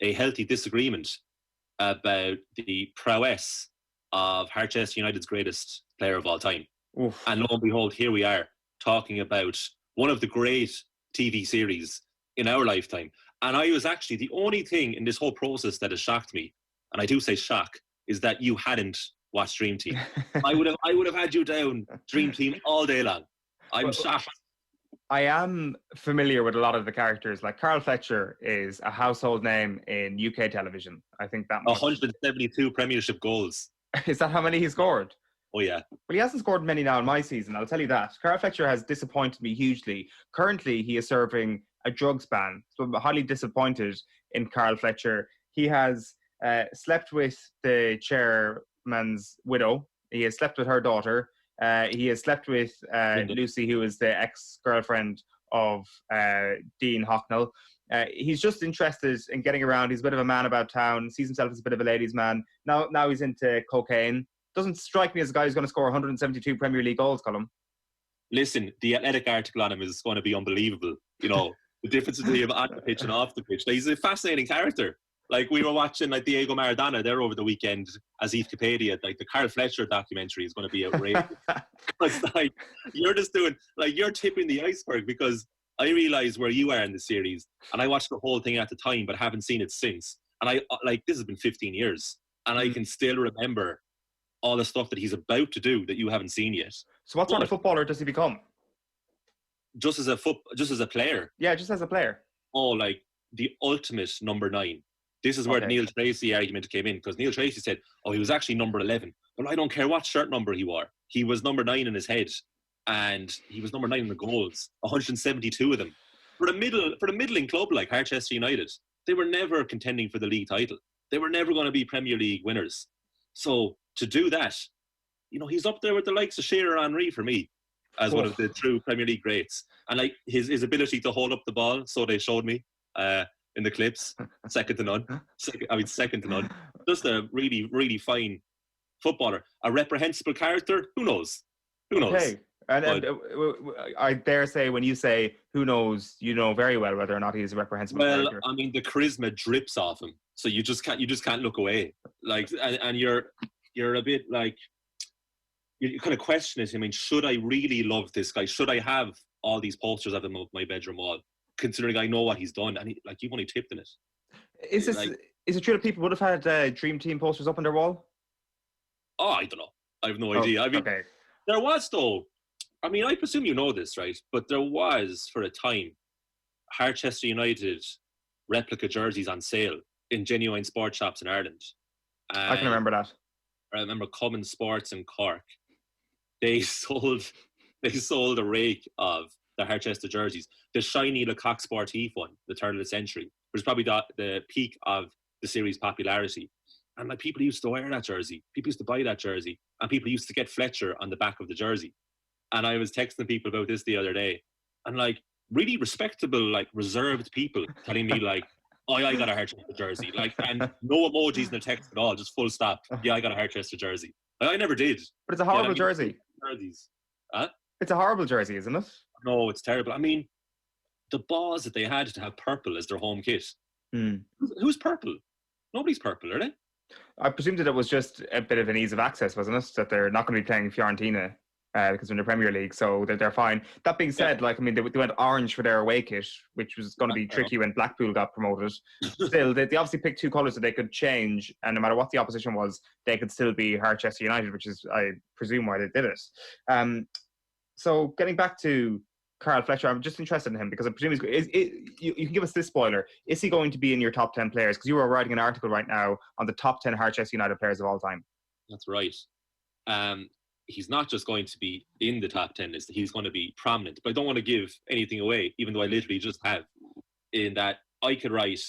a healthy disagreement about the prowess of Harchester United's greatest player of all time. Oof. And lo and behold, here we are talking about one of the great TV series in our lifetime. And I was actually, the only thing in this whole process that has shocked me, and I do say shock, is that you hadn't watched Dream Team. I would have had you down Dream Team all day long. I'm shocked. I am familiar with a lot of the characters. Like Carl Fletcher is a household name in UK television. I think that much. 172 Premiership goals. Is that how many he scored? Oh, yeah. Well, he hasn't scored many now in my season, I'll tell you that. Carl Fletcher has disappointed me hugely. Currently, he is serving a drugs ban. So I'm highly disappointed in Carl Fletcher. He has slept with the chairman's widow. He has slept with her daughter. He has slept with Lucy, who is the ex-girlfriend of Dean Hocknell. He's just interested in getting around. He's a bit of a man about town, sees himself as a bit of a ladies' man. Now he's into cocaine. Doesn't strike me as a guy who's going to score 172 Premier League goals, Colm. Listen, the Athletic article on him is going to be unbelievable. You know, the difference between him on the pitch and off the pitch. Like, he's a fascinating character. Like, we were watching like Diego Maradona there over the weekend as Heath Capadia. Like, the Carl Fletcher documentary is going to be outrageous. Because like you're just doing, like, you're tipping the iceberg, because I realise where you are in the series, and I watched the whole thing at the time but haven't seen it since. And I like, this has been 15 years and I can still remember all the stuff that he's about to do that you haven't seen yet. So what sort of footballer does he become? Just as a player? Yeah, just as a player. Oh, like the ultimate number 9. This is where the Neil Tracy argument came in, because Neil Tracy said, oh, he was actually number 11. Well, I don't care what shirt number he wore. He was number 9 in his head, and he was number 9 in the goals, 172 of them. For a middling club like Harchester United, they were never contending for the league title. They were never going to be Premier League winners. So to do that, you know, he's up there with the likes of Sheahan Henry for me as one of the true Premier League greats. And like his ability to hold up the ball, so they showed me in the clips, second to none. Second to none. Just a really, really fine footballer. A reprehensible character? Who knows? Who knows? Okay. And I dare say, when you say who knows, you know very well whether or not he's a reprehensible character. Well, I mean, the charisma drips off him, so you just can't look away. Like, and you're a bit like, you kind of question it. I mean, should I really love this guy? Should I have all these posters of him on my bedroom wall, considering I know what he's done? And you've only tipped in it. Is it true that people would have had Dream Team posters up on their wall? Oh, I don't know. I have no idea. I mean, there was, though. I mean, I presume you know this, right? But there was, for a time, Harchester United replica jerseys on sale in genuine sports shops in Ireland. I can remember that. I remember Cummins Sports in Cork. They sold a rake of the Harchester jerseys. The shiny Le Coq Sportif one, the turn of the century, which was probably the peak of the series' popularity. And like, people used to wear that jersey. People used to buy that jersey. And people used to get Fletcher on the back of the jersey. And I was texting people about this the other day. And like, really respectable, like, reserved people telling me like, oh, yeah, I got a Harchester jersey. Like, and no emojis in the text at all, just full stop. Yeah, I got a Harchester jersey. Like, I never did. But it's a horrible jersey. Jerseys. Huh? It's a horrible jersey, isn't it? No, it's terrible. I mean, the balls that they had to have purple as their home kit. Who's purple? Nobody's purple, are they? I presume that it was just a bit of an ease of access, wasn't it? That they're not going to be playing Fiorentina because they're in the Premier League, so they're fine. That being said, like, I mean, they went orange for their away kit, which was going to be tricky when Blackpool got promoted. Still, they obviously picked two colours that they could change, and no matter what the opposition was, they could still be Harchester United, which is, I presume, why they did it. So getting back to Carl Fletcher, I'm just interested in him because I presume you can give us this spoiler. Is he going to be in your top 10 players? Because you are writing an article right now on the top 10 Harchester United players of all time. That's right. He's not just going to be in the top 10 list, he's going to be prominent. But I don't want to give anything away, even though I literally just have, in that I could write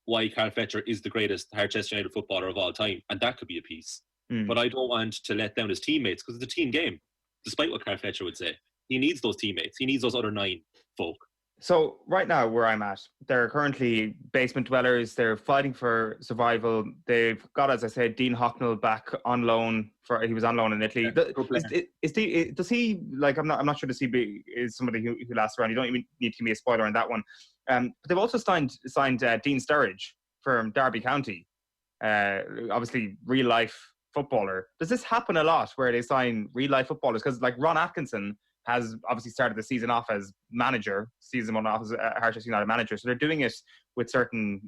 why Carl Fletcher is the greatest Harchester United footballer of all time, and that could be a piece. But I don't want to let down his teammates, because it's a team game, despite what Carl Fletcher would say. He needs those teammates. He needs those other 9 folk. So right now, where I'm at, they're currently basement dwellers. They're fighting for survival. They've got, as I said, Dean Hocknell back on loan. He was on loan in Italy. Does he, like, I'm not sure, does he is somebody who lasts around? You don't even need to give me a spoiler on that one. But they've also signed Dean Sturridge from Derby County. Obviously, real life footballer. Does this happen a lot where they sign real life footballers? Because like Ron Atkinson has obviously started the season off as manager, season 1 off as Harchester United manager. So they're doing it with certain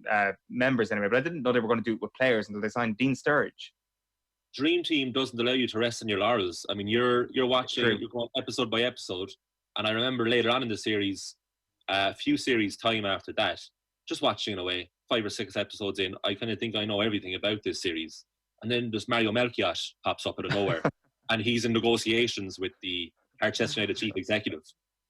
members anyway. But I didn't know they were going to do it with players until they signed Dean Sturridge. Dream Team doesn't allow you to rest on your laurels. I mean, you're watching, you're going episode by episode. And I remember later on in the series, a few series time after that, just watching in a way, 5 or 6 episodes in, I kind of think I know everything about this series. And then this Mario Melchiot pops up out of nowhere. And he's in negotiations with the Harchester United chief executive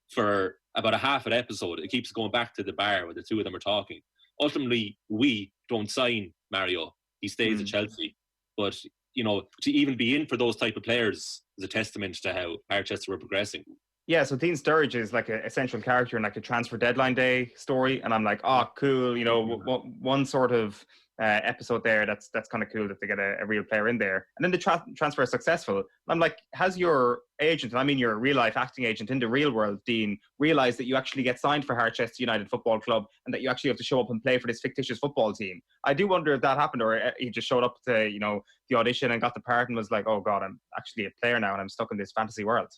for about a half an episode. It keeps going back to the bar where the two of them are talking. Ultimately, we don't sign Mario. He stays at Chelsea. But, you know, to even be in for those type of players is a testament to how Harchester were progressing. Yeah, so Dean Sturridge is like a central character in like a transfer deadline day story. And I'm like, oh, cool. You know, one sort of episode there, that's kind of cool that they get a real player in there. And then the transfer is successful. And I'm like, has your agent, and I mean your real life acting agent in the real world, Dean, realised that you actually get signed for Harchester United Football Club and that you actually have to show up and play for this fictitious football team? I do wonder if that happened, or he just showed up to, you know, the audition and got the part and was like, oh God, I'm actually a player now and I'm stuck in this fantasy world.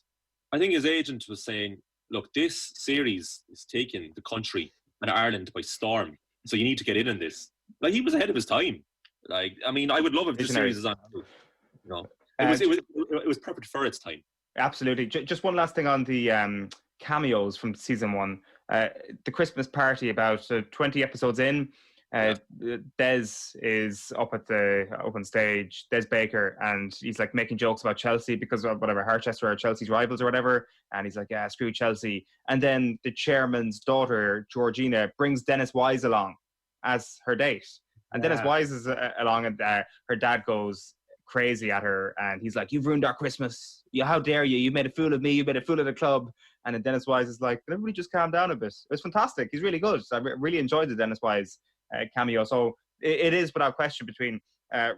I think his agent was saying, look, this series is taking the country and Ireland by storm. So you need to get in this. Like, he was ahead of his time. Like, I mean, I would love if this series is on. You know, it was perfect for its time. Absolutely. Just one last thing on the cameos from season 1. The Christmas party, about 20 episodes in. Des is up on stage, Des Baker, and he's like making jokes about Chelsea because of whatever, Harchester are Chelsea's rivals or whatever, and he's like, yeah, screw Chelsea. And then the chairman's daughter, Georgina, brings Dennis Wise along as her date, and Dennis Wise is along, and her dad goes crazy at her, and he's like, you've ruined our Christmas, how dare you made a fool of me, you made a fool of the club. And then Dennis Wise is like, can everybody just calm down a bit? It was fantastic. He's really good. So I really enjoyed the Dennis Wise cameo. So it is without question between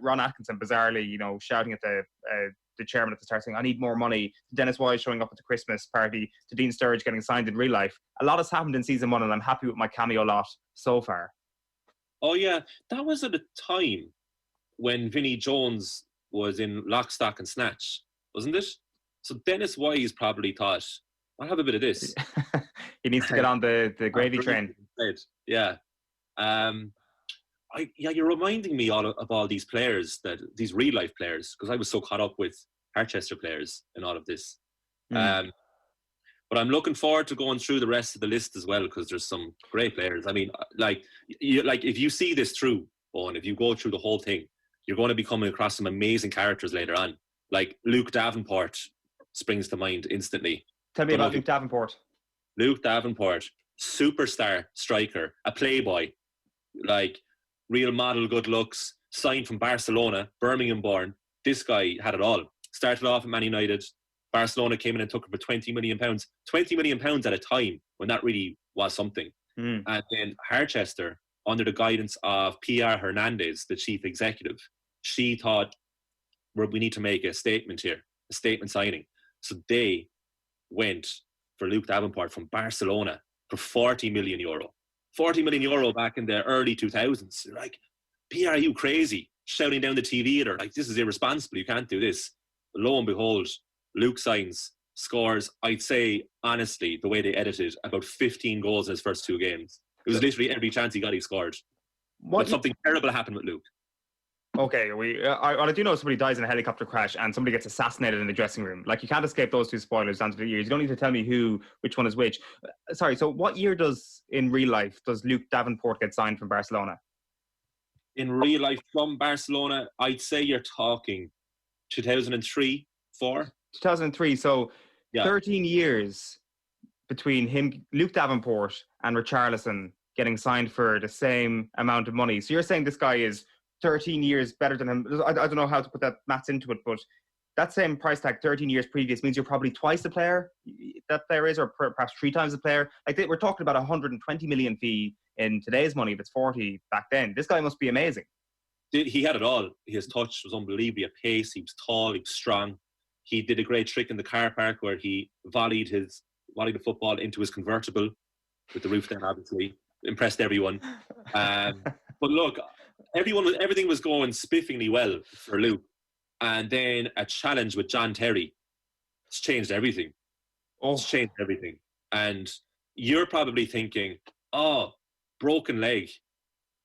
Ron Atkinson bizarrely, you know, shouting at the chairman at the start saying, I need more money, to Dennis Wise showing up at the Christmas party, to Dean Sturridge getting signed in real life. A lot has happened in season 1 and I'm happy with my cameo lot so far. Oh yeah, that was at a time when Vinnie Jones was in Lock, Stock and Snatch, wasn't it? So Dennis Wise probably thought, I'll have a bit of this. He needs to get on the gravy train. Yeah. You're reminding me of all these players, these real life players, because I was so caught up with Harchester players and all of this. But I'm looking forward to going through the rest of the list as well, because there's some great players. I mean, like if you see this through, Eoin, if you go through the whole thing, you're going to be coming across some amazing characters later on. Like Luke Davenport springs to mind instantly. Tell me about Luke Davenport. Luke Davenport, superstar striker, a playboy, like real model, good looks, signed from Barcelona, Birmingham born. This guy had it all. Started off at Man United. Barcelona came in and took him for £20 million. £20 million at a time when that really was something. And then Harchester, under the guidance of P.R. Hernandez, the chief executive, she thought, we need to make a statement here, a statement signing. So they went for Luke Davenport from Barcelona for €40 million. €40 million back in the early 2000s. Like, P.R., are you crazy? Shouting down the TV at her, like, this is irresponsible, you can't do this. But lo and behold, Luke signs, scores, I'd say, honestly, the way they edited, about 15 goals in his first 2 games. It was literally every chance he got, he scored. But something terrible happened with Luke. Okay, I do know somebody dies in a helicopter crash and somebody gets assassinated in the dressing room. Like, you can't escape those 2 spoilers down to the years. You don't need to tell me which one is which. Sorry, so what year in real life does Luke Davenport get signed from Barcelona? In real life from Barcelona, I'd say you're talking 2003, 4? 2003, so 13 years between him, Luke Davenport, and Richarlison getting signed for the same amount of money. So you're saying this guy is 13 years better than him. I don't know how to put that maths into it, but that same price tag 13 years previous means you're probably twice the player that player is, or perhaps 3 times the player. Like, we're talking about 120 million fee in today's money if it's 40 back then. This guy must be amazing. He had it all. His touch was unbelievably a pace. He was tall, he was strong. He did a great trick in the car park where he volleyed the football into his convertible with the roof down, obviously. Impressed everyone. But look, everything was going spiffingly well for Luke. And then a challenge with John Terry. It's changed everything. It's changed everything. And you're probably thinking, broken leg,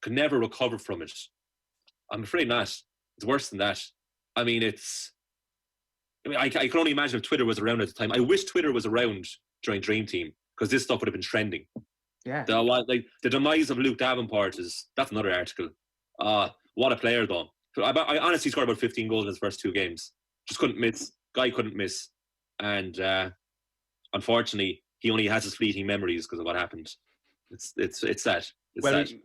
could never recover from it. I'm afraid not. It's worse than that. I mean, I can only imagine if Twitter was around at the time. I wish Twitter was around during Dream Team, because this stuff would have been trending. Yeah. The demise of Luke Davenport that's another article. What a player, though. I honestly scored about 15 goals in his first 2 games. Just couldn't miss. Guy couldn't miss. And unfortunately, he only has his fleeting memories because of what happened. It's sad.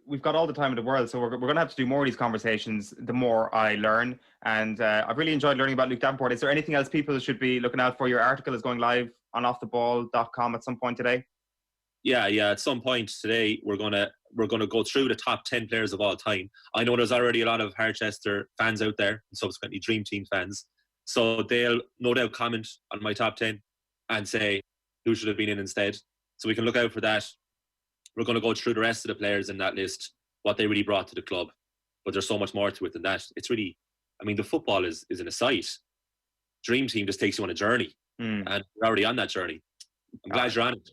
We've got all the time in the world, so we're going to have to do more of these conversations the more I learn. And I've really enjoyed learning about Luke Davenport. Is there anything else people should be looking out for? Your article is going live on offtheball.com at some point today. Yeah. At some point today, we're gonna go through the top 10 players of all time. I know there's already a lot of Harchester fans out there, and subsequently Dream Team fans. So they'll no doubt comment on my top 10 and say who should have been in instead. So we can look out for that. We're going to go through the rest of the players in that list, what they really brought to the club. But there's so much more to it than that. It's really, the football is in a sight. Dream Team just takes you on a journey. And we're already on that journey. I'm glad you're on it.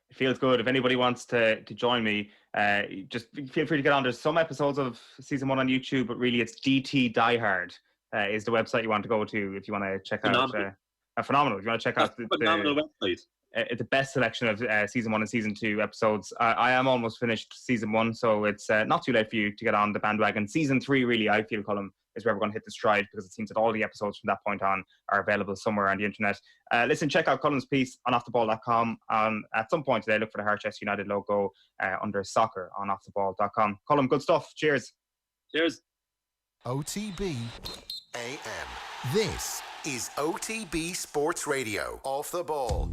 It feels good. If anybody wants to join me, just feel free to get on. There's some episodes of season 1 on YouTube, but really it's DT Diehard is the website you want to go to if you want to check out. Phenomenal. If you want to check out the phenomenal website. The best selection of season 1 and season 2 episodes. I am almost finished season 1, so it's not too late for you to get on the bandwagon. Season 3, really, I feel, Colm, is where we're going to hit the stride, because it seems that all the episodes from that point on are available somewhere on the internet. Listen, check out Colm's piece on offtheball.com. At some point today, look for the Harchester United logo under soccer on offtheball.com. Colm, good stuff. Cheers. Cheers. OTB AM. This is OTB Sports Radio. Off the Ball.